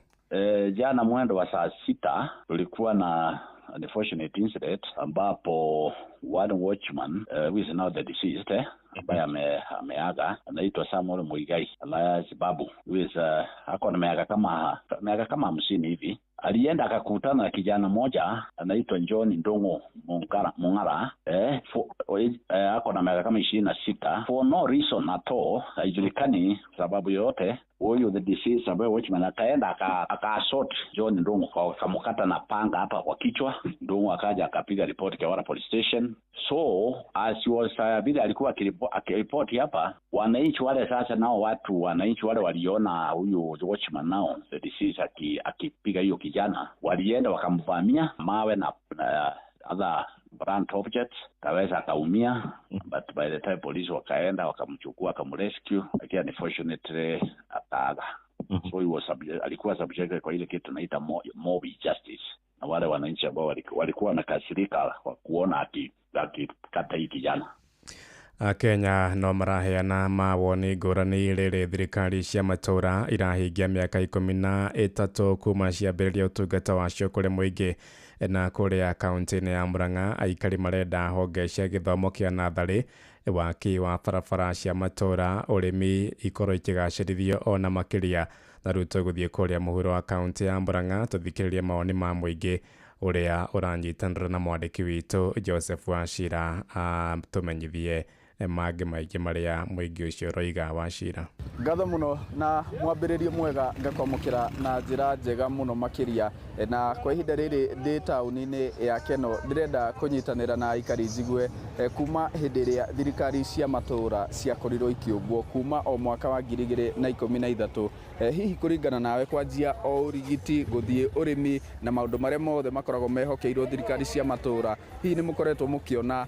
Jana mwendo wa saa 6 tulikuwa na unfortunate incident ambapo one watchman who is now the deceased ambaye ameaga anaitwa Samuel Muigai alias Babu who is ako na miaka kama 50 hivi. Alienda akakutana na kijana mmoja anaitwa John Ndung'u Mung'ara ako na miaka kama 26. For no reason at all, haijulikani sababu yoyote, huyu the deceased ambaye watchman akaenda akaassault John Ndung'u akamkata na panga hapa kwa kichwa. Ndung'u akaja akapiga report Kawara police station. So as was vile alikuwa akiripoti hapa, wananchi wale sasa nao wananchi wale waliona huyu watchman nao the deceased akipiga hiyo kijana, walienda wakamvamia mawe na other blunt objects, kaweza akaumia, but by the time police wakaenda wakamchukua wakamrescue, lakini unfortunately akaaga. So he was alikuwa subjected kwa ile kitu tunaita mob justice, na wale wananchi ambao walikuwa wanakasirika kwa kuona akikata hii kijana. Kenya no maraheana mawoni ngũrani rĩrĩ thirikari cia matũra irahingia mĩaka 13 kuma ciambĩrĩria ũtungata wacio kũrĩ mũingĩ. Na kũrĩa kaunti-inĩ ya Murang'a aikari marenda honge cia gĩthomo kĩa natharĩ, waki wa barabara cia matũra, ũrĩmi ikorwo ikĩgacĩrithio ona makĩria. Na rĩu tũgũthiĩ kũrĩa mũhuro wa kaunti ya Murang'a tũthikĩrĩrie mawoni ma mũingĩ ũrĩa ũranyitanĩra na mwandĩki witũ Joseph Wachira tũmenyithie mangĩ maingĩ marĩa mũingĩ ũcio roiga Wachira. Ngatho muno na mwambĩrĩrio mwega ngakwamũkĩra na njĩra njega mũno makĩria, na kwa ihinda rĩrĩ ndĩ taũni-inĩ ya Keno ndĩrenda kũnyitanĩra na aikari njigue kuma hĩndĩ ĩrĩa thirikari cia matũra ciakorirwo ikĩũmbwo kuma o mwaka wa 2013. Hihi kũringana nawe kwanjia o ũrigiti gũthiĩ ũrĩmi na maũndũ marĩa mothe makoragwo mehokeirwo thirikari cia matũra, hihi nĩ mũkoretwo mũkĩona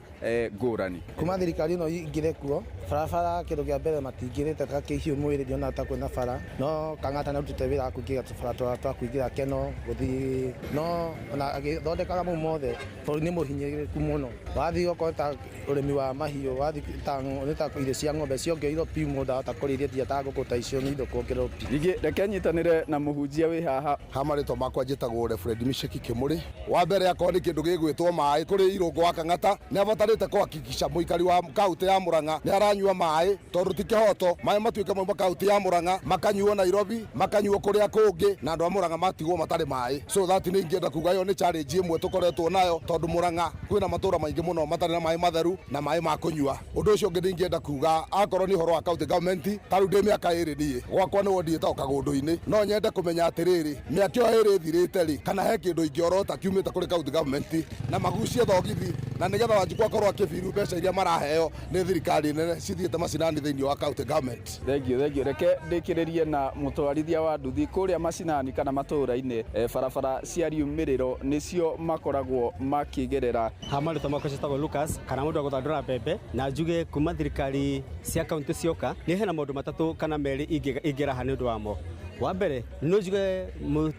ngũrani? Kuma thirikari ĩno ingĩre kuo barabara kĩndũ kĩa mbere matingĩrĩte ta kĩhiũ mwĩrĩ ndiona ta kwĩna bara, no Kang'ata nĩ ũrutĩte wĩra wa kũingĩra tũbara twa kũingĩra Keno gũthiĩ, no ona agĩthondekaga mau mothe tondũ nĩ mũhinyĩrĩrĩku mũno. Wathiĩ okorwo ta ũrĩmi wa mahiũ, wathiĩ ta irio cia ng'ombe ciongereirwo pi, mũndũ ahota kũrĩithia tiga ta ngũkũ ta icio nĩ kuongererwo pi. Ningĩ reke nyitanĩre na mũhunjia wĩ haha. Marĩtwa makwa njĩtagwo Reverend Misheki Kĩmũrĩ. Wa mbere akorwo nĩ kĩndũ gĩgwĩtwo maĩ kũrĩ Irũngũ wa Kang'ata, nĩ abatarĩte kũhakikisha mũikari wa kaũntĩ ya Mũrang'a nĩ aranyua maĩ, tondũ ti kĩhoto maĩ matuĩke mauma kaũntĩ ya Mũrang'a makanyuo Nairobi, makanyuo kũrĩa kũngĩ, na andũ a Mũrang'a matigwo matarĩ maĩ. So that nĩ ingĩenda kuga yo nĩ challenge ĩmwe tũkoretwo nayo, tondũ Mũrang'a kwĩna matũra maingĩ mũno matarĩ na maĩ matheru na maĩ ma kũnyua. Ũndũ ũcio ũngĩ ingĩenda kuga akorwo nĩ ũhoro wa county government, tarĩu ndĩ mĩaka ĩrĩ niĩ gwakwa nĩ wondiĩte o Kagũndũ-inĩ, no nyende kũmenya atĩrĩrĩ, mĩaka ĩyo ĩrĩ ĩthirĩte rĩ, kana he kĩndũ ingĩorota kiumĩte kũrĩ county government na magucie thogithi, na nĩgetha Wanjikũ akorwo akĩbiru mbeca iria maraheo nĩ thirikari nene cithiĩte macinani thĩinĩ wa county government. Thengiũ reke ndĩkĩrĩrie na mũtwarithia wa nduthi kũrĩa macinani kana matũra-inĩ, barabara cia riumĩrĩro nĩcio makoragwo makĩgerera. Marĩtwa makwa ciĩtagwo Lucas, kana mũndũ wa gũthandũra mbembe, na njuge kuma thirikari cia kaunti cioka nĩ hena maũndũ matatũ kana merĩ ingĩraha nĩ ũndũ wamo. Wa mbere no njuge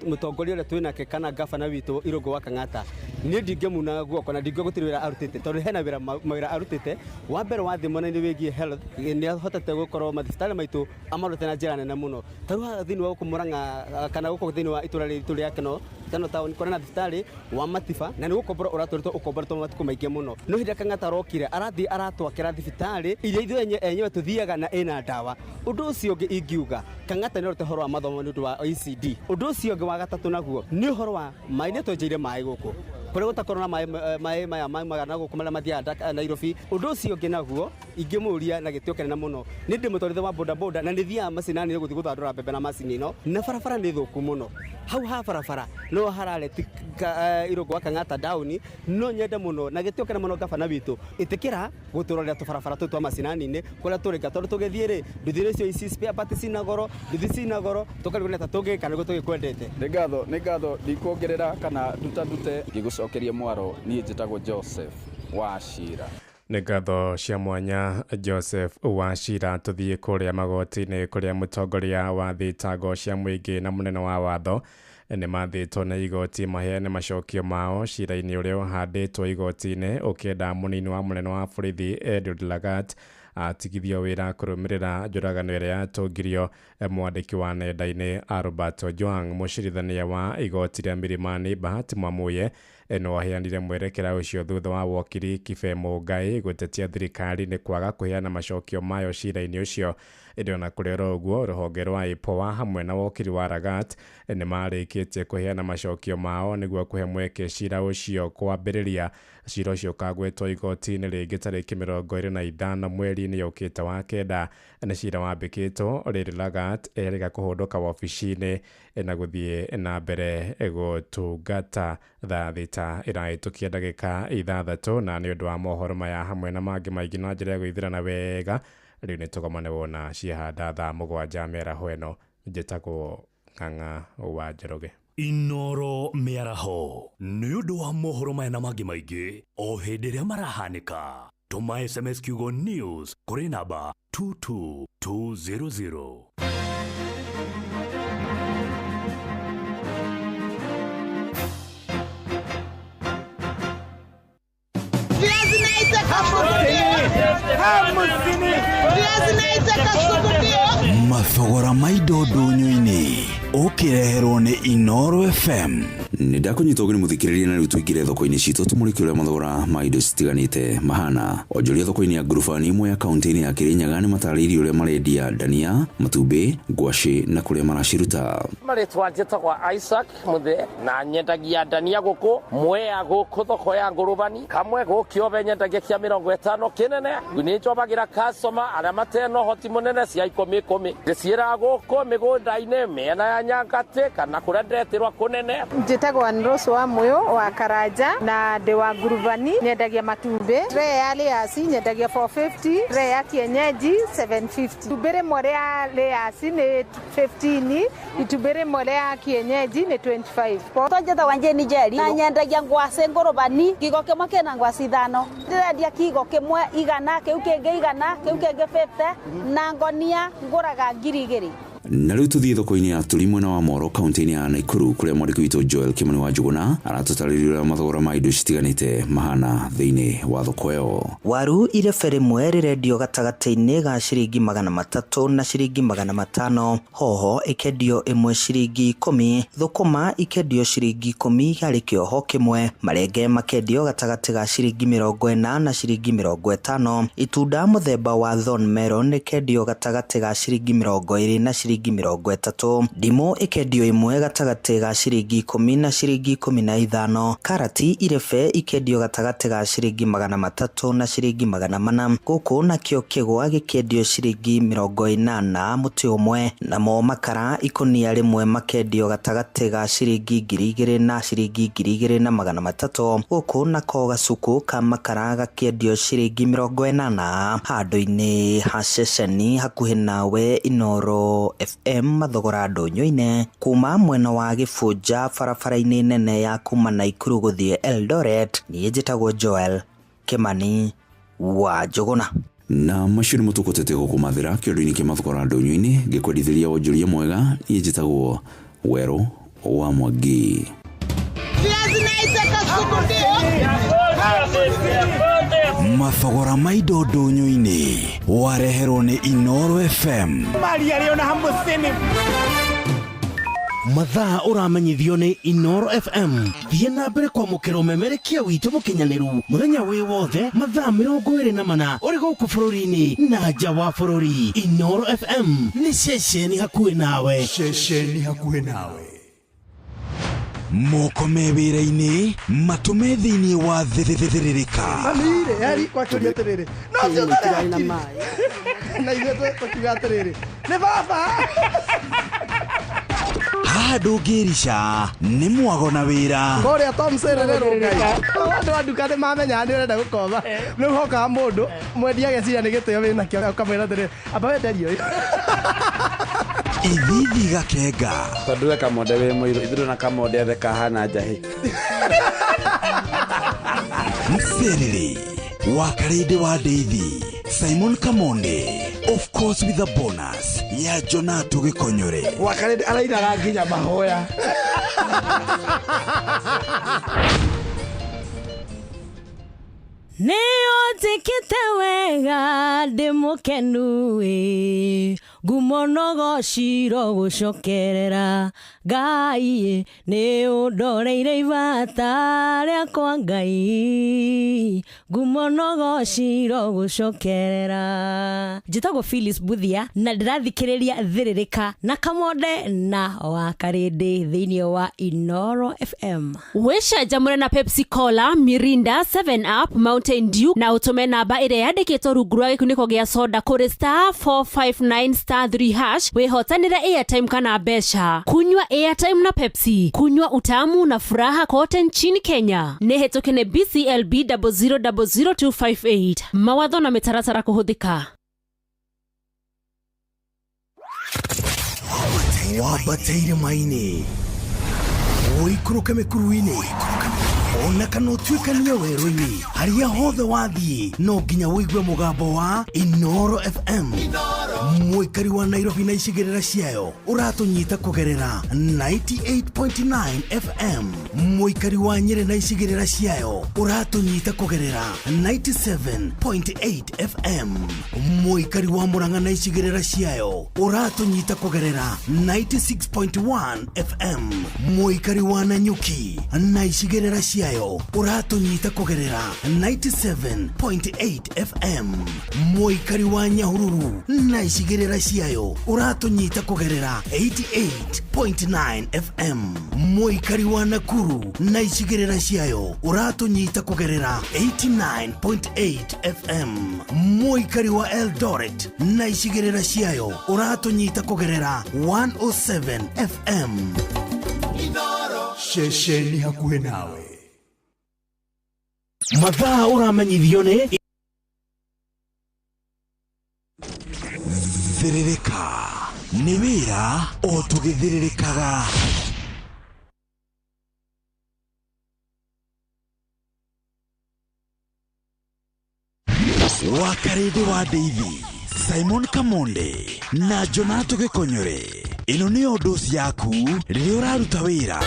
mũtongoria ũrĩa twĩnake kana gavana witũ Irũngũ wa Kang'ata niĩ ndingĩmuna guoko na ndingĩgũtirĩ wĩra arutĩte, tondũ hena mawĩra arutĩte. Wa mbere wathiĩ mwena-inĩ wĩgiĩ health nĩ ahotete gũkorwo mathibitarĩ maitũ amarutĩte na njĩra nene mũno. Tarĩu haha thĩinĩ wa gũkũ Mũrang'a kana gũkũ thĩinĩ wa itũra ritũ rĩa Keno taũni kũrĩ na thibitarĩ wa Matiba, na nĩ gũkomborwo ũratũrĩtwo ũkomboretwo matukũ maingĩ mũno. No hĩndĩ Kang'ata arokire arathiĩ aratwakĩra thibitarĩ iria ithuĩ enyewe tuthiaga na ĩna ndawa. Ũndũ ũcio ũngĩ ingiuga Kang'ata nĩ ũrute ũhoro wa mathomo nĩ ũndũ wa OECD. Ũndũ ũcio ũngĩ wa gatatũ naguo nĩ ũhoro wa maĩ, nĩ twenjeire maĩ gũkũ kũrĩa gũtakorwo na maĩ maya magana gũkũ marĩa mathiaga Nairobi. Ũndũ ũcio ũngĩ naguo ingĩmũria na gĩtĩo kĩnene mũno, nĩ ndĩ mũtwarithia wa bodaboda na nĩ thiaga macinani gũthiĩ gũthandũra mbembe na macini ĩno, na barabara nĩ thũku mũno. Hau ha barabara no harareti Irũngũ wa Kang'ata down, no nyende mũno na gĩtĩo kĩnene mũno gavana witũ ĩtĩkĩra gũtũrorera tũbarabara tũtũ twa macinani-inĩ kũrĩa tũrĩka, tondũ tũgĩthiĩ rĩ nduthi icio ici spare parts cina goro, nduthi cina goro, tũkarigwo ta tũngĩka nĩguo tũgĩkwendete. Nĩ ngatho ndikuongerera kana ndute ngĩgũcokeria mwaro. Niĩ njĩtagwo Joseph Wachira. Nĩ ngatho cia mwanya Joseph Wachira. Tũthiĩ kũrĩa magoti-inĩ kũrĩa mũtongoria wa thitango cia mũingĩ na mũnene wa watho nĩ mathĩtwo na igoti maheane macokio mao cira-inĩ ũrĩa ũhandĩtwo igoti-inĩ ũkĩenda mũnini wa mũnene wa borithi Edward Lagat atigithio wĩra kũrũmĩrĩra njũragano ĩrĩa yatongirio mwandĩki wa nenda-inĩ Albert Ojwang. Mũcirithania wa igoti rĩa Milimani Bahati Mwamuye no aheanire mwerekera ũcio thutha wa wakiri Kibe Mũngai gũtetia thirikari nĩ kwaga kũheana macokio mayo cira-inĩ ũcio. Ĩndĩ ona kũrĩ ũguo rũhonge rwa IPOA hamwe na wakiri wa Lagat nĩ marĩkĩtie kũheana macokio mao nĩguo kũhe mweke cira ũcio kwambĩrĩria. Cira ũcio ũkagwetwo igoti-inĩ rĩngĩ tarĩki 25 mweri-inĩ ũkĩte wa kenda. Nĩ cira wambĩkĩtwo rĩrĩ Lagat erĩga kũhũndũka wabici-inĩ na gũthiĩ na mbere gũtungata thaa thita ĩrahĩtũkia ndagĩka 6, na nĩ ũndũ wa mohoro maya hamwe na mangĩ maingĩ na njĩra ya gũithĩrana wega rĩu nĩ tũgomane wona ciahanda thaa 7 mĩaraho ĩno. Njĩtagwo Ng'ang'a wa Njoroge. Inoro mĩaraho nĩ ũndũ wa mohoro maya na mangĩ maingĩ o hĩndĩ ĩrĩa marahanĩka. Tũma SMS kiugo news kũrĩ namba 22200. Mathogora ma indo ndũnyũ-inĩ ũkĩreherwo nĩ Inoro FM. Nĩ ndakũnyita ũgeni mũthikĩrĩria na rĩu tũingĩre thoko-inĩ citũ tũmũrĩke ũrĩa mathogora ma indo citiganĩte mahana. Onjoria thoko-inĩ ya ngurubani imwe ya kaunti-inĩ ya Kirinyaga nĩ matarĩirie ũrĩa marendia ndania, matumbĩ, ngwacĩ na kũrĩa maraciruta. Marĩtwa njĩtagwo Isaac Muthe na nyendagia ndania gũkũ Mwea gũkũ thoko ya ngurubani, kamwe gũkĩobe nyendagia kĩa 50 kĩnene. Nĩ njobagĩra customer arĩa matena ũhoti mũnene cia 10 ndĩciĩra gũkũ mĩgũnda-inĩ mĩena ya Nyangatĩ kana kũrĩa ndetĩrwa kũnene. Njĩtagwo Nroso wa Moyo wa Karanja na ndĩ wa Nguruvani, nyendagia matumbĩ. Tray ya layers nyendagia 450, tray ya kienyeji 750. Itumbĩ rĩmwe rĩa layers nĩ 15, itumbĩ rĩmwe rĩa kienyeji nĩ 25. Tonjeta wanje ni Jerry na nyendagia ngwacĩ Nguruvani, kigo kĩmwe kĩna ngwacĩ 5. Ndĩrendia kigo kĩmwe 100, kĩu kĩngĩ 100, kĩu kĩngĩ 50 na ngonia ngũraga 2,000. Na rĩu tũthiĩ thoko-inĩ ya tũri mwena wa Moro kaunti-inĩ ya Naikuru kũrĩa mwandĩki witũ Joel Kimani wa Njuguna aratũtarĩria ũrĩa mathogora ma indo citiganĩte mahana thĩinĩ wa thoko ĩyo. Waru irebe rĩmwe rĩrendio gatagatĩ-inĩ ga ciringi 300 na ciringi 500, hoho ikendio ĩmwe ciringi 10, thũkũma ikendio ciringi 10 harĩ kĩoho kĩmwe, marenge makendio gatagatĩ ga ciringi 40 na ciringi 50, itunda mũthemba wa thorn melon ikendio gatagatĩ ga ciringi 20 na ciringi 30, ndimũ ikendio ĩmwe gatagatĩ ga ciringi 10 na ciringi 15, karati irebe ikendio gatagatĩ ga ciringi 300 na ciringi 400, gũkũ nakĩo kĩgwa gĩkendio ciringi 80 mũtĩ ũmwe, namo makara ikonia rĩmwe makendio gatagatĩ ga ciringi 2,000 na ciringi 2,300, gũkũ nako gacuku ka makara gakendio ciringi 80. Handũ-inĩ ha ceceni hakuhĩ nawe Inoro FM mathogora ndũnyũ-inĩ kuma mwena wa Gĩbũnja barabara-inĩ nene ya kuma Naikuru gũthiĩ Eldoret. Niĩ njĩtagwo Joel Kimani wa Njuguna. Na macio nĩ mũtũkotete gũkũmathĩra kĩondo-inĩ kĩa mathogora ndũnyũ-inĩ gĩkwendithĩria wonjoria mwega. Niĩ njĩtagwo Werũ wa Mwangi. Mathogora ma indo ndũnyũ-inĩ wareherwo nĩ Inoro FM. Maria rĩona hamwe sene. Mathaa ũramenyithio nĩ Inoro FM. Thiĩ na mbere kwamũkĩra ũmemerekia witũ mũkinyanĩru mũthenya wĩ wothe mathaa 24 ũrĩ gũkũ bũrũri-inĩ na nja wa bũrũri. Inoro FM nĩ ceceni hakuhĩ nawe. Ceceni hakuhĩ nawe. Moko me wĩra-inĩ matume thĩinĩ wa thĩrĩrĩka. Mamire yari kwa kũria terere. No sio terere na mai. Na ithuĩ tũkiuga atĩrĩrĩ nĩ baba. Handũ ngĩrica nĩ mwago na wĩra. Ngorĩa Tom Sererero ngai. Andũ a nduka nĩ mamenya nĩ ũrenda gũkoma. Rĩu hokaga mũndũ mwendia ageciria nĩ gĩtĩo wĩna kĩo ũkamwĩra atĩrĩrĩ amba wenderio. Ithithi gakenga. Tondũ we kamonde wĩ mũirũ ithuĩ na kamonde othe kahana njahĩ. Mserere wakarĩndĩ wa Ndeithi Simon Kamonde, of course with a bonus ya Jonato Gĩkonyore. Wakarĩndĩ arainaga nginya mahoya. Nĩũnjĩkĩte wega ndĩ mũkenu ngumonogo ciro gũcokerera Ngai nĩ ũndoreire ibata rĩakwa Ngai ngumonogo ciro gũcokerera. Njĩtagwo Phyllis Buthia na ndĩrathikĩrĩria thĩrĩrĩka na Kamonde na Wakarĩndĩ thĩinĩ wa Inoro FM. Wĩcanjamũre na Pepsi Cola, Mirinda, 7up, Mountain Dew na ũtũme namba ĩrĩa yandĩkĩtwo rungu rwa gĩkunĩko gĩa soda kũrĩ *459*3# wĩhotanĩre airtime kana mbeca. Kunywa airtime na Pepsi, kunywa utamu na furaha kote nchini Kenya. Nĩ hĩtũkie nĩ BCLB 0000258. Mawatho na mĩtaratara kũhũthĩka. Wabateire maini Woikũrũke mĩkuru-inĩ ona kana ũtuĩkanie werũ-inĩ harĩa hothe wathiĩ no nginya wĩigue mũgambo wa Inoro FM. Mũikari wa Nairobi na icigĩrĩra ciayo ũratũnyita kũgerera 98.9 FM. Mũikari wa Nyĩrĩ na icigĩrĩra ciayo ũratũnyita kũgerera 97.8 FM. Mũikari wa Murang'a na icigĩrĩra ciayo ũratũnyita kũgerera 96.1 FM. Mũikari wa Nanyuki na icigĩrĩra ciayo ũratũnyita kũgerera 97.8 FM. Mũikari wa Nyahururu na icigĩrĩra ciayo ũratũnyita kũgerera 88.9 FM. Mũikari wa Nakuru na icigĩrĩra ciayo ũratũnyita kũgerera 89.8 FM. Mũikari wa Eldoret na icigĩrĩra ciayo ũratũnyita kũgerera 107 FM. Inoro ceceni hakuhĩ nawe. Mathaa ũramenyithio nĩ thĩrĩrĩka nĩ wĩra o tũgĩthĩrĩrĩkaga. Wakarĩndĩ wa Daisy, Simon Kamonde na Jonato Gĩkonyore. Ĩno nĩyo dosi yaku rĩrĩa ũraruta wĩra.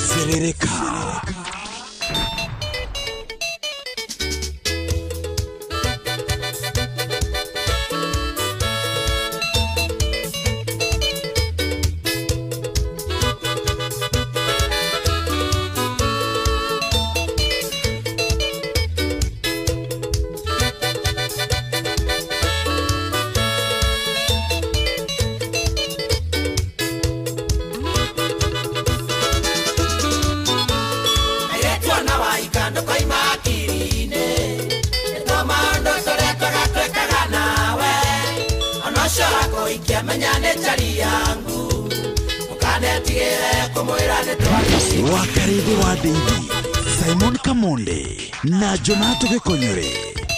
Thĩrĩrĩka. Wakarĩndĩ wa Daisy, Simon Kamonde na Jonato Gĩkonyore.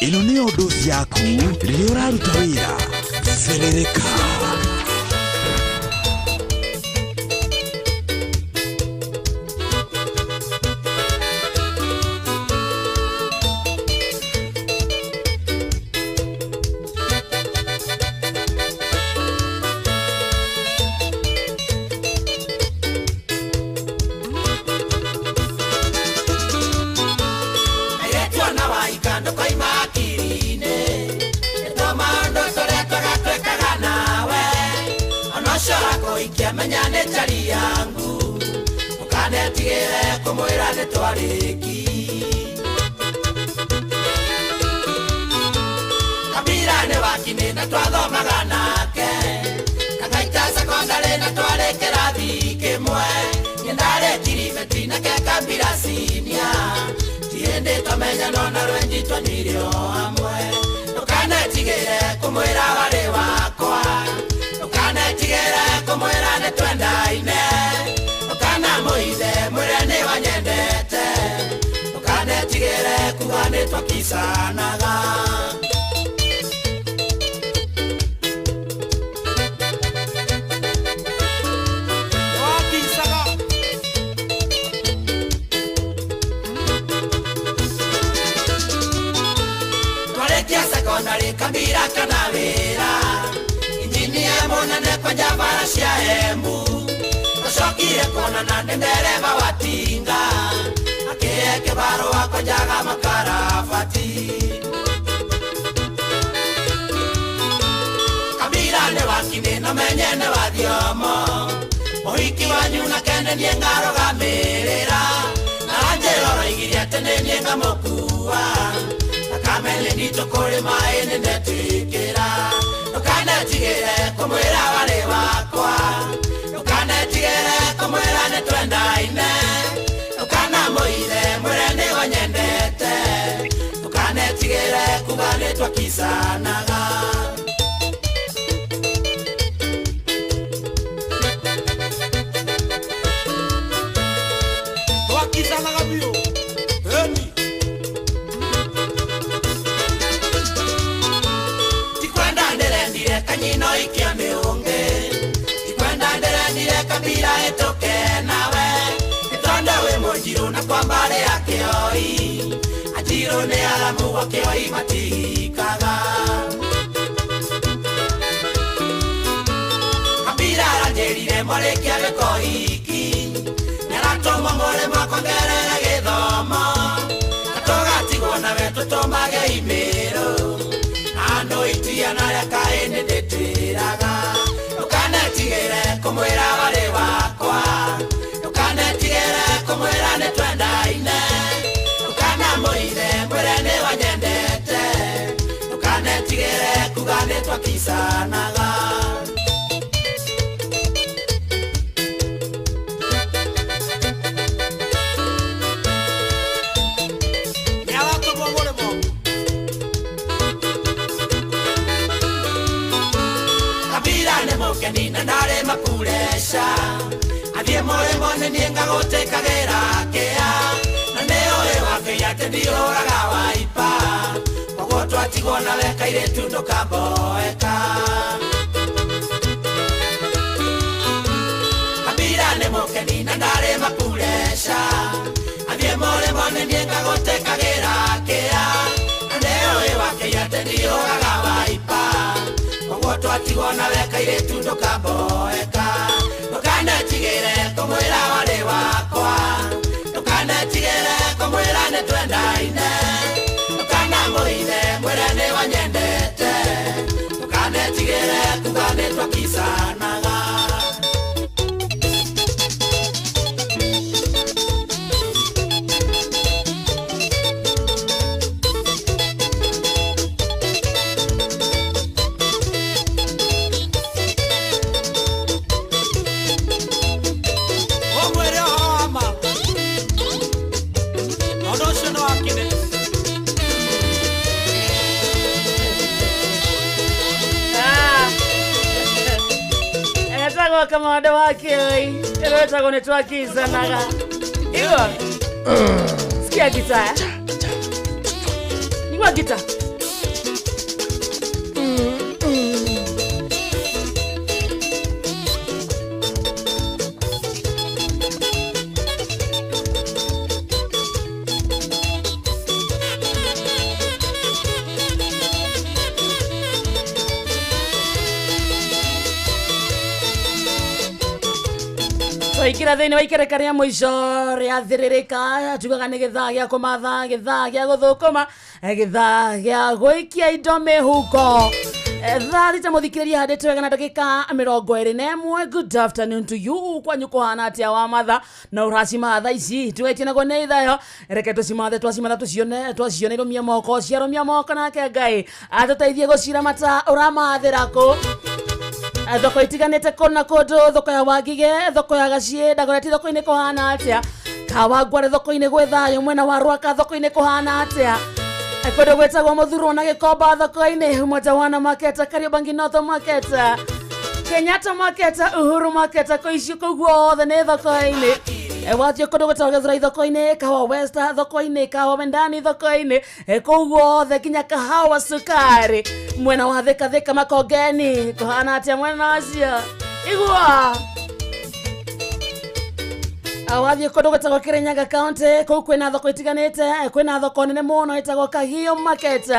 Ĩno nĩyo dosi yaku rĩrĩa ũraruta wĩra. Thĩrĩrĩka. Adie more mone nienga gote kagera kea na neo ewa ke yate dio ragawa ipa Ogoto atigona leka ile tundo kaboeka Kabira ne moke ni nandare mapulesha Adie more mone nienga gote kagera kea na neo ewa ke yate dio ragawa ipa Ogoto atigona leka ile tundo kaboeka Tukana tigere komwera wale wakwa Tukana tigere komwera ne twendaine Tukana moine mwera ne wanyendete Tukana tigere tukane twakisanaga Kama wada wake eleta kone tuwakiza naga Iwa Sikia gita ya Iwa gita Ikira thini wa ikereka ria mwisho ria thiririka tugaga ni githaa gia kumatha githaa gia guthukuma githaa gia gwikia indo mihuko thaa rita muthikiriria handite wega na ndagika 21 good afternoon to you kwa nyuko hana atia wa matha na uracima thaa ici tuetie nago ne ithayo reke tucimathe twacimata tucione irumia moko ciarumia moko nake Ngai atutaithie gucira mata uramathira ku thoko itiganite kona kodo thoko ya Wagige thoko ya Gacie Dagoreti thoko ine kohana atia Kawangware thoko ine gwethayo mwena wa Rwaka thoko ine kohana atia kodo gwetagwo Muthurwa na Gikomba thoko ine Umoja Wana Market Kariobangi North Market Kenyatta Market Uhuru Market koicio koguo the ne thoko ine watio kodo gwetagwo Githurai thoko ine Kahawa West thoko ine Kahawa Mendani thoko ine koguo the kinya Kahawa Sukari mwena wa theka Makongeni kohana atia mwena acio igua awathie kodo gwetagwo Kirinyaga County kou kwina thoko itiganite kwina thoko nene muno itagwo Kahio Market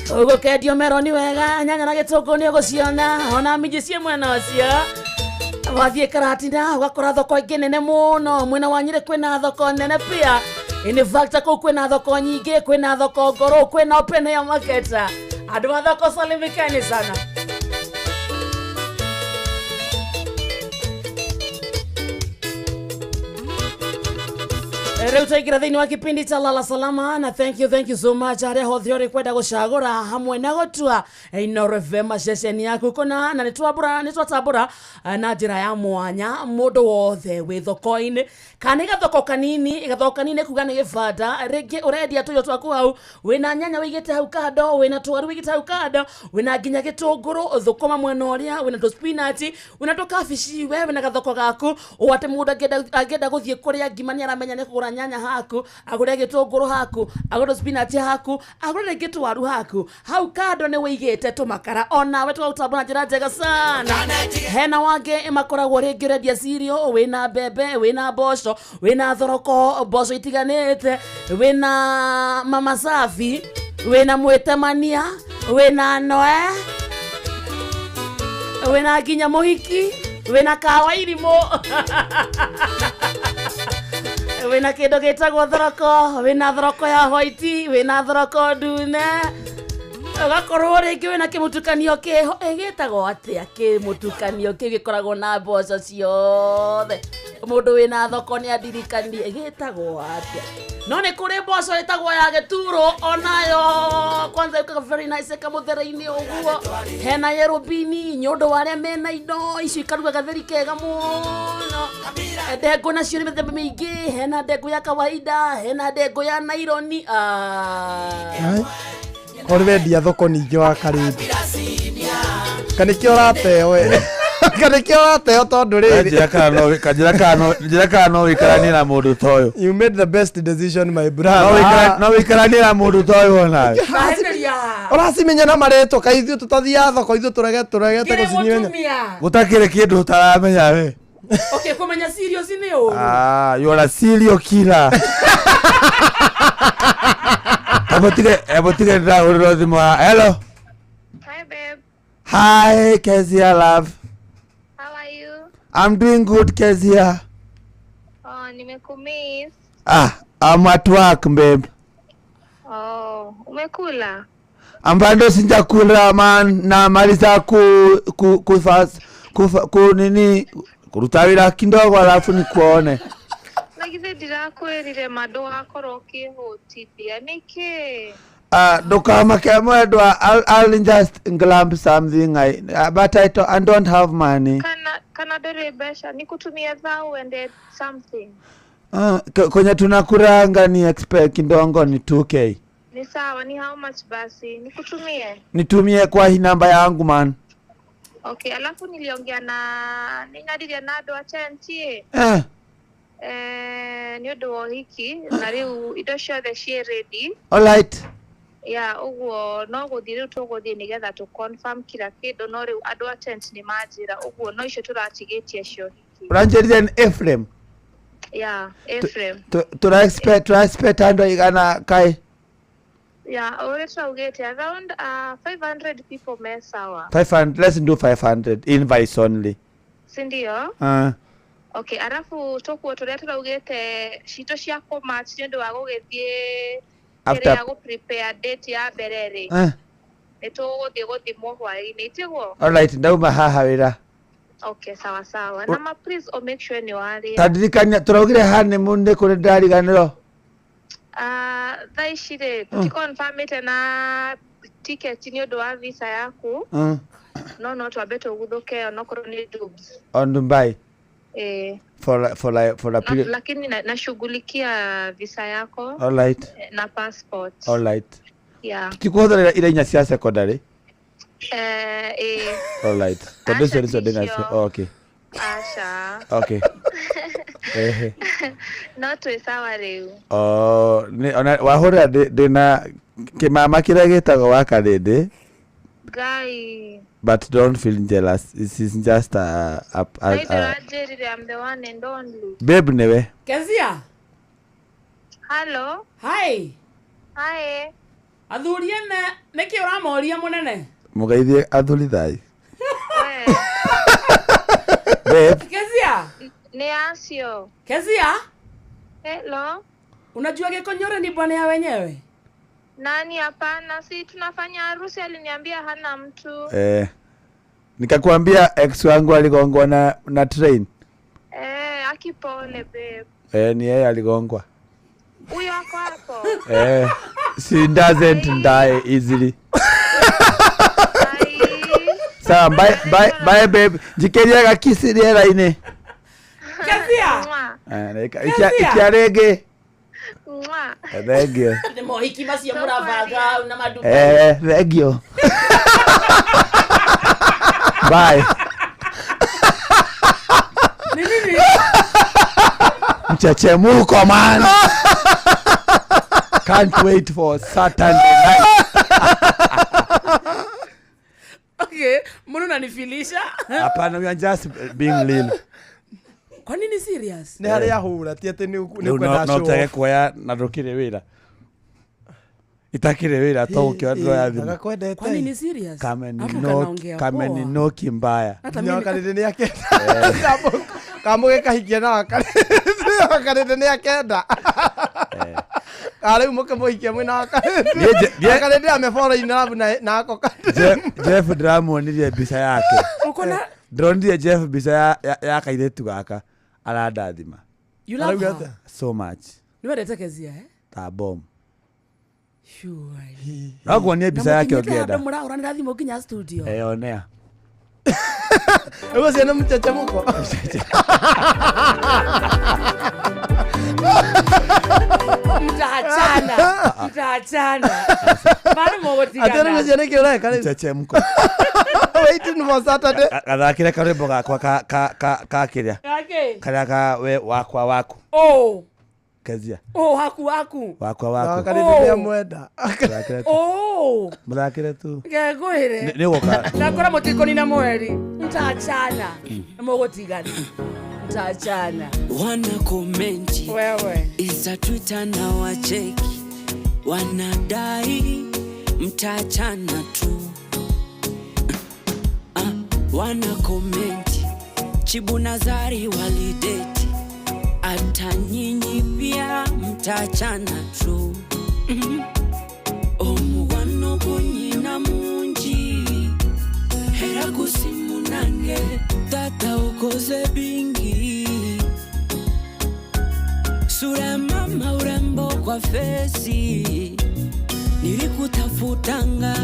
koguo kendio meroni wega nyanya na gitungu ni uguciona ona minji cie mwena acio awathie Karatina ugakora thoko ingi nene muno mwena wa Nyeri kwina thoko nene pia in fact kou kwina thoko nyingi kwina thoko ngoro kwina open air market Adu wa thoko salimikeni sana Reuta igira thini wa kipindi cha Lala Salama na thank you so much are hothiore kwenda gucagura hamwe na gotua Inooro FM session yaku kuna na nitwatabura na njira ya mwanya mundu wothe wi thoko-ini kana gathoko kanini kuga ni gibanda ringi urendia tuyo twaku hau wina nyanya wigite hau kando wina twaru wigite hau kando wina nginya gitunguru thukuma mwena uria wina to spinach wina to kabici we wina gathoko gaku wate mundu agenda guthie kuria ngimani aramenya ni kugura nyanya haku agure gitunguru haku agure spinach haku agure gitwaru haku hau kando ni wigite tumakara ona we twautabona njira njega sana hena wange makoragwo ringi rendia cereal wina bebe wina mboco wina thoroko mboco itiganite wina mama safi wina mwetemania wina noe wina ginya muhiki wina kawairimo wina kindo gitagwo thoroko wina thoroko ya white wina thoroko ndune gakorwo ringi wina kimutukanio kiho gitagwo atia kimutukanio gikoragwo na mboco ciothe mundu wina thoko ni adirikanie gitagwo atia no ni kuri mboco itagwo ya gituro onayo kwanza iko very nice kamuthera-ini uguo hena yerobini nyondo waria mena indo icio ikaruga gatheri kega muno ndengu nacio ni mithemba mingi hena ndengu ya kawaida hena ndengu ya naironi Ori wendia thoko ningi wa Karindi kanikio rateo we Karekio ate otondu ri. Njira kana no ikarani na mundu toyo. You made the best decision my brother. No ikarani na mundu toyo na. Urasimenya na mareto kaithio tutathia thoko ithu turegete gucinyenya. Gutakire kindu utaramenya we. Okay, kumenya serious ni yo. You are a serial killer. Abotige ra urozimo. Hello. Hi babe. Hi Kezia love. How are you? I'm doing good Kezia. Oh, nimekumiss. I'm at work babe. Oh, umekula? Ambando sinjakula man na maliza ku nini kurutawira kindogo alafu nikuone. Nagize ndirakwirire madu wakoro kihutithia niki? Dokama kemwedwa I'll just glamp something but I don't have money. Kana dere besha nikutumia thau and something. Kwenye tunakuranga ni expect kindongo ni 2k. Ni sawa, ni how much basi? Nikutumie? Nitumie kwa hii namba yangu man. Okay, alafu niliongea na ninadiria na ndo achentie. Ni ndo hiki na riu ido show the share ready. All right. Yeah, uguo no guthire tuguthie nigetha tu confirm kila kindu no riu ando attend ni majira uguo no icio turatigitie cio hiki. Brancheria ni Ephraim. Yeah, Ephraim. Tuna expect ando igana kai. Yeah, already ugete around 500 people mesawa. 500, let's do 500 invites only. Sindio? Okay, arafu tokuo turetera ugete shito cia ko match ndio wa gugethie after ya go prepare date ya berere. Neto guthimo hwai-ini itigo. All right, ndauma haha wira. Okay, sawa sawa. Na please make sure ni wari. Tadirikanya turogire hane munde kuri ndariganiro. Thaishire tukiconfirm ite na ticket ni ndo wa visa yaku. No twambe tuguthuke onokorwo ni Dubs. On Dubai. For a period. Lakini nashughulikia visa yako. All right. Na passport. All right. Yeah. Kikuhudhuria ile nya cia secondary. All right. Conditions are done. Okay. Asha. Okay. No tu sawa riu. Ni ona wahura dina kimama kira gitagwo wakarinde. Guy. But don't feel jealous. This is just I'm the one and only. Babe newe. Kezia. Hello. Hi. Hi. Athuri neki uramoria munene. Mugeithie athuri thai. Babe. Kezia. Ni asio. Kezia. Hello. Unajua Gekonyore ni bwana ya wenyewe? Nani? Hapana, si tunafanya harusi, aliniambia hana mtu. Nikakwambia ex wangu aligongwa na train. Akipole babe. Ni yeye aligongwa. Huyo wako hapo. She doesn't die easily. Sawa, bye babe. Jikeria gakisi rera ine. Kezia. Ikiarege. Thank you. Ndemo hikima cia muravaga na maduka. Thank you. Bye. Nini? Mchechemuko man. Can't wait for Saturday night. Okay, mbona unanifilisha? Hapana, we are just being real. Kwa nini serious? Ni hali ya hura, ti ati ni kwenda show. No tege kuya na ndukire wira. Itakire wira to ukio ndo ya thimu. Kwa nini serious? Kameni no kimbaya. Nyakarire ni akenda. Kamuge kahikia na akarire ni akenda. Ari umuke muhikia mwina akarire. Akarire amefollow inabu na ako. Jeff Dramonirie bisa yake. Ukona Drone Jeff bisa ya kairetu gaka aradathima. You love her so much. Ni wende Kezia Ta bomb. Sure. Agwo ni bisa yake ogeda. Ndio mura uranira thimu kinya studio. Onea. Wewe sio mchechemuko. Mtaachana. Bado mogotigana. Atero mjene kiora kale. Chachemko. Waiting for Saturday. Gathakire karwimbo gakwa ka kiria. Okay. Karia ka we wakwa waku. Oh. Kezia. Oh, haku. Wakwa waku. Karibia mwenda. Oh. Muthakire tu. Ngegwire. Ni goka. Nakora mutikoni na mweri. Mtaachana. Mogotigana. Mtaachana. Wana komenti. Wewe. Insta Twitter na wacheki. Wanadai mtaachana tu. Wana komenti. Chibu Nazari walideti. Hata nyinyi pia mtaachana tu. Omugwano kunyina munji. Hera kusimunange. Tata ukoze bingi. Sura mama urembo kwa fesi. Nilikutafutanga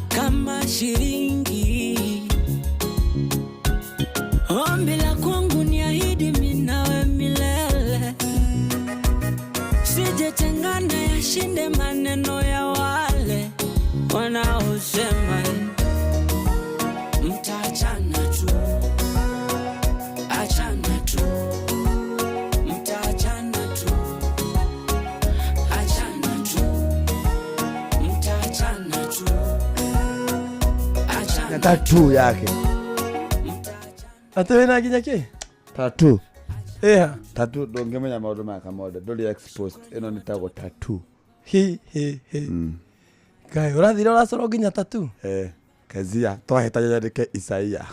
kama shilingi. Ombi la kwangu ni ahidi mimi nawe milele. Sijetengana yashinde maneno ya wale wanaosema mtaachana tu. Achana tu. Mtaachana tu. Achana tu. Mtaachana tu. Achana Tattoo yake. Atawe na ginya ki? Tattoo. Yeah. Tattoo dongemenya maundu maka mode. Ndoli exposed. Ino nitago tattoo. He. Kai urathira uracoro ginya tattoo? Kezia twaheta yandike Isaia.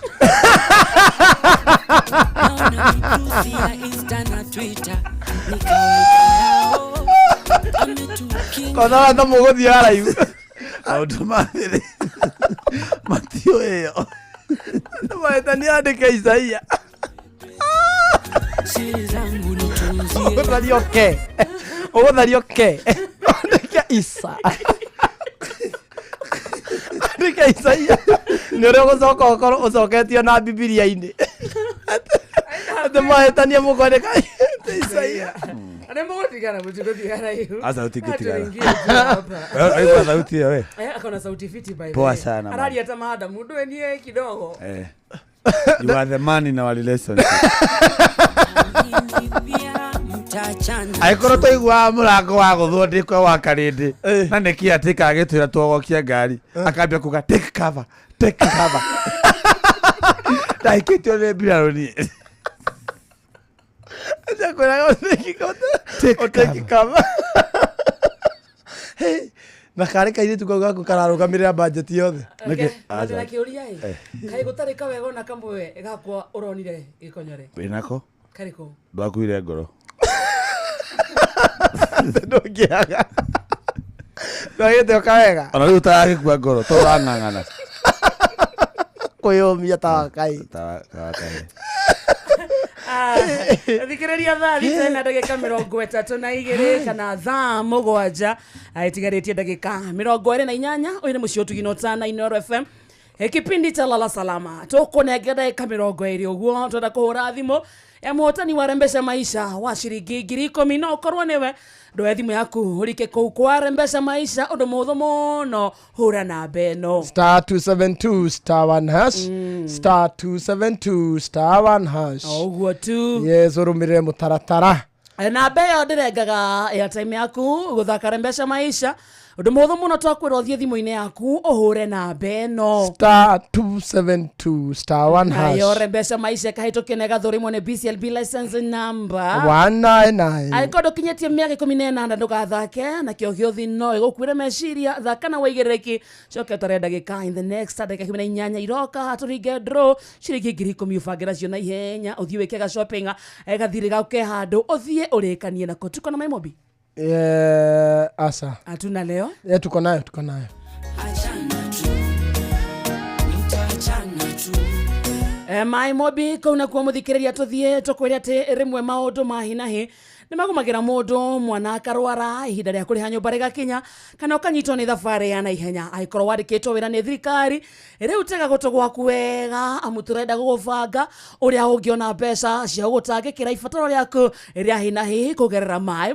Kona ndo mugothi ara yu. Automatically. Matio eyo. Maheta ni andike Isaia. Ugothario ke. Andike Isa. Andike Isaia. Nore gucoka okoro ucoketio na Biblia-ini. Ate maheta ni mugone kai Isaia. Ane mogotigana mutigana yu. Asa utikitigana. Aiwa sauti wewe. Akona sauti fiti by the way. Poa sana. Arali hata maada mundu enie kidogo. You are the man in our relationship. Aikoro toigwa murango wa guthondekwa wa karindi na neki atika agitwira twogokia ngari akambia kuga take cover daikitio ne biraroni acha kwera take cover hey na kare kaire tukoga kukararugamirira budget yothe na kiuria kai gutari kawego na kamwe gakwa uronire gikonyore winako kariko bakuire ngoro ndogiaga ndoyete kawega ona riu taragikua ngoro torang'ang'ana kuyumia tawakai thikiriria thaa thita na ndagika 32 kana thaa mugwanja itigarĩtie ndagika 28 uyu ni mucio tugino tana Inoro FM kipindi cha lala salama tukunenge ndagika 20 uguo twenda kuhura thimu ya muhotani wa rembesha maisha wa ciringi 10,000 no korwo niwe ndoe thimu yaku urike kuu kwa rembesha maisha undu muthu muno hura na beno *272 *1 hash *272 *1 uguo tu yes urumirire mutaratara na beyo ndirengaga airtime yaku guthaka rembesha maisha undu muthu muno twakwira uthie thimu-ini yaku uhure na beno *272 *1 hash ayo rembesha maisha kahitũkene gathũrimwo nĩ BCLB license number 199 angĩkorwo ndũkinyĩtie mĩaka 18 ndũgathake na kĩo gĩothi no ĩgũkuĩre meciria thaka na wĩigĩrĩrĩki coke ũtare ndagĩka in the next ndagĩka 18 iroka tũringe draw ciringi 10,000 ũbangĩra cio na ihenya ũthiĩ wĩke ga shopping gathirĩ gauke handũ ũthiĩ ũrĩkanie nako tuko na Maimobi asa hatuna leo tuko nayo Maimobi kuna kwa muthikiriria tuthie tukwire ati rimwe maundu mahinahi nimagumagira mundu mwana akarwara ihinda ria kuriha nyumba rigakinya kana ukanyitwo ni thabari ya naihenya aikorwo wandikitwo wira ni thirikari riu tega gutu gwaku wega amu turenda gugubanga uria ungiona mbeca cia gutangikira ibataro riaku ria hinahi kugerera My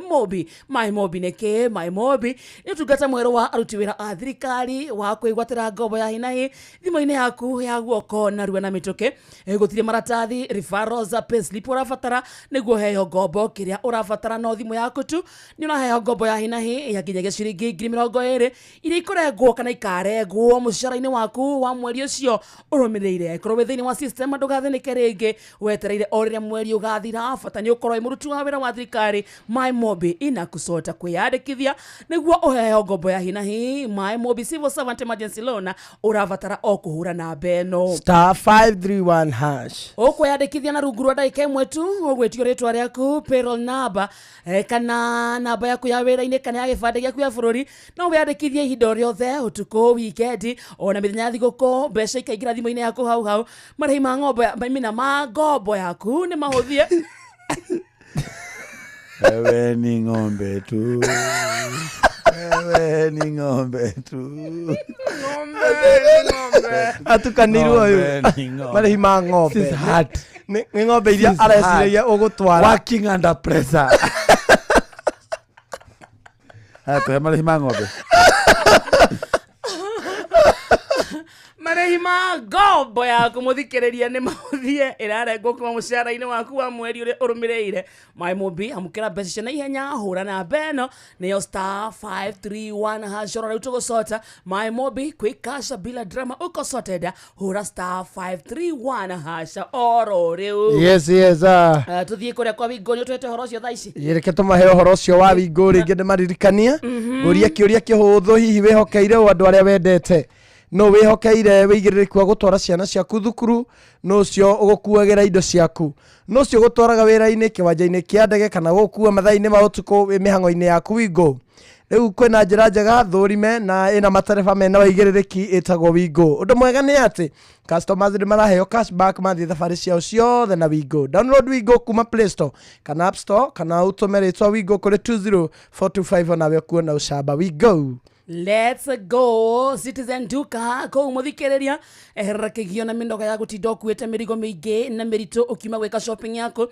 Mobi niki My Mobi ni tungata mweru wa aruti wira a thirikari wa kuigwatira ngombo ya hinahi thimu-ini yaku ya guoko na ruwa na mituke gutire maratathi referrals payslip urabatara niguo heo ngombo kiria urabatara no thimu yaku tu ni unaheo ngombo ya hinahi ya nginya ciringi 20,000 iria ikorengwo kana ikarengwo mucara-ini waku wa mweri ucio urumireire korwo we thiini wa system ndugathinike ringi wetereire o riria mweri ugathira bata ni ukorwo muruti wa wira wa thirikari My Mobi inakusota kwiyandikithia niguo uheo ngombo ya hinahi My Mobi Civil Servant Emergency Loan urabatara o kuhura na beno *531# ukwiyandikithia na rungu rwa ndagika imwe tu ugwitio ritwa riaku payroll number kana namba yaku ya wira-ini kana ya gibande giaku ya bururi no wiyandikithie ihinda riothe utuku weekend ona mithenya ya thiguku mbeca ikaingira thimu-ini yaku hau marĩhi ma ngombo ma ngombo yaku ni mahuthie Ewe ni ng'ombe tu. Ewe ni ng'ombe tu. Atukanirwo uyu. Marĩhi ma ng'ombe. This heart. Ni ng'ombe iria areciria ugutwara. Working under pressure. Hato marĩhi ma ng'ombe. marĩhi ma ngombo yaku muthikiriria ni mahuthie irarengwo kuma mucara-ini waku wa mweri uria urumireire My Mobi amukira mbeca cia naihenya hura na beno niyo *531# riu tugusota My Mobi quick cash bila drama uko sorted hura *531# oro riu yes tuthie kuria kwa Wingũ twete horo cio thaa ici yereke tumahe horo cio wa Wingũ ringi ndimaririkania guria kiuria kihuthu hihi wihokeire andu aria wendete no wihokeire wigiririku wa gutwara ciana ciaku thukuru no cio ugukuagira indo ciaku no cio gutwaraga wira-ini kiwanja-ini kia ndege kana gukua mathaa-ini ma utuku mihango-ini yaku Wingũ riu kwina njira njega thurime na ina matereba mena waigiririki itagwo Wingũ undu mwega ni ati customers ni maraheo cashback mathi thabari ciao ciothe na Wingũ download Wingũ kuma Play Store kana App Store kana utumeritwa Wingũ kuri 20425 nawe kuona ucamba Wingũ. Let's go Citizen Duka ko muthikiriria eherakigio na mindoga ya gutinda kuete mirigo mingi na mirito ukima gwika shopping yako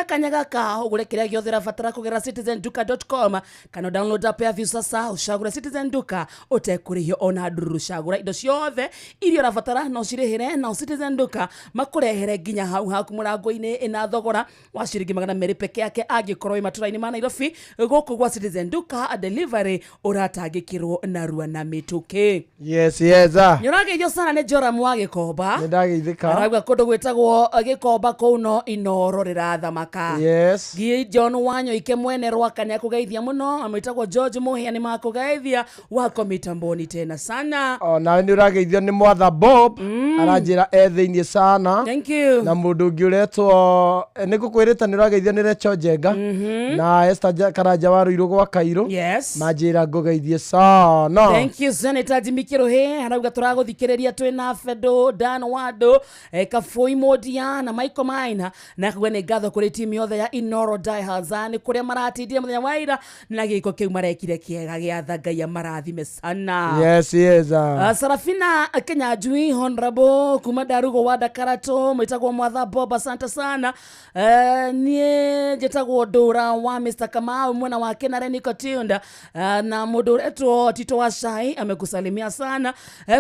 kanyaga ka ugure kiria giothe rabatara kugera citizenduka.com kana download app ya View sasa ushagura Citizen Duka utekurihio ona nduru shagura indo ciothe irio rabatara no cirihire na Citizen Duka makurehere nginya hau haku murango-ini ina thogora wa ciringi 200 peke yake angikorwo matura-ini ma Nairobi guku gwa Citizen Duka delivery uratangikirwo na ruwa na mituke yes nyurageithio sana ni Joram wa Gikomba nindageithika arauga kundu gwitagwo Gikomba kuno inoro rirathamaka yes John Wanyo ike mwene rwaka ni akugeithia muno amitagwo George Muhia ni makugeithia wako mitamboni tena sana na ni urageithio ni Mwatha Bob aranjira thiini sana thank you na mundu ngiuretwo nigukwirita ni urageithio ni Recho Jenga na Esther Karanja wa Ruiru gwa Kairo yes majira ngugeithie sana thank you Senator Dimikiro he arauga turaguthikiriria twina Fedo Dan Wado Kafoi Modia na Michael Maina na kugene ngatho kuri timu yothe ya Inoro Diehards kuria maratindia muthenya wa ira na giko kiu marekire kiega gia thangai marathime sana yes Sarafina Kenya Jui Honorable kuma Darugo wa Dakarato mwitagwo Mwatha Bob asante sana nie jetagwo Dora wa Mr Kamau mwana wake na Reniko Tiunda na mudoreto Tito wa Shai amekusalimia sana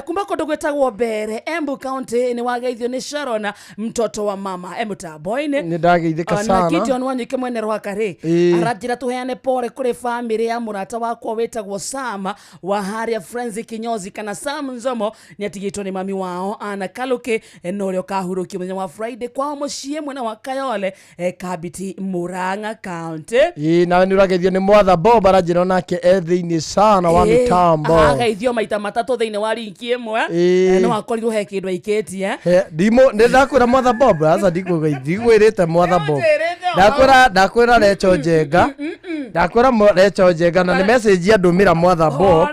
kumbako ndogwetagwo Bere Embu County ni wageithio ni Sharon mtoto wa mama Emutaboine ni ndageithika sana na Gideon Wanyuke mwene rwakare arajira tuheane pore kuri family ya murata wakwa wetagwo Sama wa Haria Friends Kinyozi kana Sam Nzomo ni atigitwo ni mami wao Ana Kaluke norio kahuruki muthenya wa Friday kwa mucie mwena wa Kayole Kabiti Murang'a County na ni urageithio ni Mwatha Bob arajira nake thiini sana wa mitambo agaithio maita matatu thiini wa linki imwe no akorirwo he kindu aiketie ndimo ndakwira Mwatha Bob asa ndikugeithigwirite Mwatha Bob ndakwira Recho Jenga na ni message ya ndumira Mwatha Bob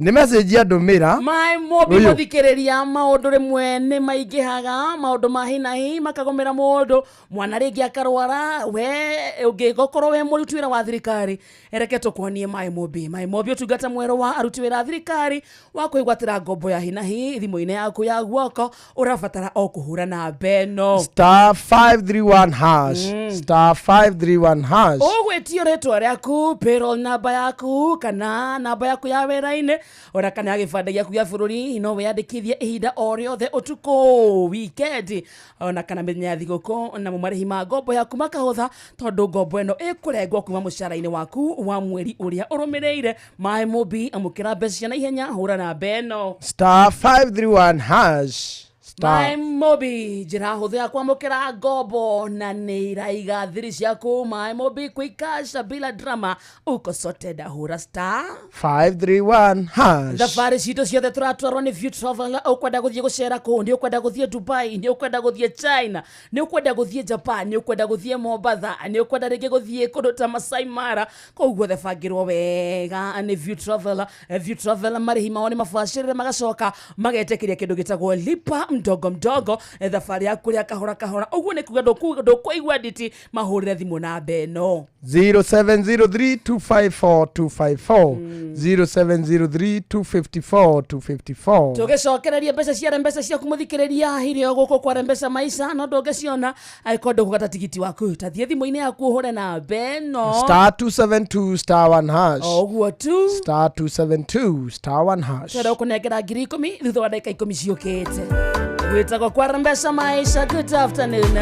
Nĩ message ya ndũmĩra. My mobi mũthikĩrĩria maũndũ rĩmwe nĩ maingĩhaga maũndũ ma hi na hi makagomera mũndũ mwana rĩngĩ akarwara we ũngĩkorwo we mũruti wĩra wa thirikari ereke tũkuonie my mobi ũtungata mwerũ wa aruti wĩra a thirikari wa kũigwatĩra ngombo ya hi na hi thimũ-inĩ yaku ya guoko ũrabatara o kũhũra na beno *531#. Ũgwĩtio rĩtwa rĩaku, payroll namba yaku kana namba yaku ya wĩra-inĩ ora kana gĩbandĩ gĩaku gĩa bũrũri no wĩyandĩkithie ihinda o rĩothe ũtukũ weekend ona kana mĩthenya ya thigũkũ na marĩhi ma ngombo yaku makahũtha tondũ ngombo ĩno ĩkũrengwo kuma mũcara-inĩ waku wa mweri ũrĩa ũrũmĩrĩire. My mobi amũkĩra mbeca cia naihenya hũra na beno *531#. My mobi njĩra hũthũ ya kwamũkĩra ngombo na nĩ iraiga thiri ciaku. My mobi quick cash bila drama uko sorted hũra *531#. thabarĩ citũ ciothe tũratwarwo nĩ View Travel. ũkwenda gũthiĩ gũcera kũ, nĩ ũkwenda gũthiĩ Dubai, nĩ ũkwenda gũthiĩ China, nĩ ũkwenda gũthiĩ Japan, nĩ ũkwenda gũthiĩ Mombasa, nĩ ũkwenda rĩngĩ gũthiĩ kũndũ ta Masai Mara, kũu guothe bangĩrwo wega nĩ View Travel. View Travel marĩhi mao nĩ mabacĩrĩre magacoka magetĩkĩria kĩndũ gĩtagwo lipa mdogo thabarĩ yaku rĩa kahora kahora. Ũguo nĩ kuga ndũkũigua nditi mahũrĩre thimũ na beno 0703254254 0703254254. tũgĩcokereria mbeca cia mbeca ciaku mũthikĩrĩria hirio gũkũ kwa mbeca maica no ndũngĩciona angĩkorwo ndũkũgata tigiti waku ta thiĩ thimũ-inĩ yaku ũhũre na beno *272*1#. ũguo tu *272*1#. twenda ũkũnengera 10,000 thutha wa ndagĩka 10 ciũkĩte. Gwĩtagwo kwa mbeca maisha. Good afternoon.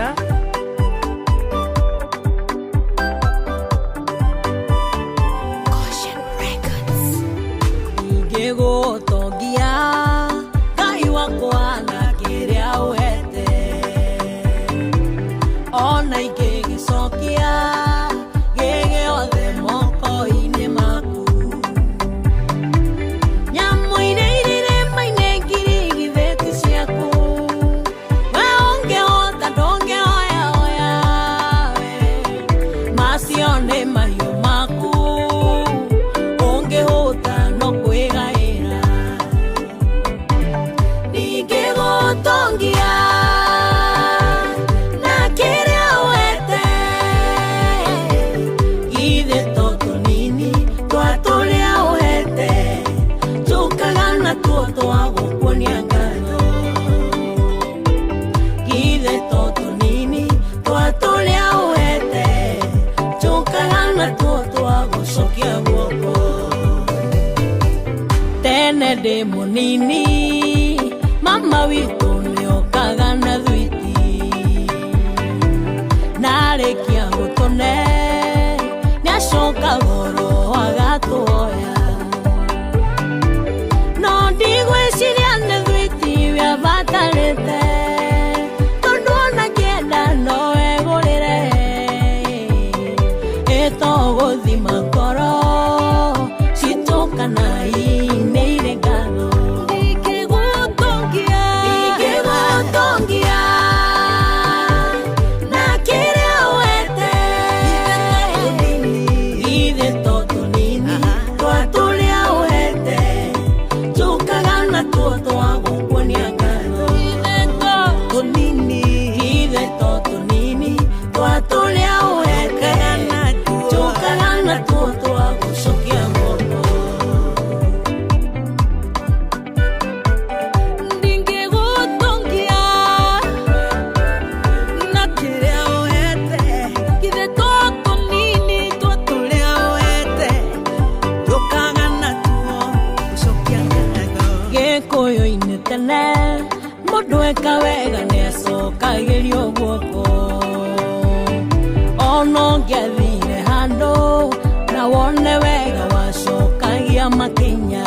Ingĩgũtongia Ngai wakwa na kĩrĩa wete ona ingĩgĩcokia gĩgĩothe moko-inĩ maku nyamũ-inĩ irĩma-inĩ ngirigithĩti ciaku we ũngĩhota ndũngĩhoya hoya we macio nĩ mahiũ maku ũngĩhota no kwĩgaĩra ningĩgũtongia na kĩrĩa wete githĩ to tũnini twa tũrĩa ũhete tũkaga natuo twagũkuonia ngatho githĩ to tũnini twa tũrĩa ũhete tũkaga natuo twagũcokia guoko tene ndĩ mũnini mama witũ nĩokaga na thwiti narĩkia gũtũne nĩacoka goro agatũoya no ndigwĩciria nĩ thwiti wĩabatarĩte tondũ ona kĩenda no egũrĩre ĩtogũthima ngoro citũkana inĩ irĩ ngatho ingĩgũtongia na kĩrĩa wete githĩ to tũnini twa tũrĩa ũhete tũkaga natuo twagũkuonia ngatho githĩ to tũnini twa tũrĩa ũhete tũkaga natuo twagũcokia guoko ndingĩgũtongia na kĩrĩa ũhete githĩ to tũnini twa tũrĩa ũhete tũkaga natuo gũcokia ngatho gĩkũyũ-inĩ tene mũndũ eka wega nĩacokagĩrio guoko ona ũngĩathire handũ na wone wega wacokagia makinya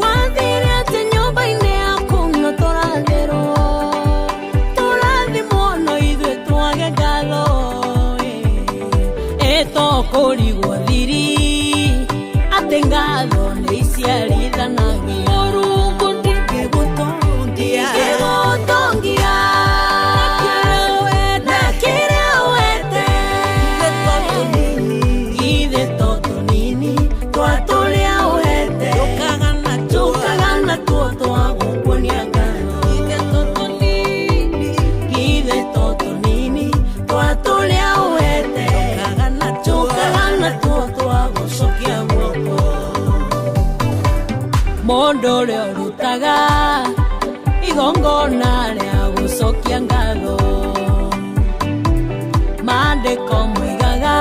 wathire atĩ nyũmba-inĩ yaku no tũrathimwo no ithuĩ twage ngatho ĩtokũrigwo thiri atĩ ngatho nĩ iciarithanagia Mũrungu ndingĩgũtongia igongona rĩa gũcokia ngatho mandĩko moigaga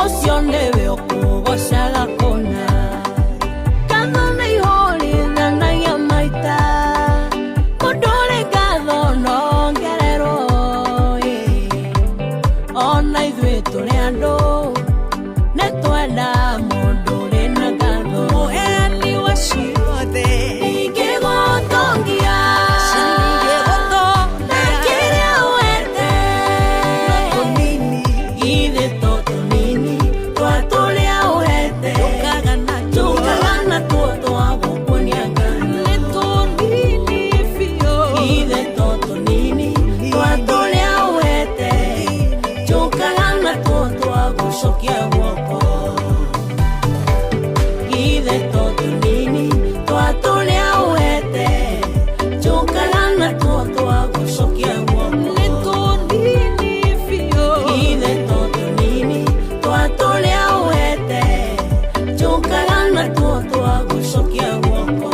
ũcio nĩwe ũkũgocaga kũna ngatho nĩ ihũrithanagia maita mũndũ ũrĩ ngatho nongererwo ona ithuĩ tũrĩ andũ nĩ twenda mũndũ ũrĩ na ngatho mũheani wa ciothe ingĩgũtongia na kĩrĩa wende ithe to tũnini twa tũrĩa wende tũkaga na tuo twagũkuonia ngano nĩ tũnini biũ ithe to tũnini twa tũrĩa wende tũkaga na tuo twagũcokia guoko ithe to tũnini twa tũrĩa wende tũkaga na tuo twagũcokia guoko nĩ tũnini biũ ithe to tũnini twa tũrĩa wende tũkaga na tuo twagũcokia guoko.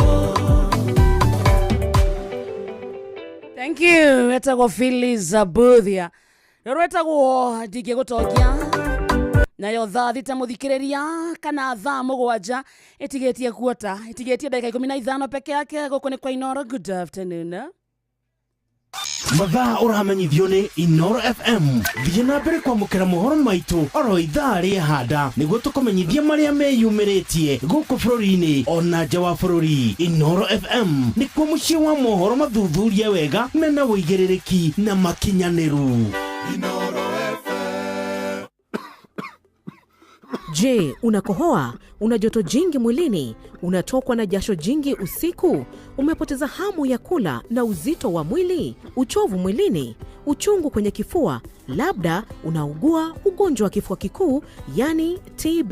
Thank you. Etagwo Phyllis Zabuthia. Rero etagwo ndingĩgũtongia nayo thaa thita mũthikĩrĩria kana thaa mũgwanja ĩtigĩtie kuota ĩtigĩtie ndagĩka 15 peke yake gũkũ nĩ kwa Inoro. Good afternoon. mathaa ũramenyithio nĩ Inoro FM. Thiĩ na mbere kwamũkĩra mohoro maitũ oro ithaa rĩehanda nĩguo tũkũmenyithia marĩa meyumĩrĩtie gũkũ bũrũri-inĩ ona nja wa bũrũri. Inoro FM nĩkuo mũciĩ wa mohoro mathuthurie wega mena wũigĩrĩrĩki na makinyanĩru. Je, unakohoa? Una joto jingi mwilini? Unatokwa na jasho jingi usiku? Umepoteza hamu ya kula na uzito wa mwili? Uchovu mwilini? Uchungu kwenye kifua? Labda unaugua ugonjwa wa kifua kikuu, yani TB.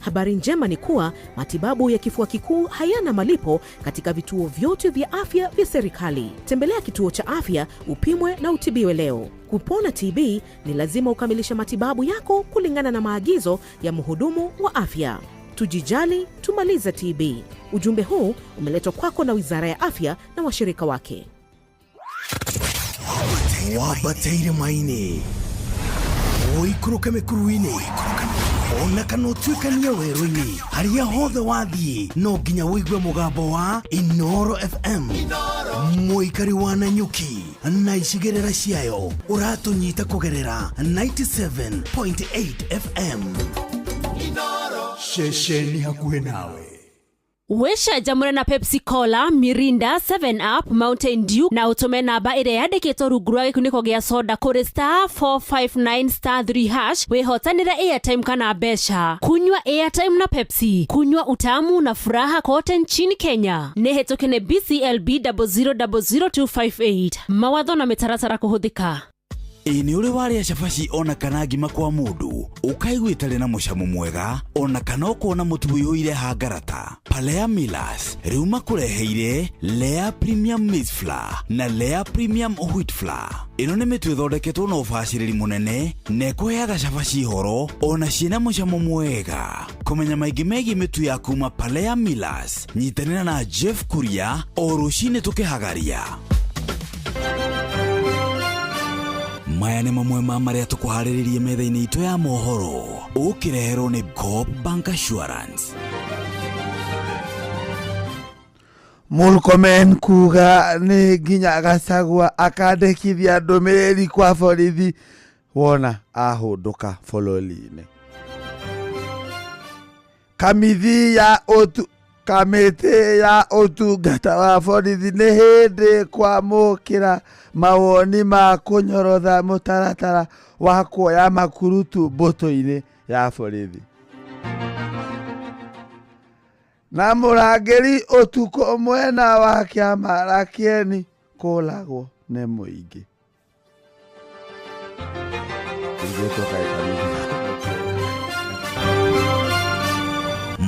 Habari njema ni kuwa matibabu ya kifua kikuu hayana malipo katika vituo vyote vya afya vya serikali. Tembelea kituo cha afya upimwe na utibiwe leo. Kupona TB ni lazima ukamilishe matibabu yako kulingana na maagizo ya mhudumu wa afya. Tujijali, tumalize TB. Ujumbe huu umeletwa kwako na Wizara ya Afya na washirika wake. Wabateire maini oikuruka mikuruini ona kana utuikania werũ-inĩ harĩa hothe wathiĩ no nginya wĩigue mũgambo wa Inoro FM. Mũikari wa Nanyuki na icigĩrĩra ciayo ũratũnyita kũgerera 97.8 FM. Shesheni hakuhĩ nawe. Wĩcanjamũre na Pepsi Cola, Mirinda, 7 Up, Mountain Dew na ũtũme namba ĩrĩa yandĩkĩtwo rungu rwa gĩkunĩko gĩa soda kũrĩ *459*3# wĩhotanĩre airtime kana mbeca. Kunywa airtime na Pepsi, kunywa utamu na furaha kote nchini Kenya. Nĩ hĩtũke nĩ BCLB 0000258. Mawatho na mĩtaratara kũhũthĩka. Nĩ ũrĩ warĩa cabaci ona kana ngima kwa mũndũ ũkaigua itarĩ na mũcamo mwega ona kana ũkona mũtu ũihũire hangarata. Palea Millers rĩu makũreheire Lea Premium Maize Flour na Lea Premium Wheat Flour. Ĩno nĩ mĩtu ĩthondeketwo na ũbacĩrĩri mũnene na ĩkũheaga cabaci horo ona ciĩna mũcamo mwega. Kũmenya maingĩ megiĩ mĩtu ya kuma Palea Millers, nyitanĩra na Jeff Kuria o rũcinĩ tũkĩhagaria. Maya nĩ mamwe ma marĩa tũkũharĩrĩrie metha-inĩ itũ ya mohoro ũkĩreherwo nĩ Coop Bank Assurance. Murkomen kuga nĩ nginya Gachagua akandĩkithia ndũmĩrĩri kwa borithi wona ahũndũka bũrũri-inĩ. Kamĩtĩ ya ũtungata wa borithi nĩ hĩndĩ kwamũkĩra mawoni ma kũnyorotha mũtaratara wa kuoya makurutu mbũtũ-inĩ ya borithi. Na mũrangĩri ũtukũ mwena wa kĩama la Kieni kũragwo nĩ mũingĩ.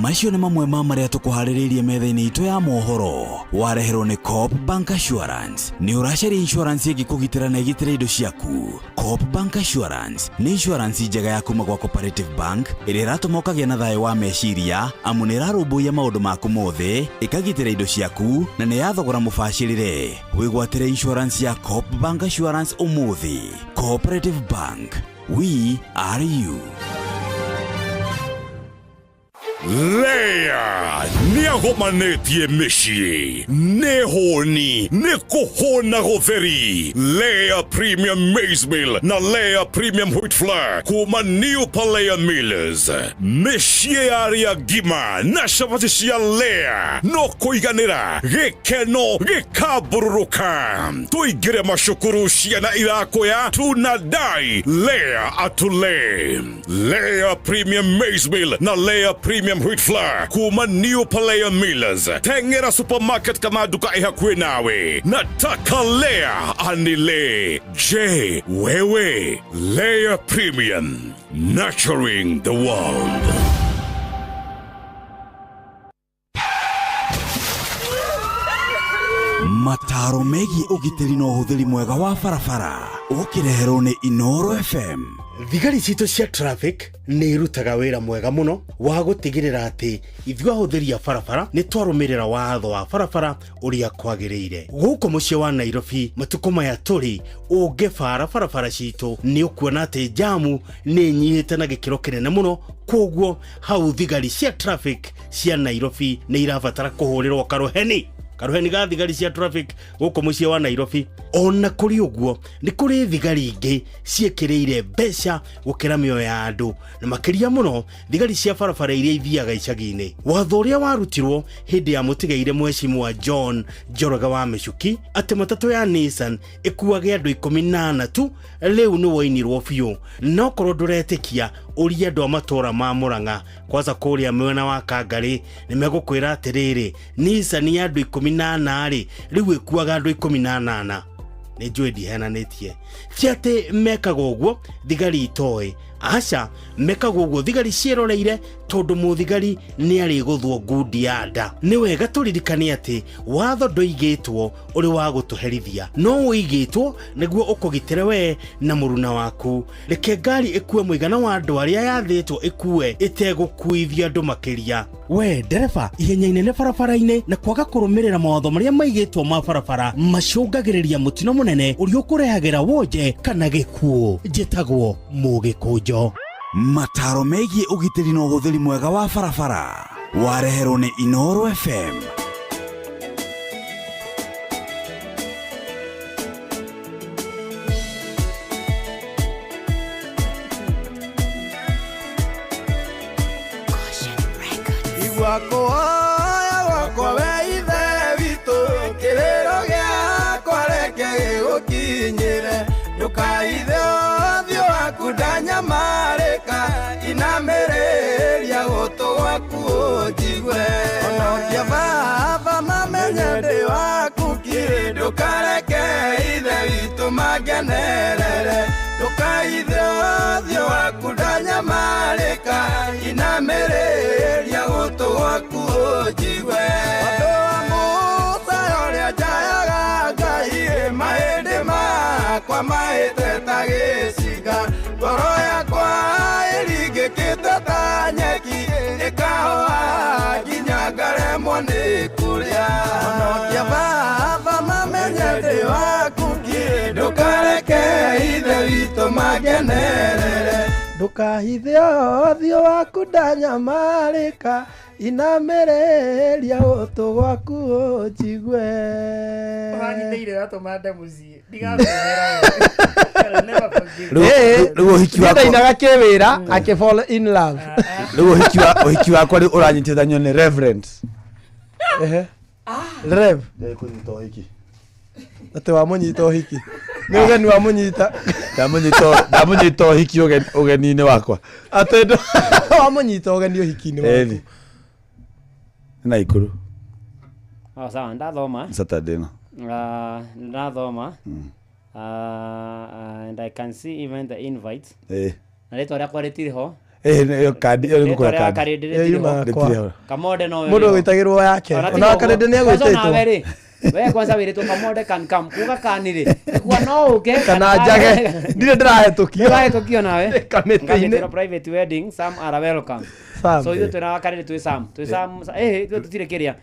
macio nĩ mamwe ma marĩa tũkũharĩrĩirie metha-inĩ itũ ya mohoro. Wareherwo nĩ Coop Bank Assurance. Nĩ ũracaria insurance ĩngĩkũgitĩra na ĩgitĩre indo ciaku. Coop Bank Assurance nĩ insurance njega ya kuma gwa Cooperative Bank ĩrĩa ĩratũma ũkagĩa na thayũ wa meciria amu nĩ ĩrarũmbũiya maũndũ maku mothe, ĩkagitĩra indo ciaku na nĩ ya thogora mũbacĩrĩre. Wĩgwatĩre insurance ya Coop Bank Assurance ũmũthĩ. Cooperative Bank, we are you. Leia nĩagomanĩtie mĩciĩ nĩ hũni nĩ kũhũna gũtheri. Leia Premium Maize Meal na Leia Premium Wheat Flour kuma New Palea Millers. Mĩciĩ yarĩa ngima na cabaci cia Leia no kũiganĩra gĩkeno gĩkambũrũrũka. Tũingĩre macukuru ciana irakũya tunadai Leia atule. Leia Premium Maize Meal na Leia Premium Wheat Flour kuma New Palea Millers. Tengera supermarket kama duka ihakuwe nawe. Nataka Leia anile. Je, wewe Leia Premium, nurturing the world. Mataro megi ũgitĩri na ũhũthĩri mwega wa barabara ũkĩreherwo nĩ Inoro FM. Thigari citũ cia traffic nĩ irutaga wĩra mwega mũno wa gũtigĩrĩra atĩ ithuĩ ahũthĩri a barabara nĩ twarũmĩrĩra watho wa barabara ũrĩa kwagĩrĩire. Gũkũ mũciĩ wa Nairobi matukũ maya tũrĩ ũngĩbara barabara citũ nĩ ũkuona atĩ jamu nĩ nyihĩte na gĩkĩro kĩnene mũno, koguo hau thigari cia traffic cia Nairobi nĩ irabatara kũhũrĩrwo karuheni ga thigari cia traffic gũkũ mũciĩ wa Nairobi. Ona kũrĩ ũguo nĩ kũrĩ thigari ingĩ ciĩkĩrĩire mbeca gũkĩra mĩoyo ya andũ, na makĩria mũno thigari cia barabara iria ithiaga icagi-inĩ. Watho ũrĩa warutirwo hĩndĩ ya mũtigaire Mheshimiwa John Njoroge wa Mĩcuki atĩ matatũ ya Nissan ĩkuage andũ 14 tu rĩu nĩ woinirwo biũ. No korwo ndũretĩkia ũria andũ a matũra ma Murang'a kwaza kũrĩa mwena wa Kangarĩ nĩ megũkwĩra atĩrĩrĩ, Nissan ya andũ 18 rĩ rĩu ĩkuaga andũ 18. Nĩ njũĩ ndihenanĩtie. Ti atĩ mekaga ũguo thigari itoĩ, aca mekaga ũguo thigari ciĩroreire tondũ mũthigari nĩ arĩ gũthwo ngundi ya nda. Nĩ wega tũririkane atĩ watho ndũigĩtwo ũrĩ wa gũtũherithia, no ũigĩtwo nĩguo ũkũgitĩre we na mũruna waku. Reke ngari ĩkue mũigana wa andũ arĩa yathĩtwo ĩkue ĩtegũkuithia andũ makĩria. We ndereba, ihenya inene barabara-inĩ na kwaga kũrũmĩrĩra mawatho marĩa maigĩtwo ma barabara macũngagĩrĩria mũtino mũnene ũrĩa ũkũrehagĩra wonje kana gĩkuũ. Njĩtagwo Mũgĩkũnjo. Mataro megiĩ ũgitĩri na ũhũthĩri mwega wa barabara wareherwo nĩ Inoro FM. Igwakoya wakwa weithe witũ kĩrĩro gĩakwa reke gĩgũkinyĩre. Ndũkaithe ũthiũ waku ndanyamarĩka, inamĩrĩria gũtũ gwaku ũnjigue. Onokia baba mamenye ndĩ waku kiri, ndũkareke ithe witũ mangenerere. Ndũkaithe ũthiũ waku ndanyamarĩka, inamĩrĩria gũtũ gwaku ũnjigue. Andũ a Musa ũrĩa njayaga Ngai, mahĩndĩ makwa mahĩte ta gĩciga, ngoro yakwa ĩringĩkĩte ta nyeki, ĩkahũa nginya ngaremwo nĩ kũrĩa. Onokia baba mamenye ndĩ waku kiri, ndũkareke ithe witũ mangenerere. Ndũkahithe ũthiũ waku ndanyamarĩka, inamĩrĩria gũtũ gwaku ũnjigue. Ũranyitĩire watũma nda mũciĩ ndigakwĩhera. Rĩu ũhiki wakwa ndainaga kĩwĩra akĩ fall in love. Rĩu ũhiki wakwa rĩu ũranyitithanio nĩ Reverend. Rev kũnyita ũhiki atĩ wamũnyita ũhiki nĩ ũgeni wamũnyita. Ndamũnyita ũhiki ũgeni-inĩ wakwa atĩ wamũnyita ũgeni ũhiki-inĩ waku. Naikuru. Sawa, ndathoma. Saturday no. Ndathoma. And I can see even the invite. Na rĩtwa rĩakwa rĩtirĩ ho. yo kadi yo Rĩtwa rĩa Karĩndĩ rĩtirĩ Kamode no Mũndũ wĩtagĩrwo yake. Ona Karĩndĩ nĩ agwĩtĩtwo. We kwanza wĩrĩtwo Kamode can come kuga kanire. Kwa no uke kana njage. Ndire ndĩrahetũkio. Ndĩrahetũkio nawe. Kamĩtĩ-inĩ. Private wedding, some are welcome. So ithuĩ twĩna Karĩndĩ twĩ Sam. Twĩ Sam. Ithuĩ tũtirĩ kĩrĩa.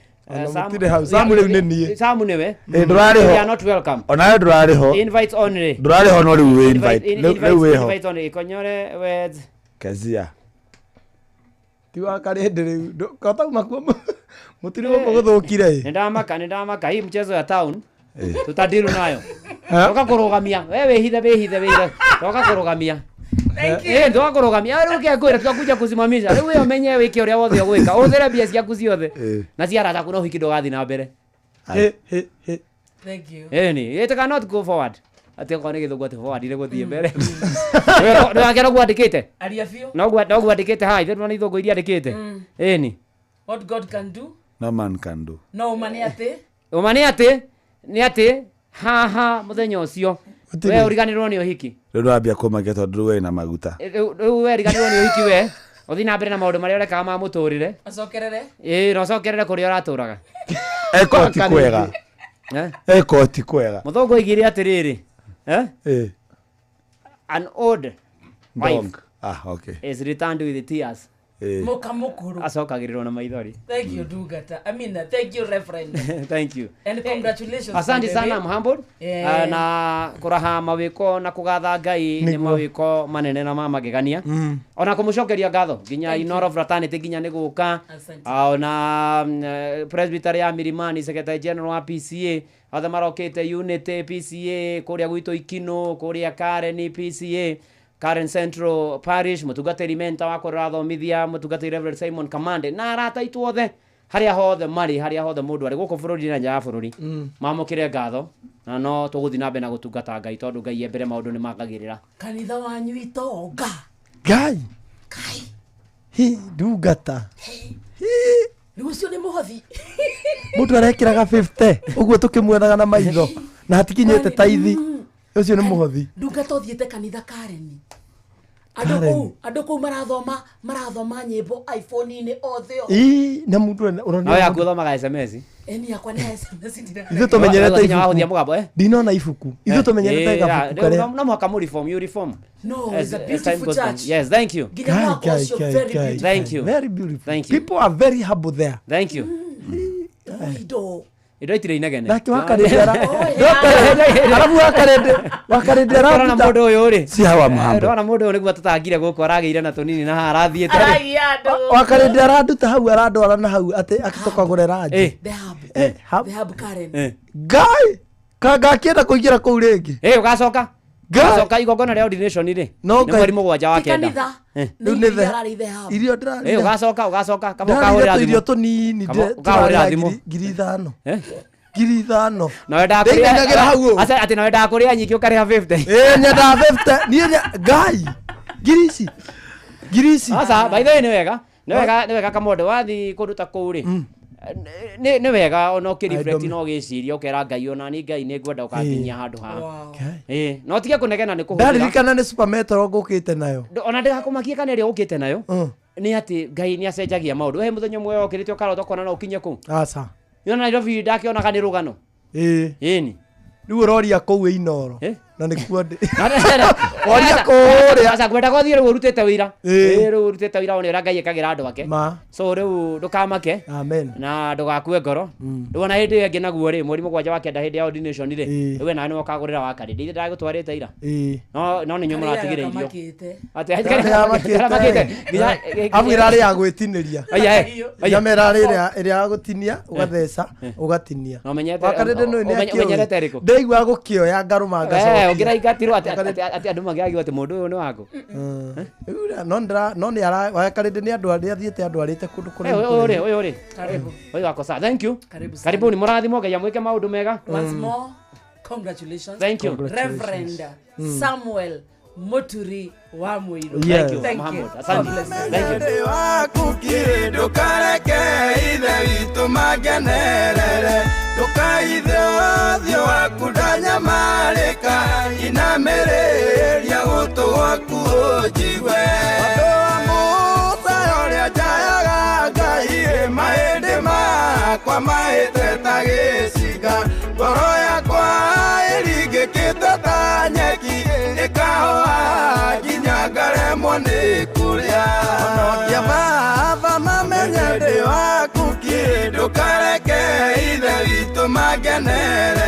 Sam rĩu nĩ niĩ. Sam nĩwe. Ndũrarĩ ho. You are not welcome. Ona ndũrarĩ ho. Invites only. Ndũrarĩ ho no rĩu invite. Rĩu wĩho. Invite only. Konyore words. Kazia. Tiwa Karĩndĩ rĩu. Katauma kuo. Mũtirĩ gũthũkire. Nĩndamaka hii mchezo ya town. Tutadilu nayo. Toka kurugamia. Wewe hithe. Toka kurugamia. Thank you. Ndoka kurugamia. Wewe ukiakwira tukakuja kusimamisha. Rĩu wewe menye wiki uria wothe gwika. Uthera bia ciaku ciothe. Na ciara ta kuna hiki ndogathi na mbere. Thank you. Ni, it cannot go forward. Ati kwa nige thugwa forward ile guthie mbere. Wewe ndo akera gwandikite. Aria fio. No gwandikite hai, ithu ni thugwa iria andikite. Ni. What God can do? No man can do. No umani ate? Umani ate? Ni ate? Ha muthenya ucio. We uriganirwo ni uhiki. Rĩu wambia kũmakia tondũ rĩu wĩna maguta. Rĩu we uriganirwo ni uhiki we. Uthi na mbere na maũndũ marĩa ũrekaga ma mũtũrĩre. Acokerere? No cokerere kũrĩa ũratũraga. Eko ti kwega. Eko ti kwega. Mũthũngũ oigire atĩrĩrĩ. An old wife. Okay. Is returned with tears. Muka mukuru. Acokagĩrĩrwo na maithori. Thank you Dugata. Amina, thank you Reverend. Thank you. And congratulations. Asante sana, I'm humbled. Na kũraha mawĩko na kũgatha Ngai nĩ mawĩko manene na magegania. Ona kũmũcokeria ngatho nginya Inoro Fraternity nginya nĩ gũka. Ona Presbytery ya Milimani, Secretary General wa PCA, othe marokĩte Unity PCA, kũrĩa gwitũ Ikino, kũrĩa Karen PCA, Karen Central Parish, mũtungatĩri mentor wa kũrathomithia, mũtungatĩri Reverend Simon Kamande na arata aitũ othe harĩa hothe marĩ, harĩa hothe mũndũ arĩ gũkũ bũrũri na nja ya bũrũri mamũkĩre ngatho na no tũgũthiĩ na mbere na gũtungata Ngai tondũ Ngai e mbere maũndũ nĩ makagĩrĩra. Kanitha wanyu itonga. Ngai. Dugata. Nĩguo nĩ mũhothi. Mũndũ arekĩraga 50 ũguo tũkĩmuonaga na maitho na hatikinyĩte taithi. Ũcio nĩ mũhothi. Dugata ũthiĩte kanitha Karen. Andũ kũu marathoma nyĩmbo iPhone-inĩ othe. Na mũndũ ũrona. No yaku thomaga SMS. Eni yakwa nĩ SMS ndira. Ithuĩ tũmenyerete ibuku. Wahũthia mũgambo ndinona ibuku. Ithuĩ tũmenyerete gabuku karĩa. No mwaka mu reform. No, it's a beautiful church. Yes, thank you. Thank you. Very beautiful. Thank you. People are very humble there. Thank you. Indo itire inegene. Nake wakarindera. Arabu wakarindera. Ona mũndũ ũyũ rĩ. Si hawa muhambo. Ona mũndũ ũyũ nĩguo tũtangire gũkũ aragĩire na tũnini na arathiĩte. Wakarindera nduta hau arandwara na hau ati akitokagũre ranji. The hub Karen. Ngai. Kanga akienda kũingĩra kũu rĩngĩ. Ũgacoka. Ũgacoka igongona rĩa ordination rĩ. Nĩ mweri mũgwanja wa kenda. Rĩu nĩ irio ndĩrarĩa. Ũgacoka kaba ũkahũrĩra thimũ. Irio tũnini ũkahũrĩra thimũ. 5,000. 5,000. Na wendaga kũrĩa. Ati na wendaga kũrĩa nyingĩ ũkarĩha 50. Nyendaga 50. Niĩ Ngai. Girisi. Asa by the way nĩ wega Kamode wathi kũndũ ta kũu rĩ. Nĩ wega ona ũkĩreflect no gĩciria ũkera Ngai ona ni Ngai nĩ ngwenda ũkakinyia handũ haha. No tige kũnegena nĩ kũhũthĩra. Ndaririkana nĩ Super Metro ngũkĩte nayo. Ona ndĩgakũmakie kana ĩrĩa ũkĩte nayo. Nĩ atĩ Ngai nĩ acenjagia maũndũ. He mũthenya ũmwe ũkĩrĩte ũkarota kona no ũkinye kũu. Aca. Nĩona Nairobi ndakĩonaga nĩ rũgano. Ĩni. Rĩu ũroria kũu Inoro. Na nĩ kuo ndĩ. Oria kũrĩa. Aca kwenda gũthiĩ rĩu ũrutĩte wĩra. Rĩu ũrutĩte wĩra ona Ngai ekagĩra andũ ake. So rĩu ndũkamake. Amen. Na ndũgakue ngoro. Rĩu ona hĩndĩ ĩyo ĩngĩ naguo rĩ mweri mũgwanja wa kenda hĩndĩ ya ordination rĩ. Rĩu nawe nĩ wakagũrĩra wa Karĩndĩ. Ithe ndagũtwarĩte ira. No nĩ nyuo mũratigĩrĩirio. Amwĩra arĩ ya gwĩtinĩria. Nyamera ĩrĩa ya gũtinia ũgatheca ũgatinia. Wakarĩndĩ nĩ ũmenyerete. Ndaigua gũkĩoya ngarũma ngacokia. Ũngĩraingatirwo atĩ andũ magiagio atĩ mũndũ ũyũ nĩ waku. No nĩ Wakarĩndĩ nĩ andũ arĩa athiĩte andũ arĩte kũndũ kũrĩa. Ũyũ rĩ. Ũyũ wako sawa. Thank you. Karibuni mũrathimwo Ngai amwĩke maũndũ mega. Once more, congratulations. Thank you. Reverend Samuel Muturi wa Muiru. Thank you. Asante. Thank you. Wakukire ndukareke ithe witũ magenerere ndukaithe ũthiũ waku ndanyamarĩka inamĩrĩria gũtũ gwaku ũnjigue andũ a yakwa mahĩte ta gĩcinga ngoro yakwa ĩringĩkĩte ta nyeki ĩkahũa nginya ngaremwo nĩ kũrĩa onokia baba mamenye ndĩ waku ndũkareke ithe witũ mangenere